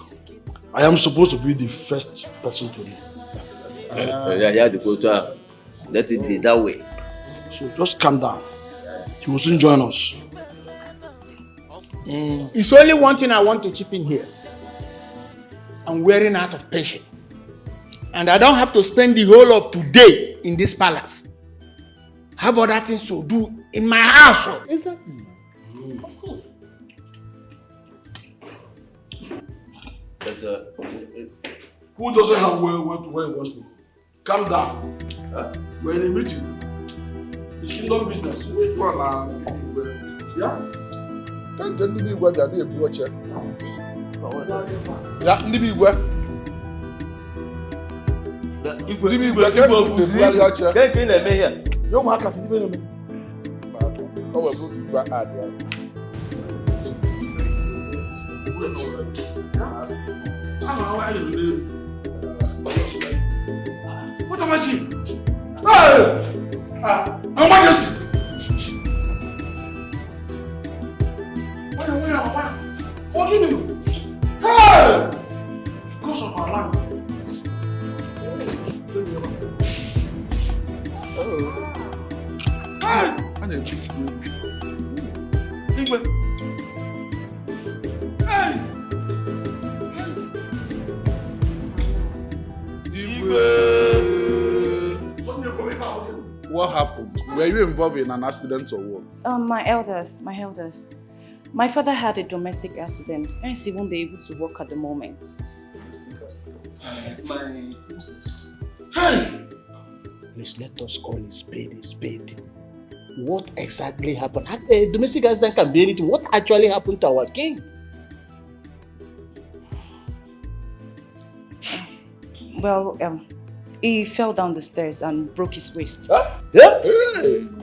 I am supposed to be the first person to know. Let it be that way. So just calm down. He will soon join us. It's only one thing I want to chip in here. I'm wearing out of patience. And I don't have to spend the whole of today in this palace. I have other things to do in my house. Exactly. Of course. But, who doesn't have where he wants to go? Calm down. We're in a meeting. It's kingdom business. Which one? Yeah? Can't tell me where they are being watched. Yeah, Nibi where? Nibi where? Can't you mark up the enemy? Oh, we're going what am I seeing? Hey! Your Majesty! Where? Forgive me! Hey! Ghost of our land. Hey! And a big Igwe. Hey! What happened? Were you involved in an accident or what? My elders. My father had a domestic accident, hence he won't be able to work at the moment. My princess. Hey! Please let us call a spade a spade. What exactly happened? A domestic accident can be anything. What actually happened to our king? Well, he fell down the stairs and broke his waist. Huh? Yeah?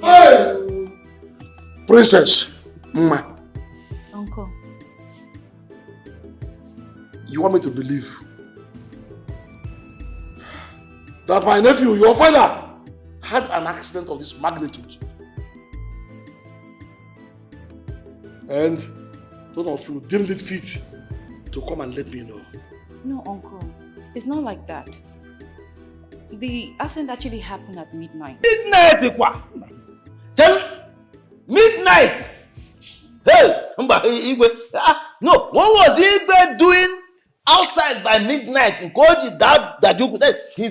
Hey! Princess, Uncle. You want me to believe that my nephew, your father, had an accident of this magnitude? And none of you deemed it fit to come and let me know. No, Uncle. It's not like that. The accident actually happened at midnight. Midnight, Ikwa! Tell midnight! Hey! No, what was Igwe doing outside by midnight? He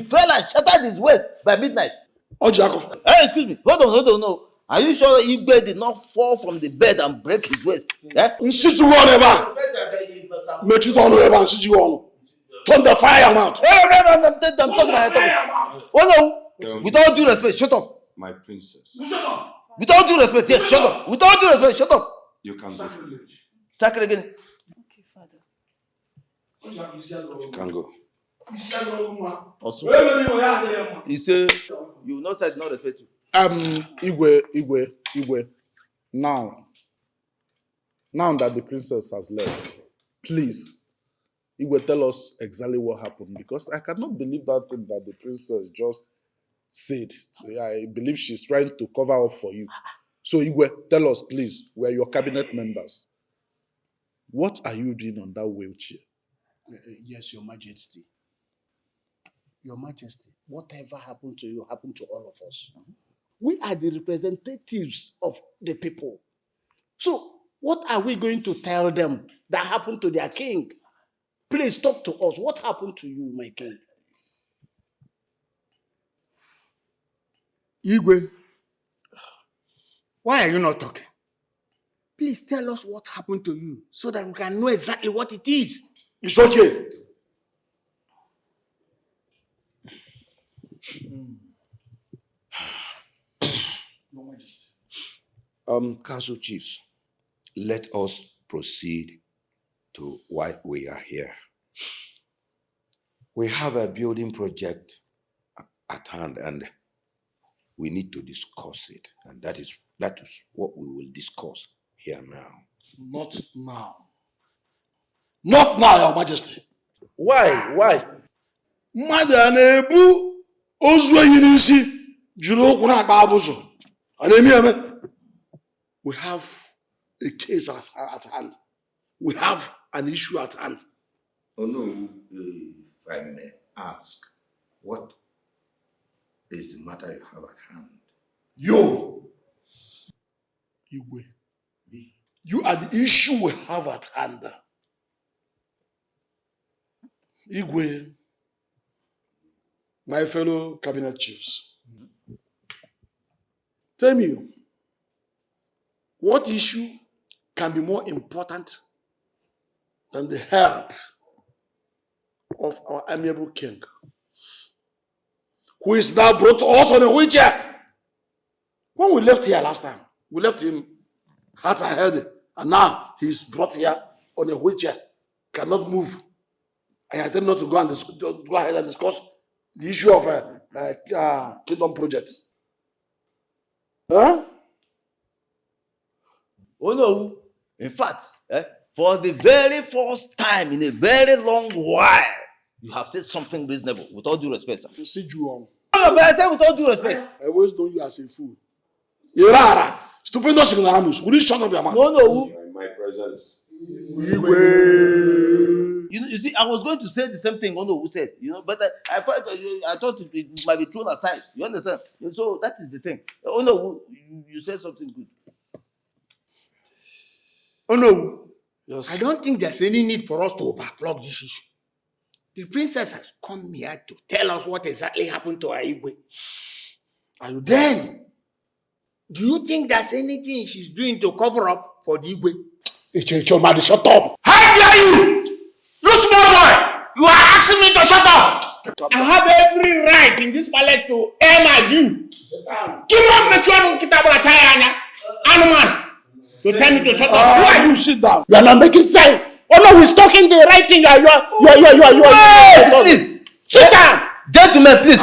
fell and shattered his waist by midnight. Ojako. Hey, excuse me. Hold on, no. Are you sure Igwe did not fall from the bed and break his waist? Eh? Turn the fire mouth. I'm talking. Oh no! With all due respect, shut up. My princess. Shut up. With all due respect, yes, shut up. With all due respect, shut up. You can go. Sacred again. Okay, Father. You can go. Also, you say you will not say no respect you. Igwe. Now that the princess has left, please, Igwe, tell us exactly what happened, because I cannot believe that thing that the princess just said. I believe she's trying to cover up for you. So Igwe, tell us, please. We're your cabinet members. What are you doing on that wheelchair? Yes, Your Majesty. Your Majesty, whatever happened to you happened to all of us. We are the representatives of the people. So, what are we going to tell them that happened to their king? Please talk to us. What happened to you, my king? Igwe, why are you not talking? Please tell us what happened to you so that we can know exactly what it is. It's okay. Castle chiefs, let us proceed to why we are here. We have a building project at hand and we need to discuss it. And that is what we will discuss here now. Not now. Not now, Your Majesty. Why? Mmadụ a na-ebu ozu ehi n'isi jiri ụkwụ na-akpa abụzụ. A na-eme eme. We have a case at hand. We have an issue at hand. Oh no, if I may ask, what is the matter you have at hand? You, Igwe, you are the issue we have at hand. Igwe, my fellow cabinet chiefs, tell me, what issue can be more important than the health of our amiable king, who is now brought to us on a wheelchair? When we left here last time, we left him heart and healthy, and now he's brought here on a wheelchair, cannot move. I had not to go ahead and discuss the issue of kingdom project. Huh? Oh no! In fact, for the very first time in a very long while, you have said something reasonable. With all due respect, sir. See you on. No, but I said with all due respect. I always know you as a fool. Irara, stupendous ignoramus. Will you shut up your mouth? No. In my presence. You see, I was going to say the same thing Ono who said, but I thought it might be thrown aside. You understand? So that is the thing. Ono, you said something good. Oh no. Yes. I don't think there's any need for us to overclock this issue. The princess has come here to tell us what exactly happened to her Igwe. And then, do you think there's anything she's doing to cover up for the Igwe? Chomadi, shut up! How dare you! You small boy! You are asking me to shut up! I have every right in this palace to air my due. Give up the children, Kitabula Chayanya, Anuman. To tell me to shut up. Why you sit down? You are not making sense. Oh no, he's talking the right thing. You are. Please. Sit down. Gentlemen, please.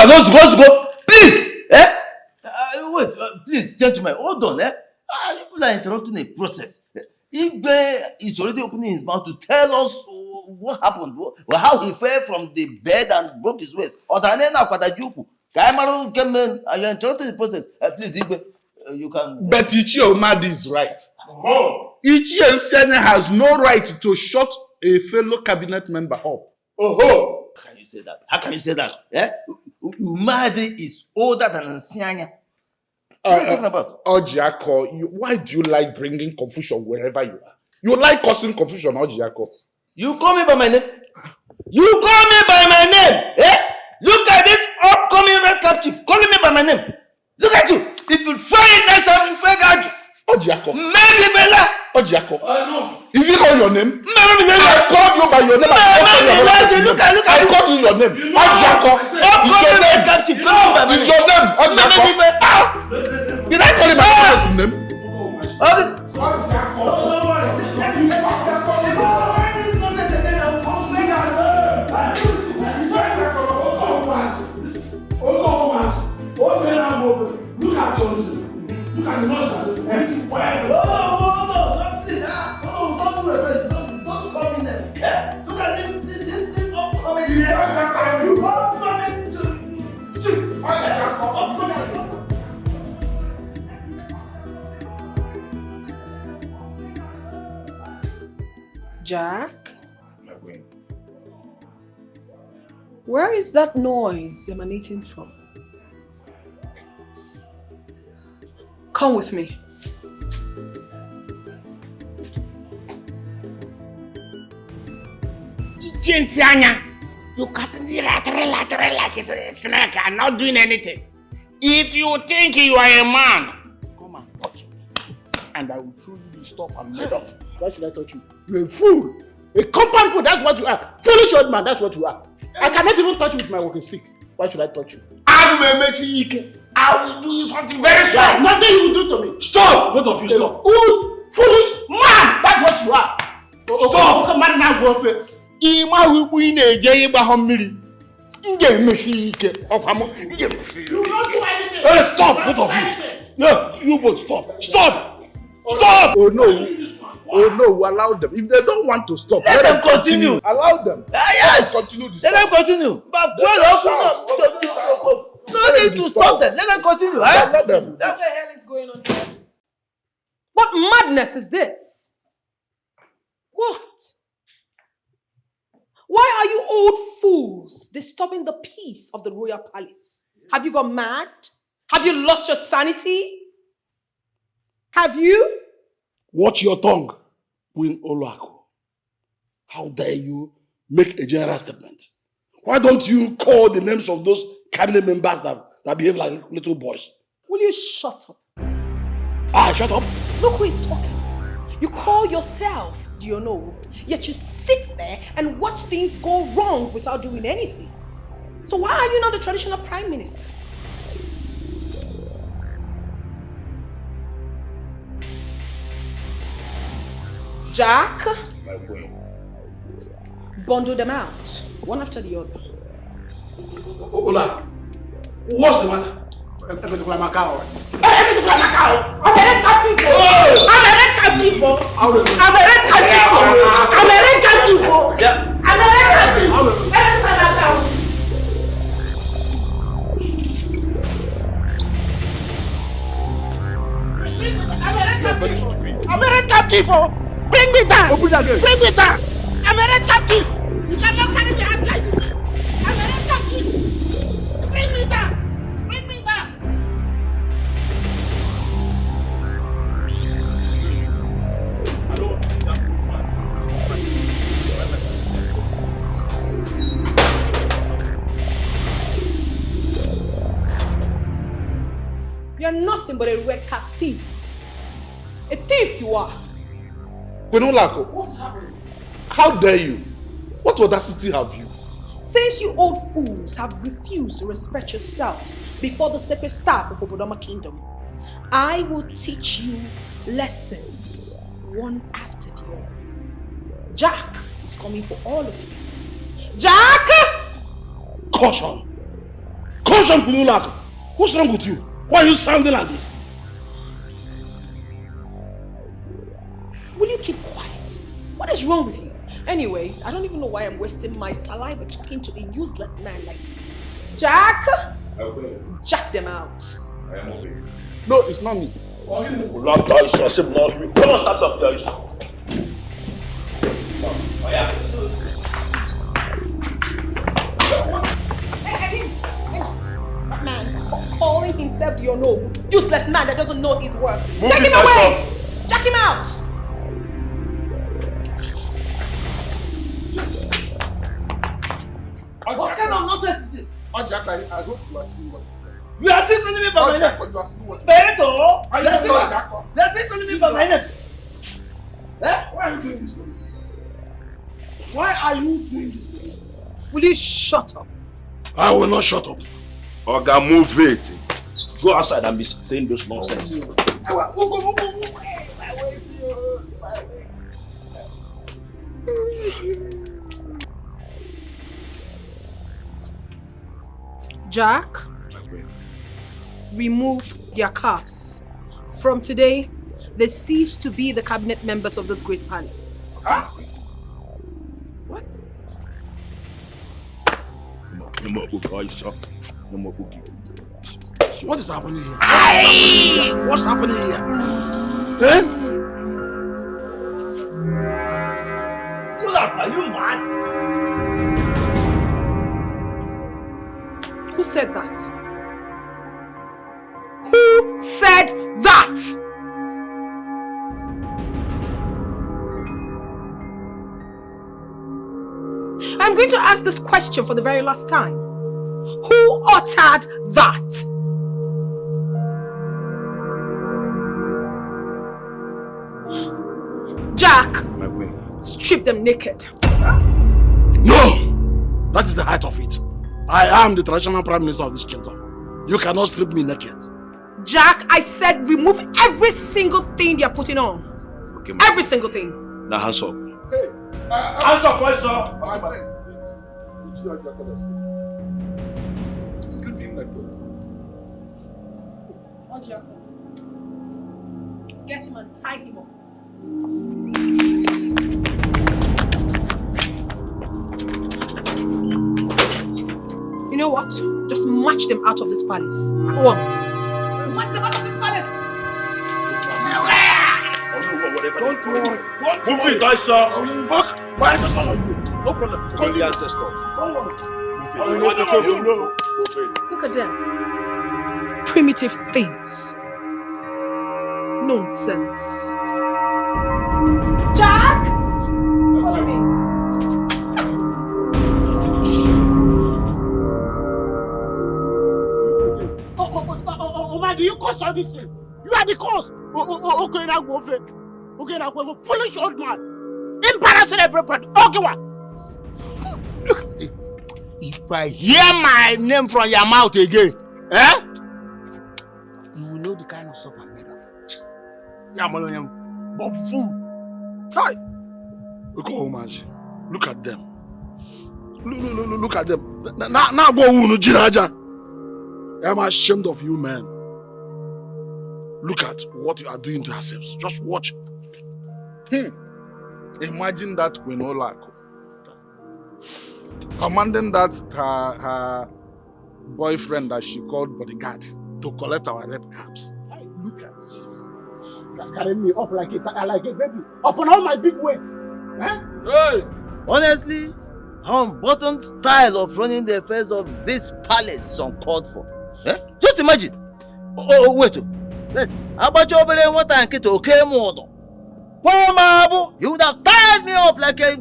Let's go. Please. Wait, please, gentlemen, hold on. People are interrupting a process. Igwe is already opening his mouth to tell us what happened, how he fell from the bed and broke his waist. And you're interrupting the process. Please, Igwe, you can. But Ichie Omadi is right. Ichie Nsianya has no right to shut a fellow cabinet member up. How can you say that? Umadi is older than Nsianya. What are you talking about? Ojiako, why do you like bringing confusion wherever you are? You like causing confusion, Ojiako. You call me by my name? Look at this upcoming call me red cap chief. Calling me by my name. Look at you. If you try it next time, you fake out. Ojiako. Maybe Bella. Ojiako. Is it all your name? I called you by your name. Look at I called you your name. Ojiako. Is your name? Ojiako. Did I call him my first name? Look at the monster. Please, don't do it. Don't call me names. Look at this upcoming. Jack? Where is that noise emanating from? Come with me. You cut the lateral like it's a snake and not doing anything. If you think you are a man, come and touch me. And I will show you the stuff I'm made of. Why should I touch you? You're a fool. A compound fool, that's what you are. Foolish old man, that's what you are. I cannot even touch you with my walking stick. Why should I touch you? I will do you something very strong. Nothing you will do to me. Stop! Both of you stop. Old, foolish man, that's what you are. Stop! You not do anything. Hey, stop, both of you. Yeah, you both stop. Stop! Stop! Oh no, allow them. If they don't want to stop, let them continue. Allow them. Yes! Continue this. Let them continue. But no need to stop them. Let them continue. Let them. What the hell is going on here? What madness is this? What? Why are you old fools disturbing the peace of the royal palace? Have you gone mad? Have you lost your sanity? Have you? Watch your tongue, Queen Olaedo. How dare you make a general statement? Why don't you call the names of those cabinet members that behave like little boys? Will you shut up? Shut up. Look who is talking. You call yourself, do you know? Yet you sit there and watch things go wrong without doing anything. So why are you not the traditional prime minister? Jack, bundle them out, one after the other. Ola, what's the matter? I'm a red captive. Bring me down. Bring me down. I'm a red captive. You cannot carry me out like this. I'm a red captive. Bring me down. Bring me down. You're nothing but a red cap thief. A thief you are. Queen Olaedo, what's happening? How dare you? What audacity have you? Since you old fools have refused to respect yourselves before the sacred staff of Obodoma Kingdom, I will teach you lessons one after the other. Jack is coming for all of you. Jack! Caution! Caution, Queen Olaedo. What's wrong with you? Why are you sounding like this? Will you keep quiet? What is wrong with you? Anyways, I don't even know why I'm wasting my saliva talking to a useless man like you. Jack! Jack them out. I am okay. No, it's not me. That man calling himself, do you know? Useless man that doesn't know his work. Take him away! Jack him out! What kind of nonsense is this? Jack, I hope you are serious. by my name. Benito! Let's take calling me by my name. Eh? Why are you doing this to me? Why are you doing this to me? Will you shut up? I will not shut up. Oga, move it. Go outside and be saying those nonsense. Jack, remove their caps. From today, they cease to be the cabinet members of this great palace. Huh? What? What is happening here? Aye! What's happening here? Eh? Are you mad? Who said that? Who said that? I'm going to ask this question for the very last time. Who uttered that? Jack, My queen. strip them naked. No! That is the height of it. I am the traditional prime minister of this kingdom. You cannot strip me naked. Jack, I said remove every single thing you're putting on. Okay, every single thing. now hands up. Hey! Hands up, boys, sir! Sleeping naked. Get him and tie him up. You know what? Just march them out of this palace at once. March them out of this palace. Don't worry. Move it, guys, sir. I will invoke my ancestors on you. No problem. Call the ancestors. Look at them. Primitive things. Nonsense. Jack! Follow me. Why do you cause all this thing? You are the cause. Okay, now go for it. Okay, now go for foolish old man. Embarrassing everybody. Okay, what? Look, if I hear my name from your mouth again, eh? You will know the kind of stuff I'm made of. But food. Hi. Look at them. Look at them. Now go Jiraja. I'm ashamed of you, man. Look at what you are doing to yourselves. Just watch. Imagine that Queen Olako commanding that her boyfriend that she called Bodyguard to collect our red caps. Hey, look at this. You're carrying me up like a baby. Upon all my big weight. Eh? Hey! Honestly, unbuttoned style of running the affairs of this palace is uncalled for. Eh? Just imagine. Wait. Yes. How about your belly water and get okay more? You would have tied me up like a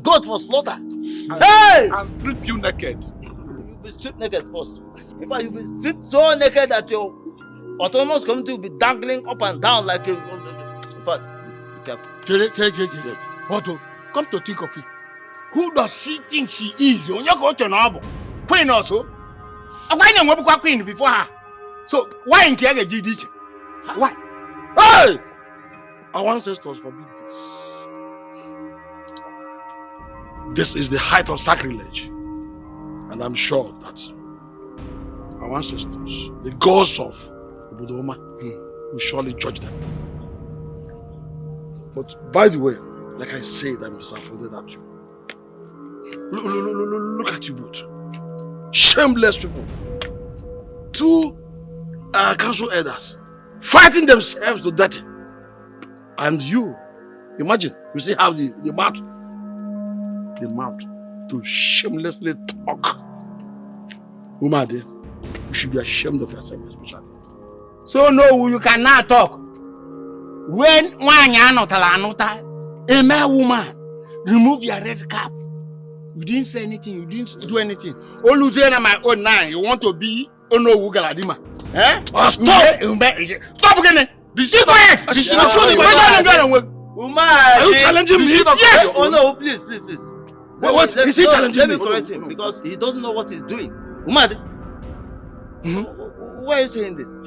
goat for slaughter. Hey! And strip you naked. You'll be stripped naked first. In fact, you'll be stripped so naked that your autonomous community will be dangling up and down like a... In fact, be careful. But come to think of it, who does she think she is? When you go to Nobo, Queen also. Why not go Queen before her? So why in Kiaga did it? Why? Hey! Our ancestors forbid this. This is the height of sacrilege. And I'm sure that our ancestors, the gods of Obudoma, will surely judge them. But by the way, like I said, I'm disappointed at you. Look at you both. Shameless people. Two council elders fighting themselves to death. And you, imagine, you see how the mouth to shamelessly talk. Umade, you should be ashamed of yourself, especially. So no, you cannot talk. When a mere woman, remove your red cap. You didn't say anything, you didn't do anything. All you say my own nine, you want to be Onowu Galadima. Eh? Oh, stop! Stop again! Be quiet! Are you challenging me? Yes! Oh no, please. What? Is he challenging me? Let me correct him because he doesn't know what he's doing. Umad, why are you saying this?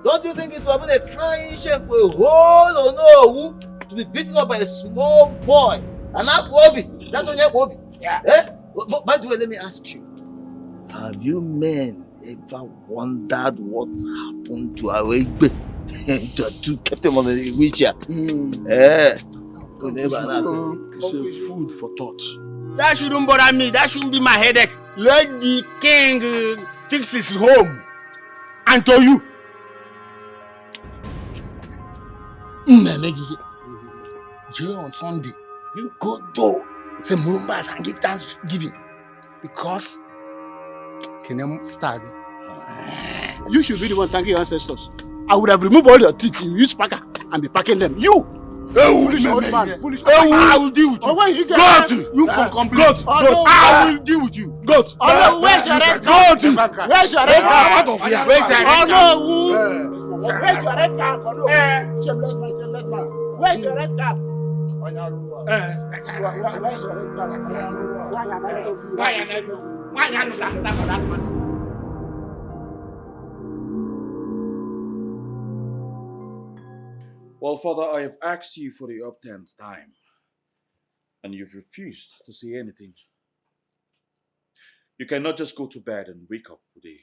Don't you think it would have been a crying shame for a whole Onowu to be beaten up by a small boy? And that Bobby, that only Bobby. Yeah. Eh? But by the way, let me ask you. Have you men ever wondered what happened to our Igbe? To kept him on the wheelchair? It's a food for thought. That shouldn't bother me. That shouldn't be my headache. Let the king fix his home. And to you. On Sunday, you go to say Murumbas and give thanksgiving. Because Kenem starving. You should be the one thanking your ancestors. I would have removed all your teeth. You use packer and be packing them. You! Foolish old man. Foolish old man. I will deal with you. You can complain. I will deal with you. Goat. Oh no, where's your red card? Where's your red card? Out of here. Where's your red card? Oh no, where's your red card? Shameless man. Where's your red card? Where's your red card? Well, Father, I have asked you for the uptenth time, and you've refused to say anything. You cannot just go to bed and wake up with a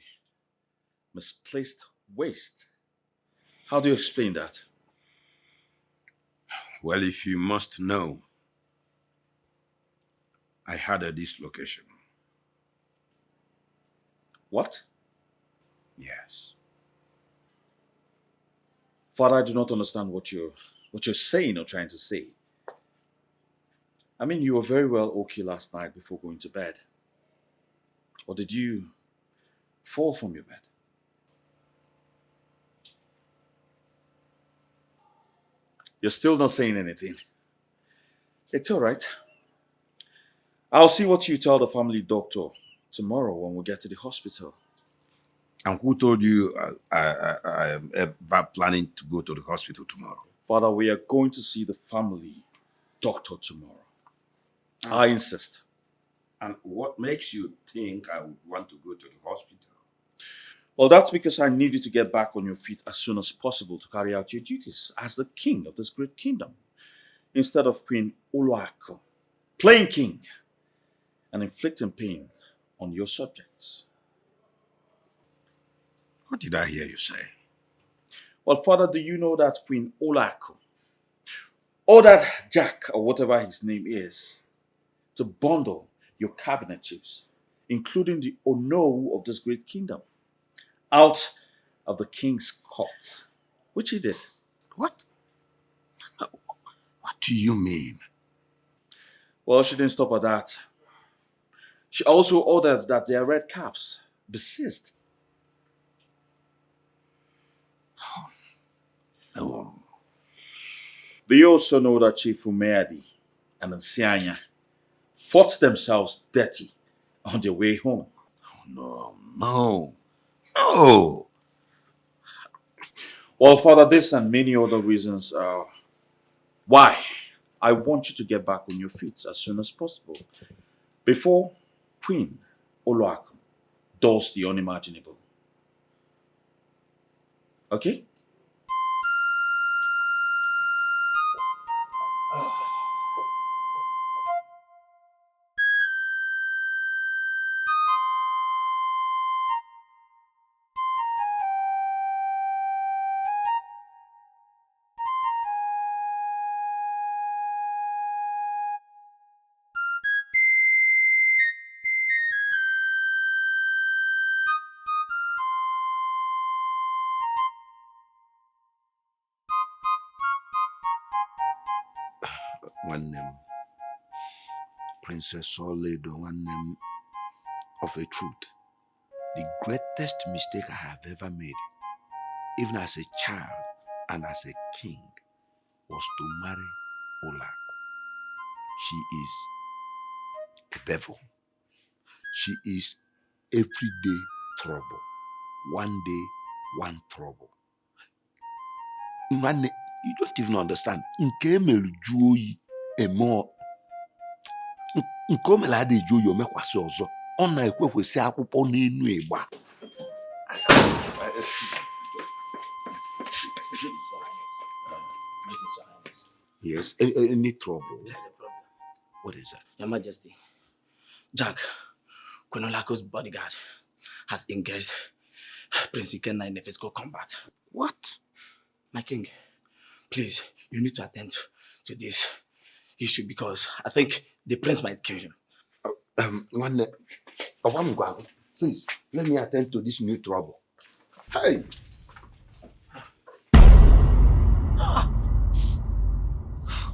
misplaced waist. How do you explain that? Well, if you must know, I had a dislocation. What? Yes. Father, I do not understand what you're saying or trying to say. I mean, you were very well okay last night before going to bed. Or did you fall from your bed? You're still not saying anything. It's all right. I'll see what you tell the family doctor tomorrow when we get to the hospital. And who told you I am ever planning to go to the hospital tomorrow? Father, we are going to see the family doctor tomorrow. I insist. And what makes you think I would want to go to the hospital? Well, that's because I need you to get back on your feet as soon as possible to carry out your duties as the king of this great kingdom, instead of Queen Olaedo, playing king and inflicting pain on your subjects. What did I hear you say? Well, Father, do you know that Queen Olaedo ordered Jack, or whatever his name is, to bundle your cabinet chiefs, including the Onowu of this great kingdom, out of the king's court, which he did. What? What do you mean? Well, she didn't stop at that. She also ordered that their red caps be seized. Oh. Do you also know that Chief Umeadi and Nsianya fought themselves dirty on their way home? Oh, no. Well, Father, this and many other reasons are why I want you to get back on your feet as soon as possible, before Queen Olaedo does the unimaginable. Okay? One name, Princess Olaedo, one name of a truth. The greatest mistake I have ever made, even as a child and as a king, was to marry Olaedo. She is a devil. She is everyday trouble. one day, one trouble. Man, you don't even understand. Nke emelu ju oyi emo. Nke o mele ade ju oyi o mekwasi ọzọ. Ọ na-ekwekwesi akwụkwọ n'enu ịgba. Yes, any trouble? There's a problem. What is that? Your Majesty, Jack, Quinolaco's bodyguard, has engaged Prince Ikenna in a physical combat. What? My king, please, you need to attend to this issue because I think the prince might kill him. Please, let me attend to this new trouble. Hey!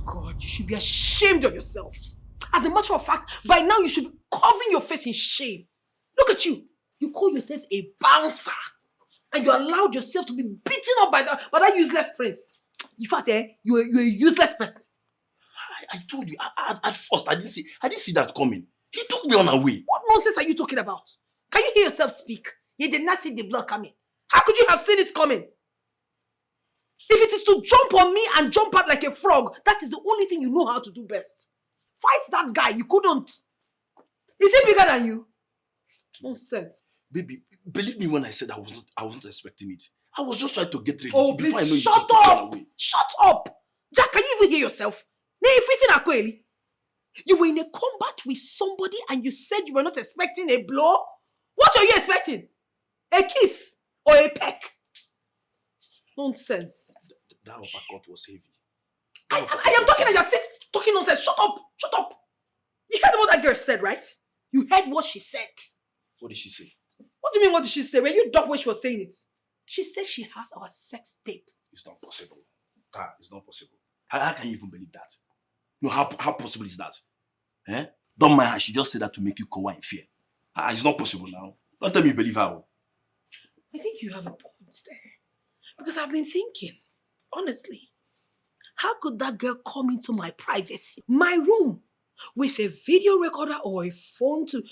God, you should be ashamed of yourself. As a matter of fact, by now you should be covering your face in shame. Look at you. You call yourself a bouncer. And you allowed yourself to be beaten up by that useless prince. In fact, you're a useless person. I told you, at first, I didn't see that coming. He took me on a way. What nonsense are you talking about? Can you hear yourself speak? You did not see the blood coming. How could you have seen it coming? If it is to jump on me and jump out like a frog, that is the only thing you know how to do best. Fight that guy. You couldn't. Is he bigger than you? Nonsense. Baby, believe me when I said I wasn't expecting it. I was just trying to get ready. Oh, before please, I know shut up! Shut up! Jack, can you even hear yourself? You were in a combat with somebody and you said you were not expecting a blow? What are you expecting? A kiss or a peck? Nonsense. That uppercut was heavy. I am talking and you're talking nonsense. Shut up! Shut up! You heard what that girl said, right? You heard what she said. What did she say? What do you mean, what did she say? Were you dumb when she was saying it? She said she has our sex tape. It's not possible. That is not possible. How can you even believe that? No, how possible is that? Eh? Don't mind her. She just said that to make you cower in fear. It's not possible now. Don't tell me you believe her. I think you have a point there. Because I've been thinking, honestly, how could that girl come into my privacy, my room, with a video recorder or a phone to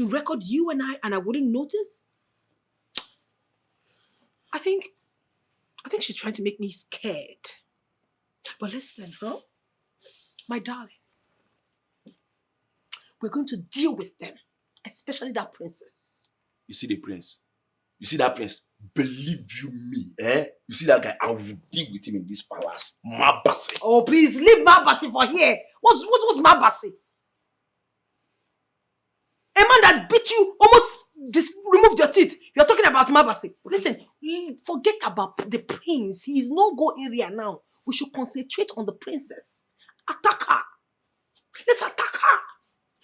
record you and I wouldn't notice? I think she's trying to make me scared. But listen, huh? My darling, we're going to deal with them, especially that princess. You see the prince? You see that prince? Believe you me, eh? You see that guy? I will deal with him in this palace. Mabasi. Oh, please, leave Mabasi for here. What's Mabasi? A man that beat you, almost removed your teeth. You're talking about Mabasi. Listen, forget about the prince. He is no-go area now. We should concentrate on the princess. Attack her. Let's attack her.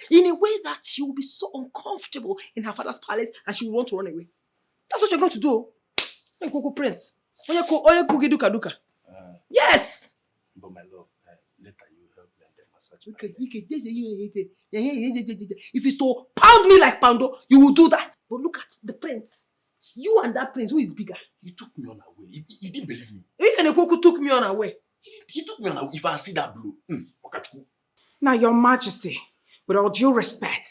In a way that she will be so uncomfortable in her father's palace and she will want to run away. That's what you're going to do. Prince. Yes. But my love, later you help me and then massage. If it's to pound me like Pando, you will do that. But look at the prince. You and that prince, who is bigger? He took me on a way. He didn't believe me. Ekene took me on a way. He took me on a way. If I see that blow, Now, Your Majesty, with all due respect,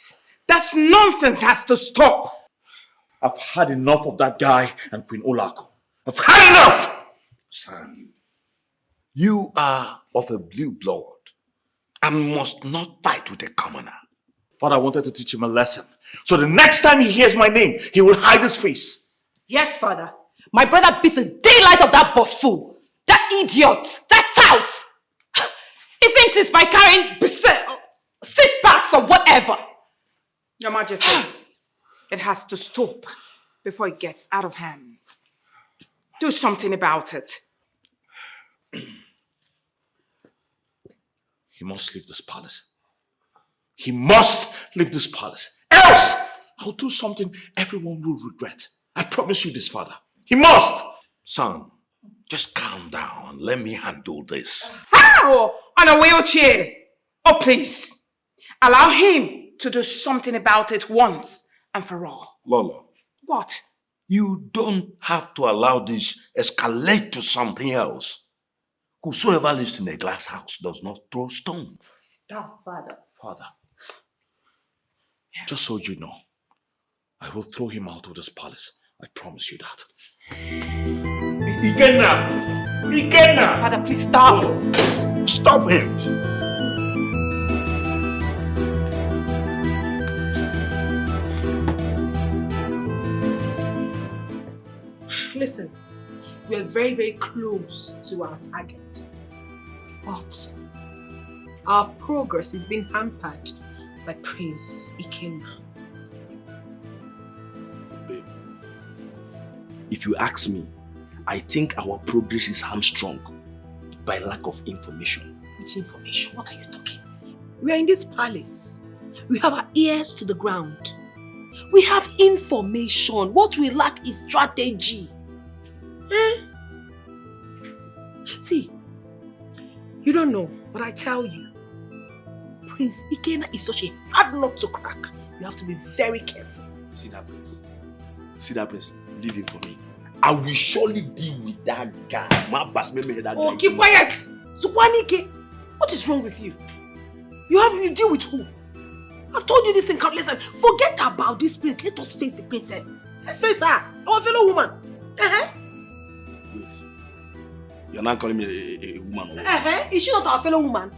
that nonsense has to stop. I've had enough of that guy and Queen Olako. I've had enough! Son, you are of a blue blood and must not fight with a commoner. Father wanted to teach him a lesson. So the next time he hears my name, he will hide his face. Yes, Father. My brother beat the daylight of that buffoon. That idiot. That tout. He thinks it's by carrying 6 packs or whatever. Your Majesty, it has to stop before it gets out of hand. Do something about it. He must leave this palace. He must leave this palace. Else, I'll do something everyone will regret. I promise you this, Father. He must! Son, just calm down and let me handle this. How? On a wheelchair? Oh, please. Allow him to do something about it once and for all. Lola. What? You don't have to allow this escalate to something else. Whosoever lives in a glass house does not throw stones. Stop, Father. Father, just so you know, I will throw him out of this palace I promise you that. Ikenna! Father, please stop. Stop it! Listen, we are very, very close to our target. But our progress is being hampered by Prince Ikenna. Babe, if you ask me, I think our progress is hamstrung by lack of information. Which information? What are you talking? We are in this palace. We have our ears to the ground. We have information. What we lack is strategy. See, you don't know, but I tell you, Prince Ikenna is such a hard nut to crack. You have to be very careful. See that prince? See that prince? Leave him for me. I will surely deal with that guy. Oh, keep quiet! Sukwanike, what is wrong with you? You deal with who? I've told you this in countless times. Forget about this prince. Let us face the princess. Let's face her, our fellow woman. Wait. You're not calling me a woman? Is she not our fellow woman?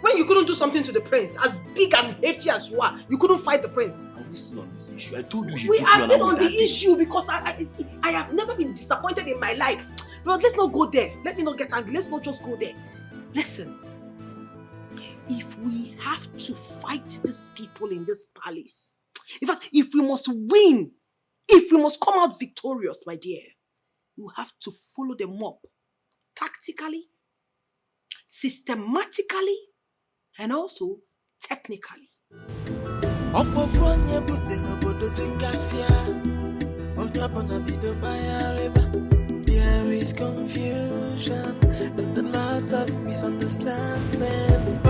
When you couldn't do something to the prince, as big and hefty as you are, you couldn't fight the prince. Are we still on this issue? I told you. We are still on the issue because I have never been disappointed in my life. But let's not go there. Let me not get angry. Let's not just go there. Listen. If we have to fight these people in this palace, in fact, if we must win, if we must come out victorious, my dear, you have to follow them up tactically, systematically, and also technically. There is confusion and a lot of misunderstanding.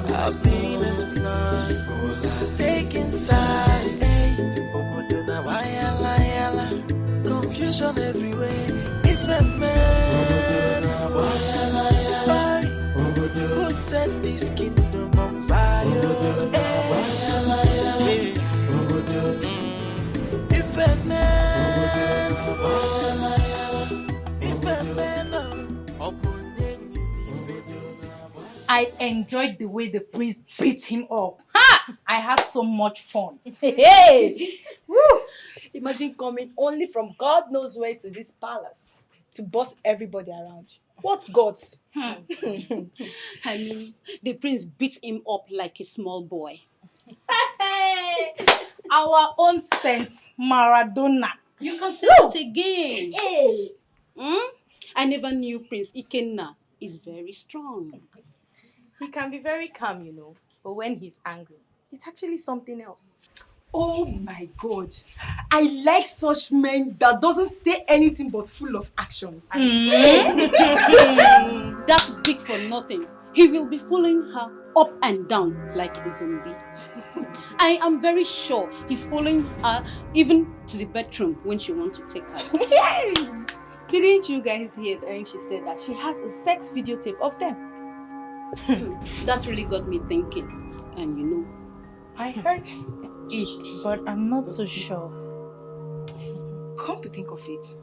Happiness plan, taking side. Confusion everywhere. If a man, who set this kingdom on fire? If a man, I enjoyed the way the prince beat him up. Ha! I had so much fun. Hey! Woo! Imagine coming only from God knows where to this palace to boss everybody around. What gods? I mean, the prince beat him up like a small boy. Hey! Our own Saint Maradona. You can say it again. Hey! I never knew Prince Ikenna is very strong. He can be very calm, you know, but when he's angry, it's actually something else. Oh my God. I like such men that doesn't say anything but full of actions. That's big for nothing. He will be following her up and down like a zombie. I am very sure he's following her even to the bedroom when she wants to take her. Didn't you guys hear when she said that she has a sex videotape of them? That really got me thinking. And you know, I heard it, but I'm not so sure. Come to think of it,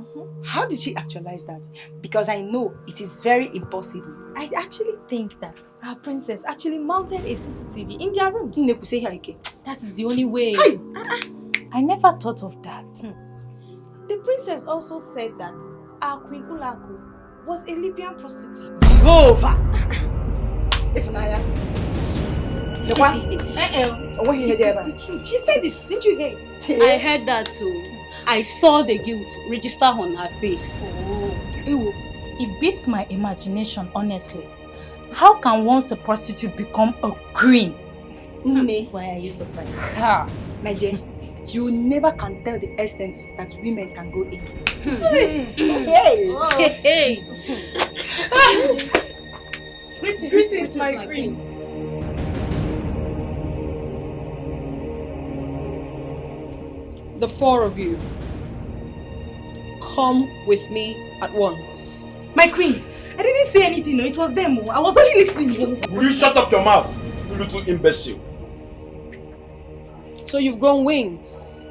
how did she actualize that? Because I know it is very impossible. I actually think that our princess actually mounted a CCTV in their rooms. That is the only way. Hey. I never thought of that. The princess also said that our Queen Ulaku was a Libyan prostitute. Jehovah! If Naya. She said it. Didn't you hear it? I heard that too. I saw the guilt register on her face. It beats my imagination, honestly. How can once a prostitute become a queen? Why are you surprised? My dear, you never can tell the extent that women can go in. Greetings, my queen. The four of you, come with me at once. My queen, I didn't say anything. No, it was them. I was only listening. Will you shut up your mouth, you little imbecile? So you've grown wings.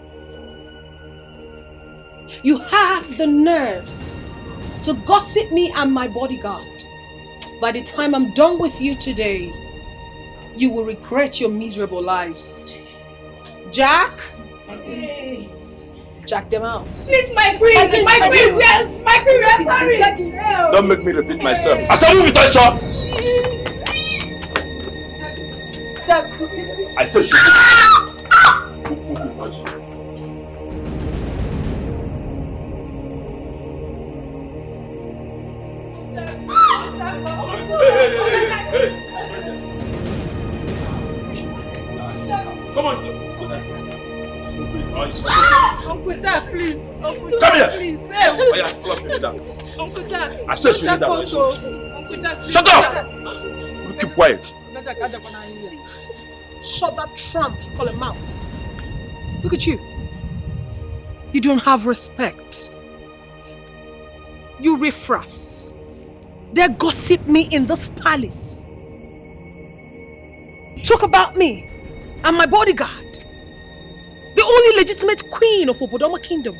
You have the nerves to gossip me and my bodyguard. By the time I'm done with you today, you will regret your miserable lives. Jack? Jack them out. Please, my queen, we are sorry. Don't make me repeat myself. I said move it, I saw. I said shoot. Move it, I saw. Come on. Uncle Jack, please. Uncle Come here. Please. Oh, yeah, all of you down. Uncle Jack. I said shoot it down. Uncle Jack, please. Shut up! You keep quiet. Shut that tramp you call a mouth. Look at you. You don't have respect. You riffraffs. They gossip me in this palace. Talk about me and my bodyguard. The only legitimate queen of Obodoma Kingdom.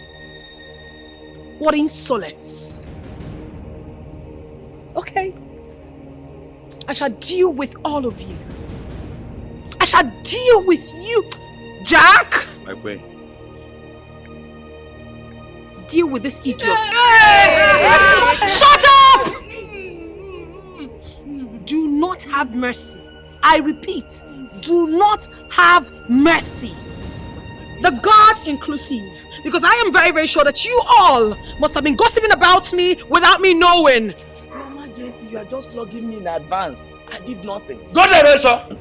What insolence. Okay. I shall deal with all of you. I shall deal with you. Jack! My queen. Deal with this idiot. Shut up! Do not have mercy. I repeat, do not have mercy. The God inclusive. Because I am very, very sure that you all must have been gossiping about me without me knowing. Your Majesty, you are just flogging me in advance. I did nothing. Go there, sir.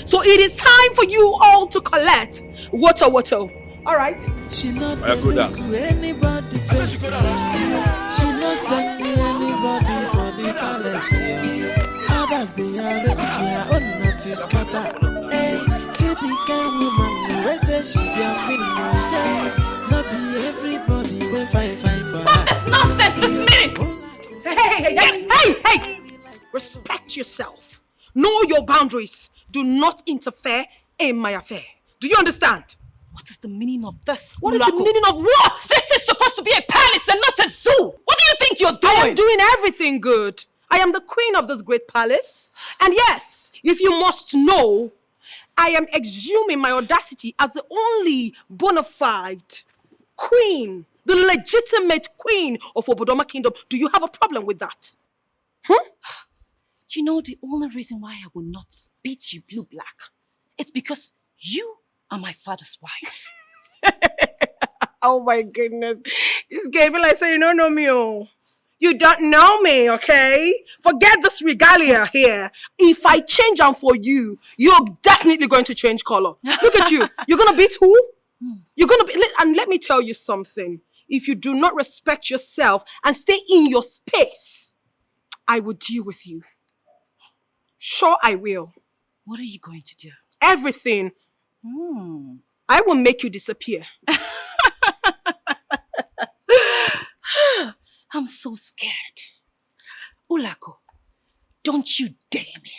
So it is time for you all to collect water. Alright? She not I go down. anybody face. She not send anybody for the palace. Others they arrange her own not to scatter. Hey, see the kind woman who say she be a queen. Not be everybody will fight for her. Stop this nonsense this minute! Hey! Respect yourself. Know your boundaries. Do not interfere in my affair. Do you understand? What is the meaning of this? What is the meaning of what? This is supposed to be a palace and not a zoo. What do you think you're doing? I am doing everything good. I am the queen of this great palace. And yes, if you must know, I am exhuming my audacity as the only bona fide queen, the legitimate queen of Obodoma Kingdom. Do you have a problem with that? You know, the only reason why I will not beat you blue-black, it's because you are my father's wife. Oh my goodness. This game like say you don't know me. Oh. You don't know me, okay? Forget this regalia here. If I change them for you, you're definitely going to change color. Look at you. You're going to beat who? You're going to be... And let me tell you something. If you do not respect yourself and stay in your space, I will deal with you. Sure, I will. What are you going to do? Everything. I will make you disappear. I'm so scared. Ulako, don't you dare me.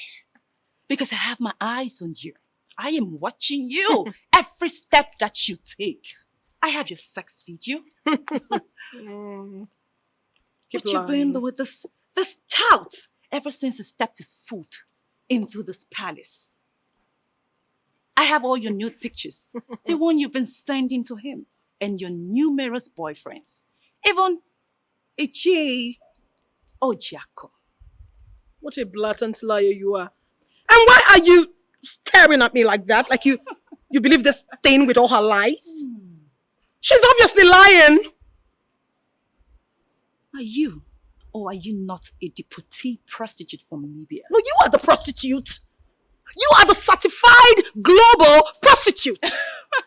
Because I have my eyes on you. I am watching you. Every step that you take. I have your sex video. What you doing with this tout ever since he stepped his foot into this palace? I have all your nude pictures. The one you've been sending to him. And your numerous boyfriends. Even Ichi Ojako. What a blatant liar you are. And why are you staring at me like that? Like you believe this thing with all her lies? She's obviously lying. Are you or are you not a deputy prostitute from Libya? No, you are the prostitute. You are the certified global prostitute.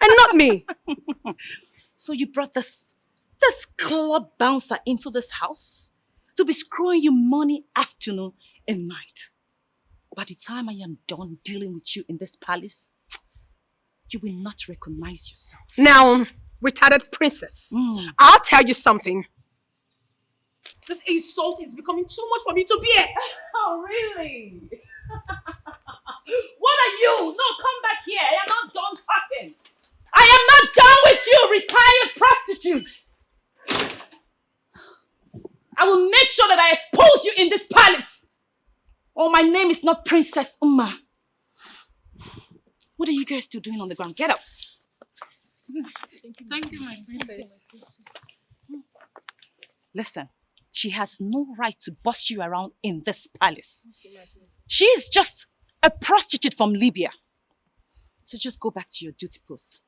And not me. So you brought this club bouncer into this house to be screwing you money afternoon and night. By the time I am done dealing with you in this palace, you will not recognize yourself. Now, retarded princess, I'll tell you something. This insult is becoming too much for me to bear. Oh, really? What are you? No, come back here. I am not done talking. I am not done with you, retired prostitute. I will make sure that I expose you in this palace. Oh, my name is not Princess Uma. What are you girls still doing on the ground? Get up. Thank you, my princess. Listen, she has no right to boss you around in this palace. She is just a prostitute from Libya. So just go back to your duty post.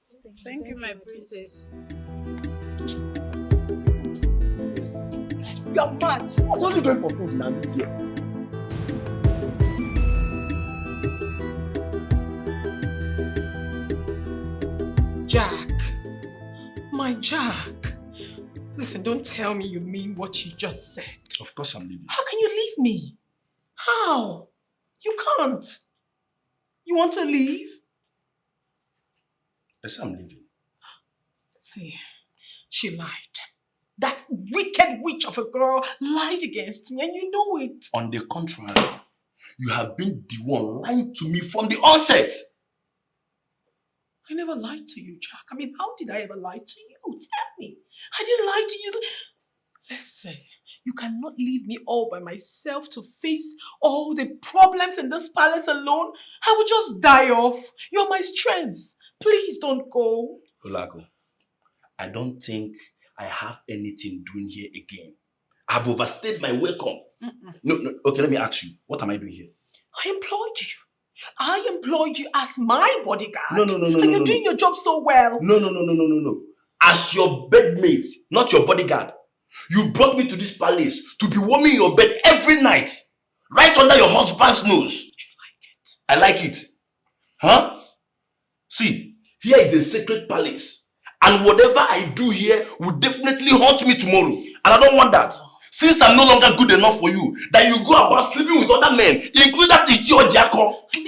Thank you, my princess. You are mad. I was only going for food now this year. Jack. My Jack. Listen, don't tell me you mean what you just said. Of course I'm leaving. How can you leave me? How? You can't. You want to leave? Yes, I'm leaving. See, she lied. That wicked witch of a girl lied against me and you know it. On the contrary, you have been the one lying to me from the onset. I never lied to you, Jack. I mean, how did I ever lie to you? Tell me. I didn't lie to you. Listen, you cannot leave me all by myself to face all the problems in this palace alone. I will just die off. You're my strength. Please don't go. Olago, I don't think I have anything doing here again. I've overstayed my welcome. No, okay, let me ask you. What am I doing here? I employed you. I employed you as my bodyguard. No. And you're doing your job so well. No. As your bedmate, not your bodyguard. You brought me to this palace to be warming your bed every night. Right under your husband's nose. You like it? I like it. Huh? See, here is a sacred palace. And whatever I do here will definitely haunt me tomorrow. And I don't want that. Since I'm no longer good enough for you, that you go about sleeping with other men, including that Ichio Jacko. I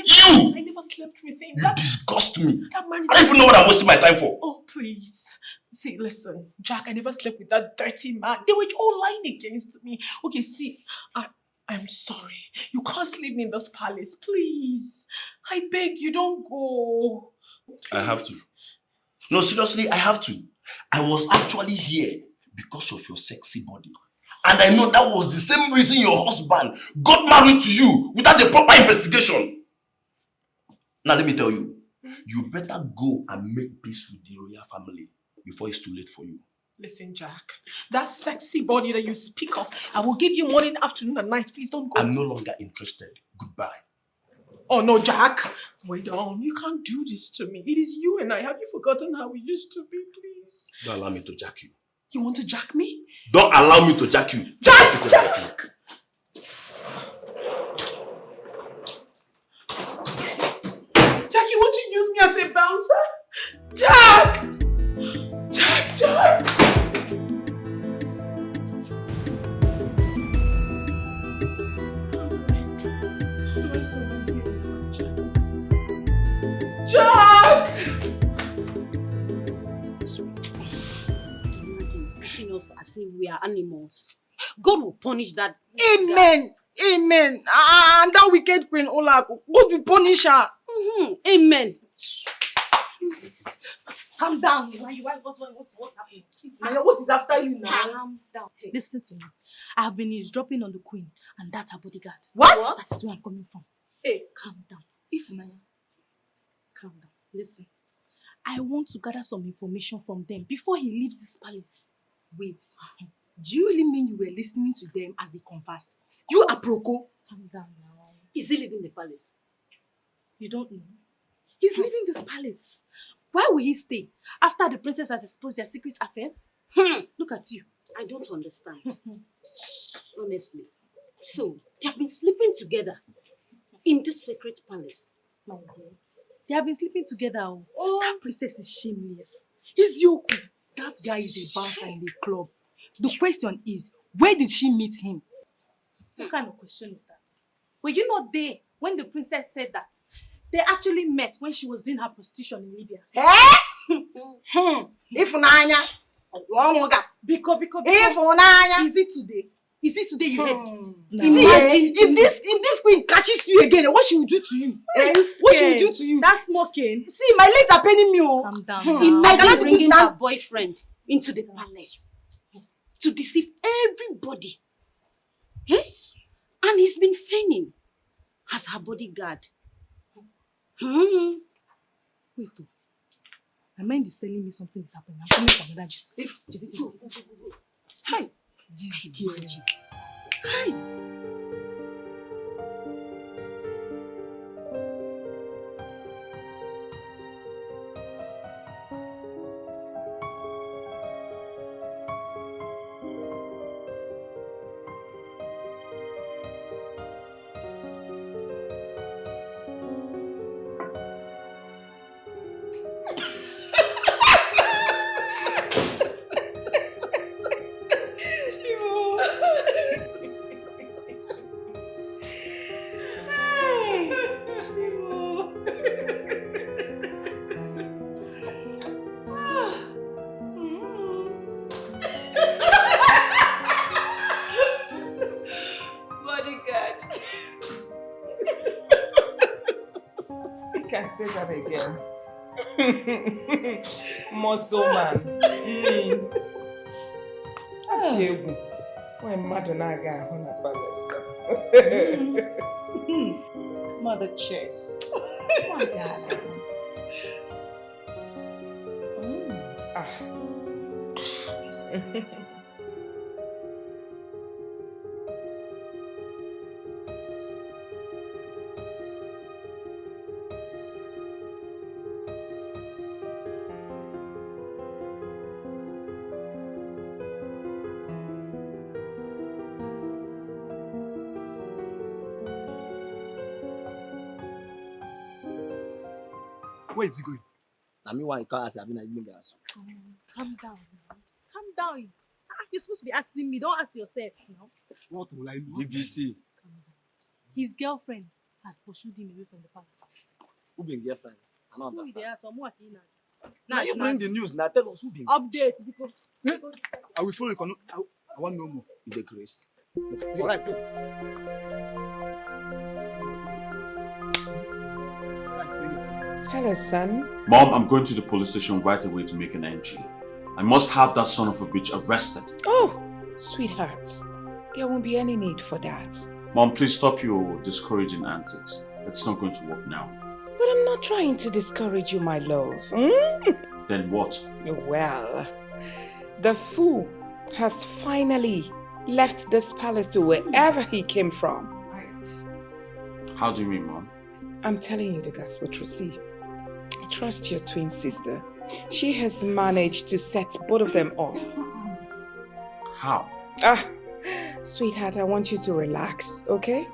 never slept with him. You disgust me. That man is I don't even know what I'm wasting my time for. Oh, please. See, listen, Jack, I never slept with that dirty man. They were all lying against me. Okay, see, I'm sorry. You can't leave me in this palace, please. I beg you, don't go. Please. I have to. No, seriously, I have to. I was actually here because of your sexy body. And I know that was the same reason your husband got married to you without a proper investigation. Now let me tell you, you better go and make peace with the royal family before it's too late for you. Listen, Jack, that sexy body that you speak of, I will give you morning, afternoon, and night. Please don't go. I'm no longer interested. Goodbye. Oh, no, Jack. Wait on. You can't do this to me. It is you and I. Have you forgotten how we used to be, please? Don't allow me to jack you. You want to jack me? Don't allow me to jack you. Jack! Jack, you want to use me as a bouncer? Jack! Jack! How do I survive here without Jack? Jack! As if we are animals. God will punish that. Amen. Amen. And that wicked Queen Olaedo, God will punish her. Amen. Calm down. What's happening? Maya, what is after you now? Calm down. Hey. Listen to me. I have been eavesdropping on the queen, and that's her bodyguard. What? That is where I'm coming from. Hey, calm down. Naya. Calm down. Listen. I want to gather some information from them before he leaves this palace. Wait. Do you really mean you were listening to them as they conversed? You aproko? Calm down now. Is he leaving the palace? You don't know. He's leaving this palace. Why will he stay? After the princess has exposed their secret affairs? Look at you. I don't understand. Honestly. So, they have been sleeping together in this sacred palace. My dear. They have been sleeping together. Oh, that princess is shameless. He's Yoku. That guy is a bouncer in the club. The question is, where did she meet him? What kind of question is that? Were you not there when the princess said that? They actually met when she was doing her prostitution in Libya. If Nanya, because if Nanya, is it today? Is it today you heard this? Imagine if this queen catches you again, what she will do to you? What she will do to you? That's smoking. See, my legs are paining me. Calm down. Imagine bringing her boyfriend into the palace to deceive everybody Eh? And he's been feigning as her bodyguard. Wait, oh. My mind is telling me something is happening. I'm coming for another gist. Hi, this girl. Hi. Bodyguard. You can say that again. Muscle man. Atiegu. When Madonaga on a palace. Mother chess. My darling. Where is he going? I mean, why you can't ask? I've been Calm down. Calm down. You're supposed to be asking me. Don't ask yourself, you know. What will I do? BBC. His girlfriend has pursued him away from the palace. Who been girlfriend? I don't Who understand. they have some more here Now you bring the news. Now tell us who been. Update because. I will follow you. I want no more. Is the Qris? All right. Hello, son. Mom, I'm going to the police station right away to make an entry. I must have that son of a bitch arrested. Oh, sweetheart. There won't be any need for that. Mom, please stop your discouraging antics. It's not going to work now. But I'm not trying to discourage you, my love. Then what? Well, the fool has finally left this palace to wherever he came from. How do you mean, Mom? I'm telling you the gospel, Tracy. Trust your twin sister. She has managed to set both of them up. How? Sweetheart, I want you to relax, okay?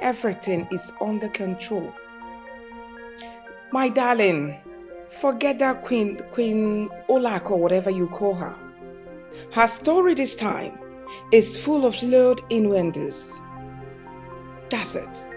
Everything is under control. My darling, forget that Queen Olak or whatever you call her. Her story this time is full of lured innuendos. That's it.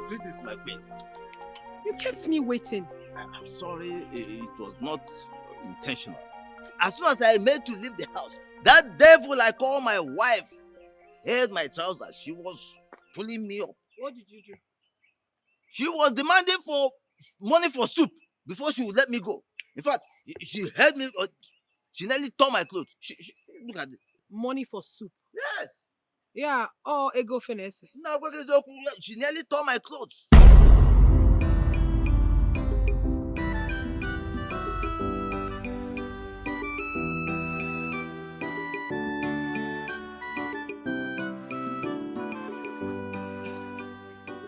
Greetings, my queen. You kept me waiting. I'm sorry, it was not intentional. As soon as I made to leave the house, that devil I call my wife held my trousers. She was pulling me up. What did you do? She was demanding for money for soup before she would let me go. In fact, she held me. She nearly tore my clothes. Look at this. Money for soup? Yes. Yeah, oh, ego finesse. No, she nearly tore my clothes.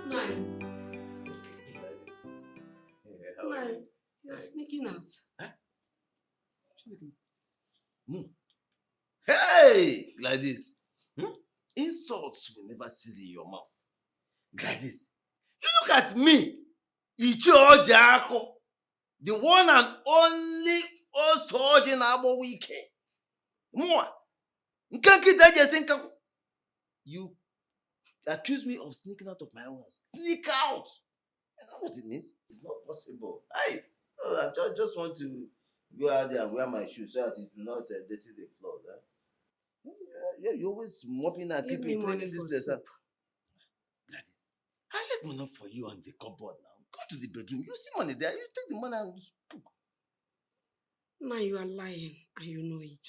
Nine, you are sneaking out. Huh? Hey, Gladys. Insults will never cease in your mouth. Gladys, you look at me. Ichojako. The one and only Osojin Abo Wike. More. You accuse me of sneaking out of my house. Sneak out. You know what it means? It's not possible. I just want to go out there and wear my shoes so that it will not dirty the floor. You're always mopping and cleaning this place. Gladys, I left money for you on the cupboard now. Go to the bedroom. You see money there. You take the money and cook. Now you are lying and you know it.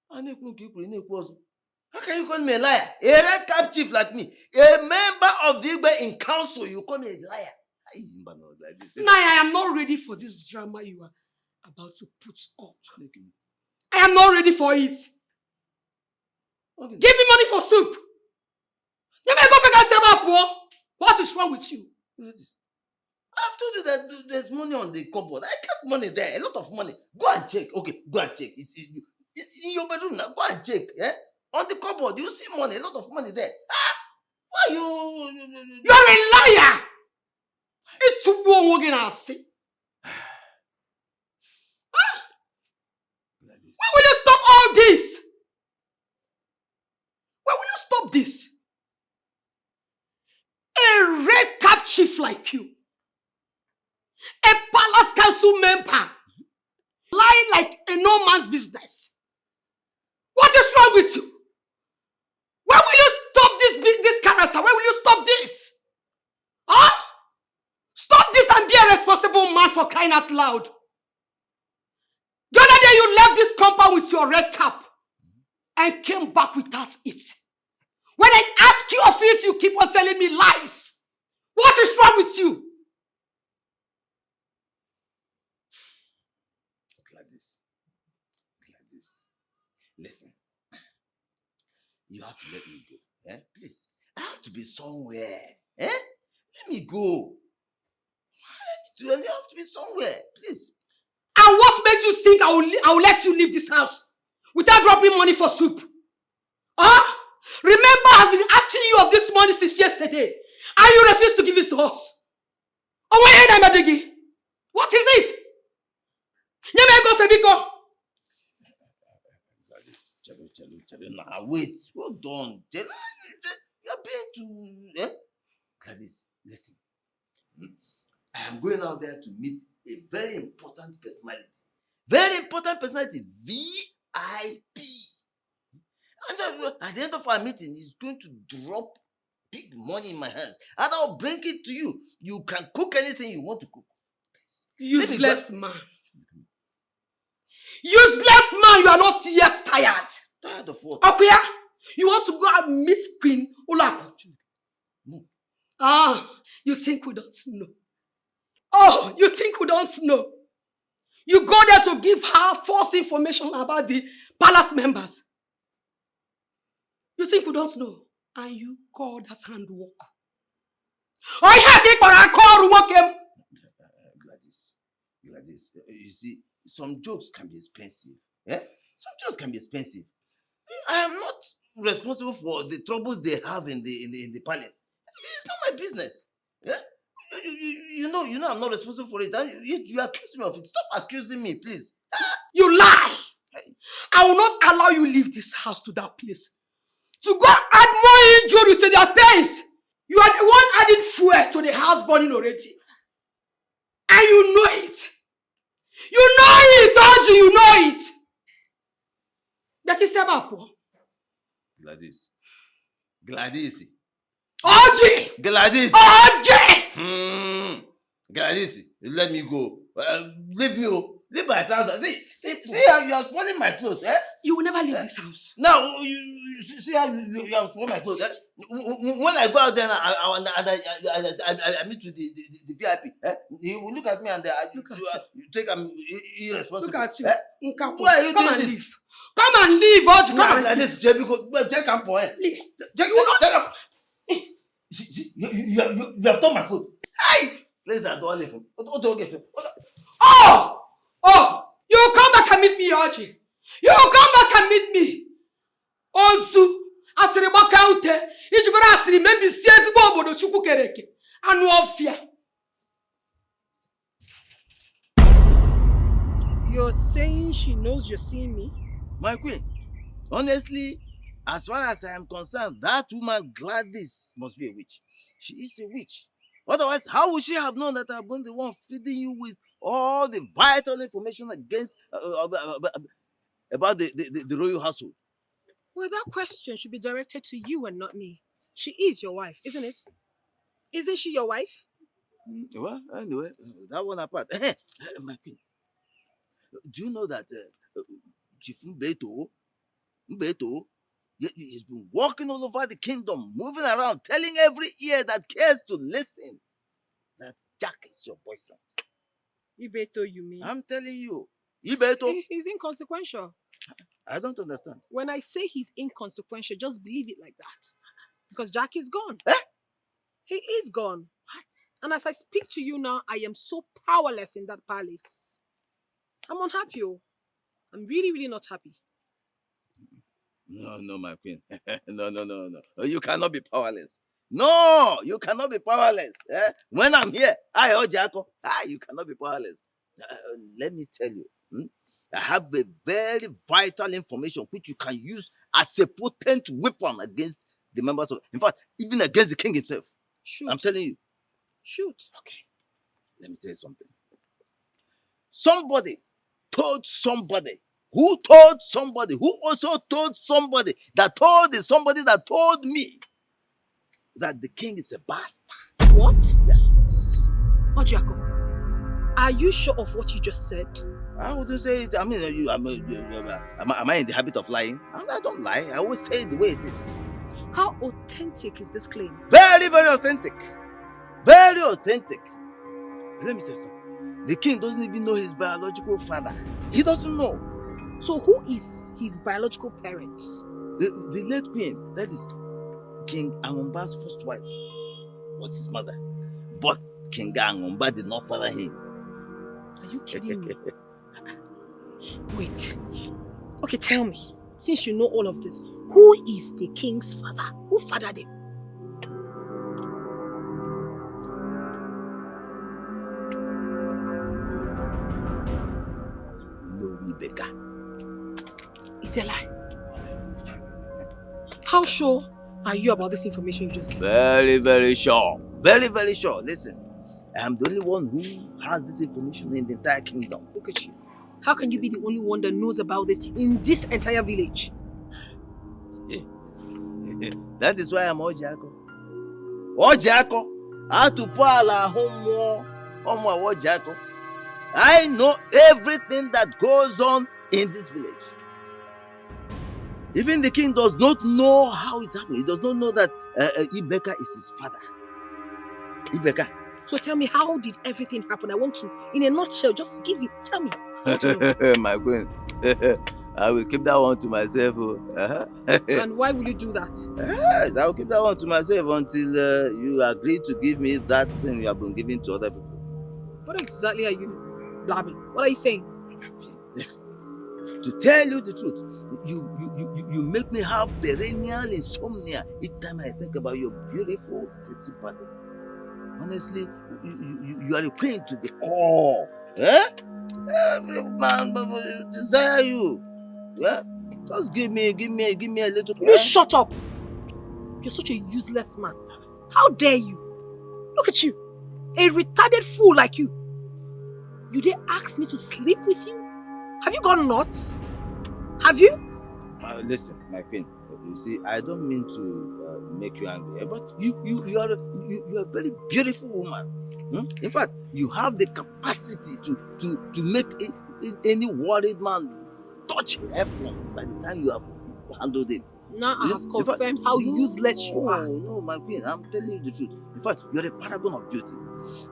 How can you call me a liar? A red cap chief like me, a member of the Igbe in council, you call me a liar? Now I am not ready for this drama you are about to put up. I am not ready for it. Okay. Give me money for soup. What is wrong with you? I've told you that there's money on the cupboard. I kept money there, a lot of money. Go and check. Okay, go and check. It's in your bedroom now. Go and check. Yeah? On the cupboard, you see money, a lot of money there. Why you? You're a liar! It's a woman again, I say. When will you stop all this? When will you stop this? A red cap chief like you, a palace council member, lying like a no man's business. What is wrong with you? When will you stop this character? When will you stop this? Huh? Stop this and be a responsible man for crying out loud. The other day you left this compound with your red cap and came back without it. When I ask you of this, you keep on telling me lies. What is wrong with you? Gladys, listen. You have to let me go. Eh? Please. I have to be somewhere. Eh? Let me go. You have to be somewhere. Please. And what makes you think I will let you leave this house without dropping money for soup? Huh? Remember, I've been asking you of this money since yesterday, and you refuse to give it to us. What is it? Now wait, hold on. You're being too. Gladys, listen. I am going out there to meet a very important personality. Very important personality. VIP. And at the end of our meeting, he's going to drop big money in my hands. And I'll bring it to you. You can cook anything you want to cook. Please. Useless man. Useless man, you are not yet tired. Tired of what? Akuya, you want to go and meet Queen Olaedo? No. You think we don't know? Oh, you think we don't know? You go there to give her false information about the palace members. You think we don't know? And you call that handwork. Gladys, you see, some jokes can be expensive. Eh? Some jokes can be expensive. I am not responsible for the troubles they have in the palace. It's not my business. Yeah? You know I'm not responsible for it. And you accuse me of it. Stop accusing me, please. You lie! I will not allow you leave this house to that place to go add more injury to their pains. You are the one adding fuel to the house burning already. And you know it. You know it, Oji, you know it. Gladys. Oji! Gladys. Oji! Gladys, let me go. Leave me. Leave my trousers. See how you are spoiling my clothes, eh? You will never leave this house. Now, you see how you are spoiling my clothes, eh? When I go out there and I meet with the VIP, eh? He will look at me and you think I'm irresponsible. Look at you. Eh? Why are you Come doing and this? leave. Come and leave, Oji. Come and leave. Take a point. You have torn my coat. Hey! Please, I don't leave him. Oh! You will come back and meet me, Oji. You will come back and meet me. Ozu, asiri baka ute. Ichigora asiri maybe siezi bobo do chuku kereke. Anu ofia. You're saying she knows you're seeing me? My queen, honestly, as far as I am concerned, that woman Gladys must be a witch. She is a witch. Otherwise, how would she have known that I've been the one feeding you with all the vital information against about the royal household? Well, that question should be directed to you and not me. She is your wife, isn't it? Isn't she your wife? Well, anyway, that one apart. My queen, do you know that Chief Mbeto, he's been walking all over the kingdom, moving around, telling every ear that cares to listen that Jack is your boyfriend. Ibeto, you mean? I'm telling you. Ibeto. He's inconsequential. I don't understand. When I say he's inconsequential, just believe it like that. Because Jack is gone. He is gone. What? And as I speak to you now, I am so powerless in that palace. I'm unhappy. I'm really, really not happy. No, my queen. No. You cannot be powerless. No, you cannot be powerless. When I'm here, Jacko. You cannot be powerless. Let me tell you. I have a very vital information which you can use as a potent weapon against the members of... In fact, even against the king himself. Shoot. I'm telling you. Shoot. Okay. Let me tell you something. Somebody told somebody who told somebody who also told somebody that told the somebody that told me that the king is a bastard. What? Yes. Ojiako, are you sure of what you just said? I wouldn't say it. I mean, am I in the habit of lying? I don't lie. I always say it the way it is. How authentic is this claim? Very, very authentic. Very authentic. Let me say something. The king doesn't even know his biological father. He doesn't know. So who is his biological parents? The late queen, that is King Angomba's first wife, was his mother. But King Angomba did not father him. Are you kidding me? Wait. Okay, tell me. Since you know all of this, who is the king's father? Who fathered him? It's a lie. How sure are you about this information you just gave? Very, very sure. Very, very sure. Listen, I am the only one who has this information in the entire kingdom. Look at you. How can you be the only one that knows about this in this entire village? That is why I'm Ojako. Ojako. Atupala homo. Homo Ojako. I know everything that goes on in this village. Even the king does not know how it happened. He does not know that Ibeka is his father. Ibeka. So tell me, how did everything happen? I want to, in a nutshell, just give it. Tell me. My queen, I will keep that one to myself. And why will you do that? Yes, I will keep that one to myself until you agree to give me that thing you have been giving to other people. What exactly are you blabbing? What are you saying? Listen, to tell you the truth, you make me have perennial insomnia each time I think about your beautiful, sexy body. Honestly, you are a queen to the core. Every man desire you. Yeah? Just give me a little. You shut up! You're such a useless man. How dare you? Look at you, a retarded fool like you. You dare ask me to sleep with you? Have you gone nuts? Have you? Listen, my queen. You see, I don't mean to make you angry, but you are a very beautiful woman. In fact, you have the capacity to make any worried man touch heaven by the time you have handled it. Now I have confirmed how useless you are. No, my queen, I'm telling you the truth. In fact, you are a paragon of beauty.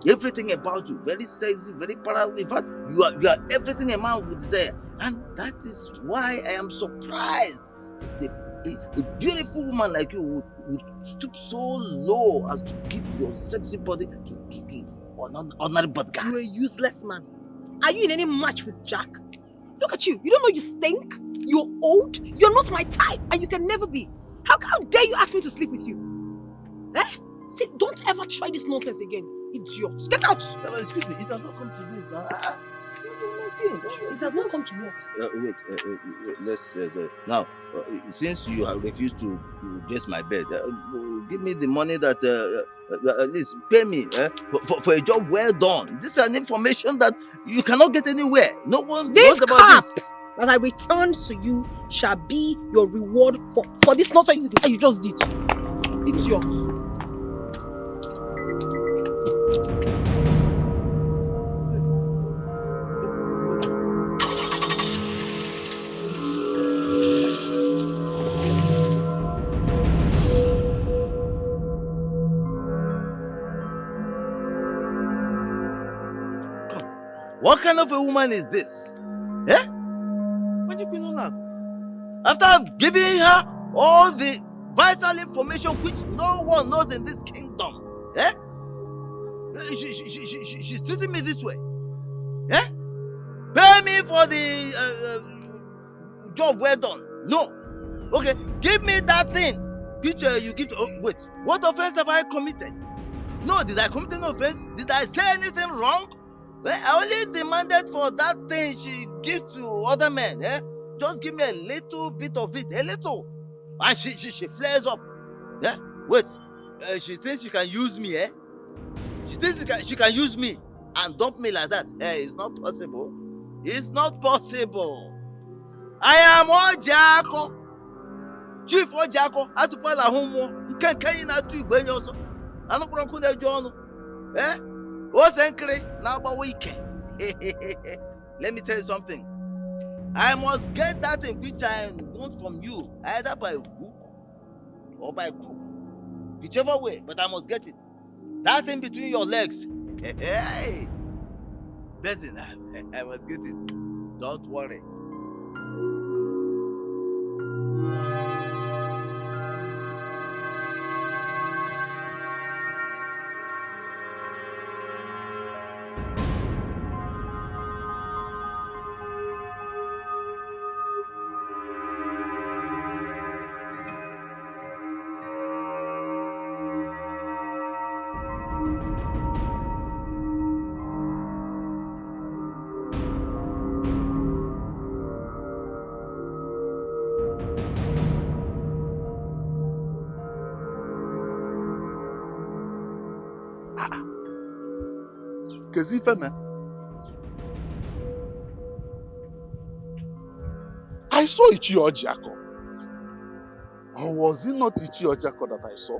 Everything about you, very sexy, very paragon. In fact, you are everything a man would desire. And that is why I am surprised that a beautiful woman like you would stoop so low as to give your sexy body to ordinary bodyguard. You're a useless man. Are you in any match with Jack? Look at you. You don't know you stink? You're old? You're not my type, and you can never be. How dare you ask me to sleep with you? See, don't ever try this nonsense again. Idiots. Get out! Excuse me, it has not come to this now. It has not come to what? Let's now. Since you have refused to dress my bed, give me the money that at least pay me for a job well done. This is an information that you cannot get anywhere. No one knows about this. That I returned to you shall be your reward for this nonsense you just did. It's yours. What kind of a woman is this? Eh? After I've given her all the vital information which no one knows in this kingdom, eh? She's treating me this way. Eh? Pay me for the job well done. No. Okay, give me that thing which you give to... Oh, wait, what offense have I committed? No, did I commit any offense? Did I say anything wrong? Well, I only demanded for that thing she gives to other men. Eh? Just give me a little bit of it, a little. And she flares up. Yeah? Wait, she thinks she can use me, eh? She thinks she can use me and dump me like that. Eh, it's not possible. It's not possible. I am Ojako. Chief Ojako. Atupala homo. Nkenkenyi na tu igbenye oso. Anukronku na jono. Eh? Let me tell you something. I must get that thing which I want from you, either by hook or by crook. Whichever way, but I must get it. That thing between your legs. Hey, listen, I must get it. Don't worry. I saw Ichi Ojako. Or was it not Ichi Ojako that I saw?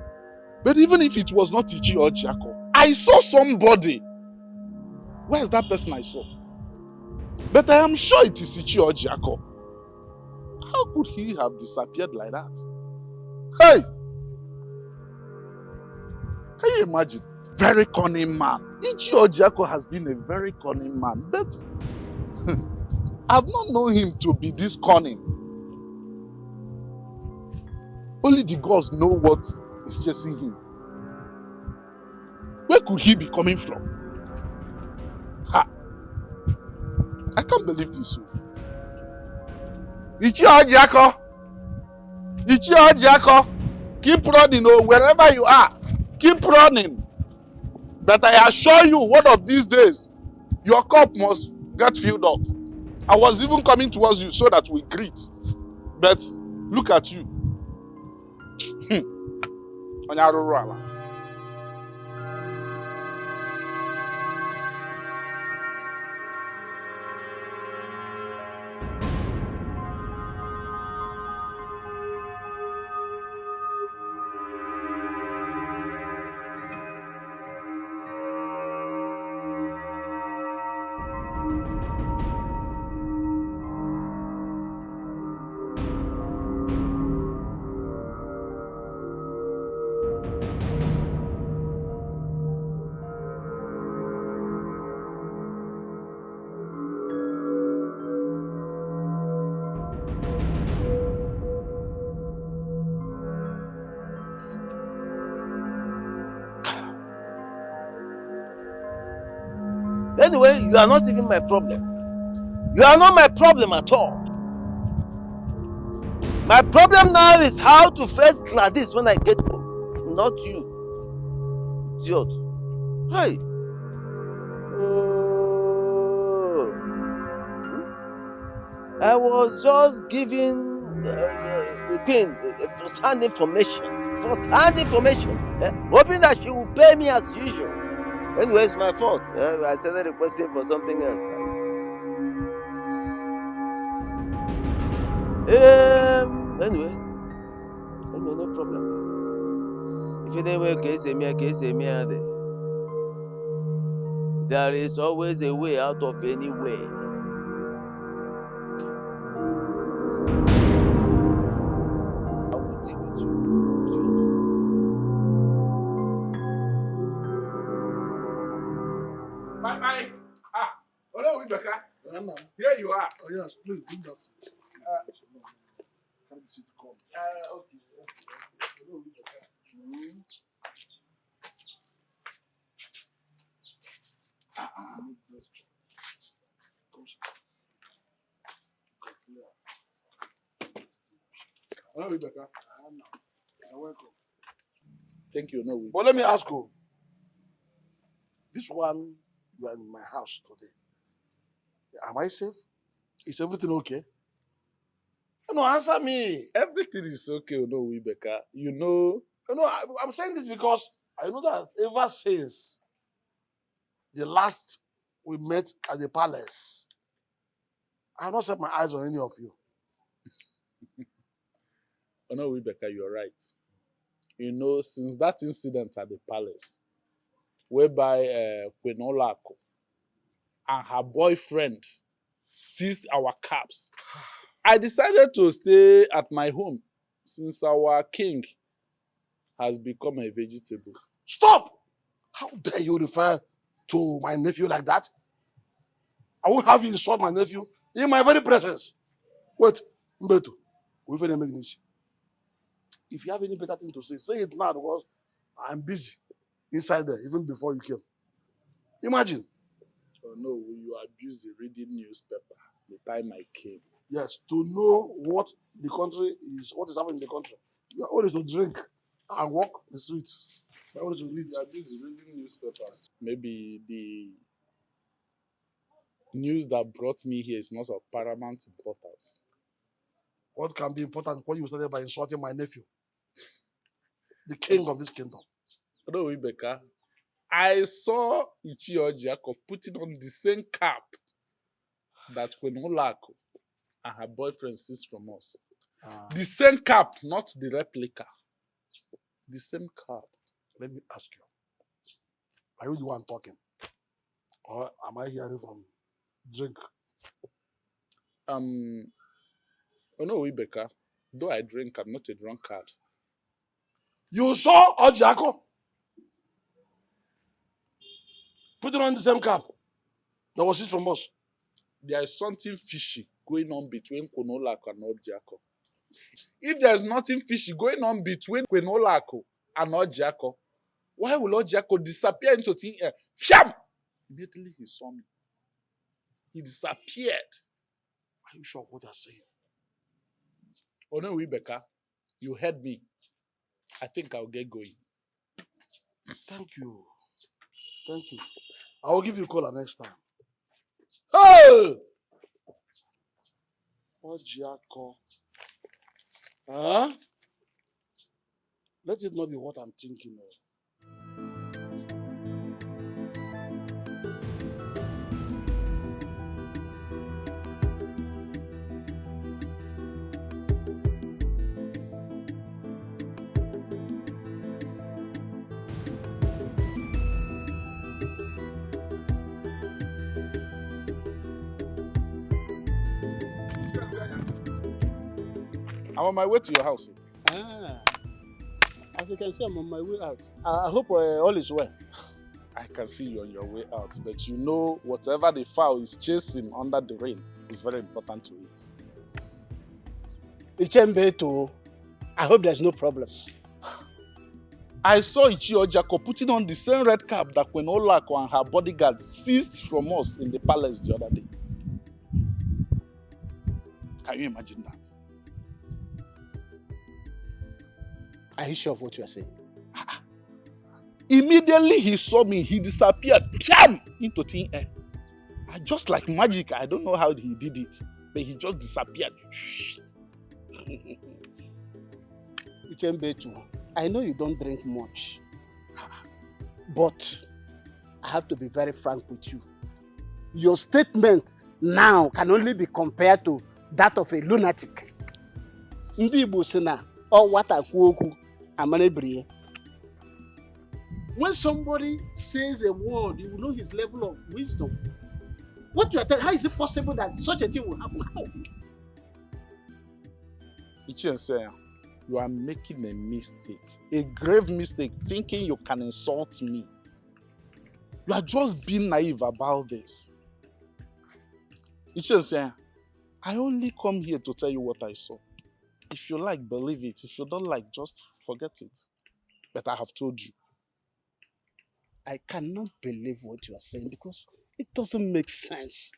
But even if it was not Ichi Ojako, I saw somebody. Where is that person I saw? But I am sure it is Ichi Ojako. How could he have disappeared like that? Hey! Can you imagine? Very cunning man. Ichi Ojako has been a very cunning man, but I've not known him to be this cunning. Only the gods know what is chasing him. Where could he be coming from? Ha! I can't believe this. Ichi Ojako! Ichi Ojako! Keep running, oh, wherever you are. Keep running. But I assure you, one of these days, your cup must get filled up. I was even coming towards you so that we greet. But look at you. Anyway, you are not even my problem. You are not my problem at all. My problem now is how to face Gladys when I get home. Not you. Idiot. Hey. I was just giving the queen first-hand information. First-hand information. Hoping that she will pay me as usual. Anyway, it's my fault. I started requesting for something else. What is this? Anyway, no problem. If it ain't work, there is always a way out of any way. I will deal with you. Bye. Hello, Rebecca. Here you are. Oh, yes, please, bring that seat. Can the seat come? Okay. Hello, Rebecca. Let's check. Hello, Rebecca. You're welcome. Thank you, no. But let me ask you. This one, you are in my house today. Am I safe? Is everything okay? No, answer me. Everything is okay, no, Rebecca. You know. No, I'm saying this because I know that ever since the last we met at the palace, I have not set my eyes on any of you. Oh, no, Rebecca, you're right. You know, since that incident at the palace, whereby Queen Olaedo and her boyfriend seized our caps, I decided to stay at my home since our king has become a vegetable. Stop! How dare you refer to my nephew like that? I won't have you insult my nephew in my very presence. Wait, Mbeto, if you have any better thing to say it now because I'm busy inside there even before you came. Imagine. Oh no, you are busy reading newspaper the time I came. Yes, to know what the country is, what is happening in the country. You are always to drink and walk the streets. You are always to read. You are busy reading newspapers. Maybe the news that brought me here is not of paramount importance. What can be important when you started by insulting my nephew? The king of this kingdom. No, Rebecca. I saw Ichiojiako putting on the same cap that Queen Olaedo and her boyfriend seized from us. The same cap, not the replica. The same cap. Let me ask you. Are you the one talking? Or am I hearing from drink? Oh no, Rebecca. Though I drink, I'm not a drunkard. You saw Ojiako putting on the same cap that was seized from us. There is something fishy going on between Queen Olaedo and Ojiako. If there's nothing fishy going on between Queen Olaedo and Ojiako, why will Ojiako disappear into thin air? Fiam! Immediately he saw me. He disappeared. Are you sure of what you're saying? Oh no, Rebecca, you heard me. I think I'll get going. Thank you. Thank you. I will give you a call next time. Hey! Ojiako. Huh? Let it not be what I'm thinking of. I'm on my way to your house. As you can see, I'm on my way out. I hope all is well. I can see you on your way out, but you know, whatever the fowl is chasing under the rain is very important to it. Ichembeto, I hope there's no problem. I saw Ichiojiako putting on the same red cap that Queen Olaedo and her bodyguard seized from us in the palace the other day. Can you imagine that? Are you sure of what you are saying? Immediately he saw me, he disappeared into thin air. Just like magic, I don't know how he did it. But he just disappeared. Uchembetu, I know you don't drink much, but I have to be very frank with you. Your statement now can only be compared to that of a lunatic. Ndi Igbo sị na ọ nwata kwuo okwu amara ebiri. When somebody says a word, you will know his level of wisdom. What you are telling, how is it possible that such a thing will happen? How? Ichiense, you are making a mistake, a grave mistake, thinking you can insult me. You are just being naive about this. Ichiense, I only come here to tell you what I saw. If you like, believe it. If you don't like, just forget it. But I have told you. I cannot believe what you are saying because it doesn't make sense.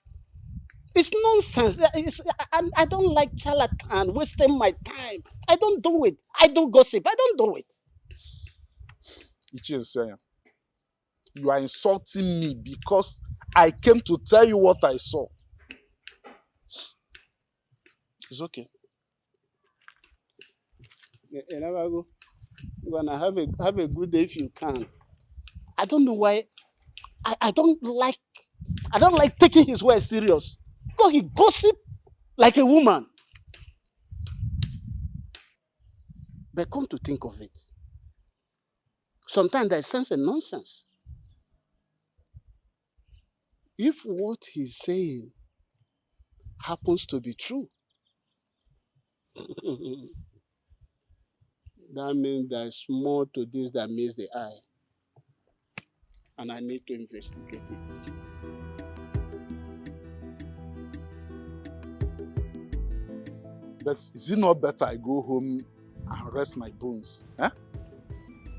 It's nonsense. I don't like charlatan, wasting my time. I don't do it. I don't gossip. I don't do it. Ichiense, you are insulting me because I came to tell you what I saw. It's okay. You're gonna have a good day if you can. I don't know why. I don't like taking his words serious. Because he gossip like a woman. But come to think of it, sometimes I sense a nonsense. If what he's saying happens to be true, that means there's more to this than meets the eye. And I need to investigate it. But is it not better I go home and rest my bones? Eh?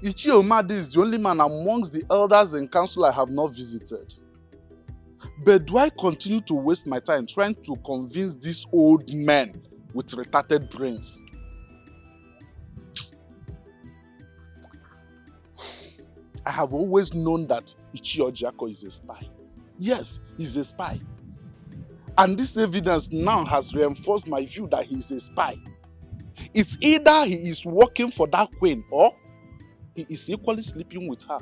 Ichi Omadi is the only man amongst the elders and council I have not visited. But do I continue to waste my time trying to convince these old men with retarded brains? I have always known that Ichi Ojiako is a spy. Yes, he's a spy. And this evidence now has reinforced my view that he is a spy. It's either he is working for that queen or he is equally sleeping with her.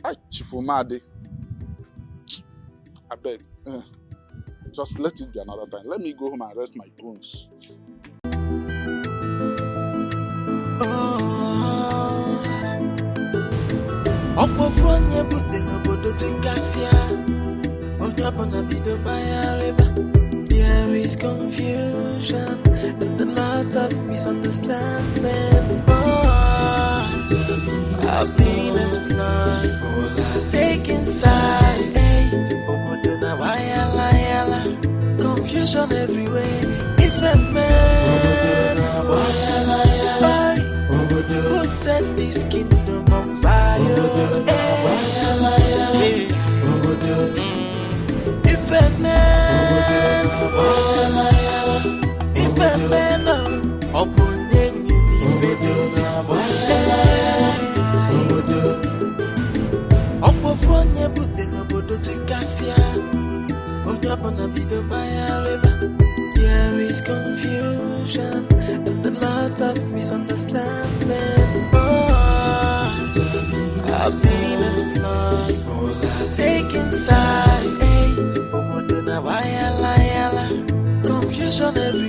Ay, Chifumade. I beg. Just let it be another time. Let me go home and rest my bones. Okpofonye bude n'obodo tinkasia. Onye ọbụla bido baya reba. There is confusion and a lot of misunderstanding. I've been explored, taken side. Obodo na wayala yala. Confusion everywhere. If a man, wayala yala. Who set this kingdom on fire? If a man, if a man, upon you, if it is Opofonye bude n'obodo tinkasia. Onye ọbụla bido baya reba. There is confusion and a lot of misunderstanding. I've been explored, taken side. Obodo na wayala yala. Confusion everywhere.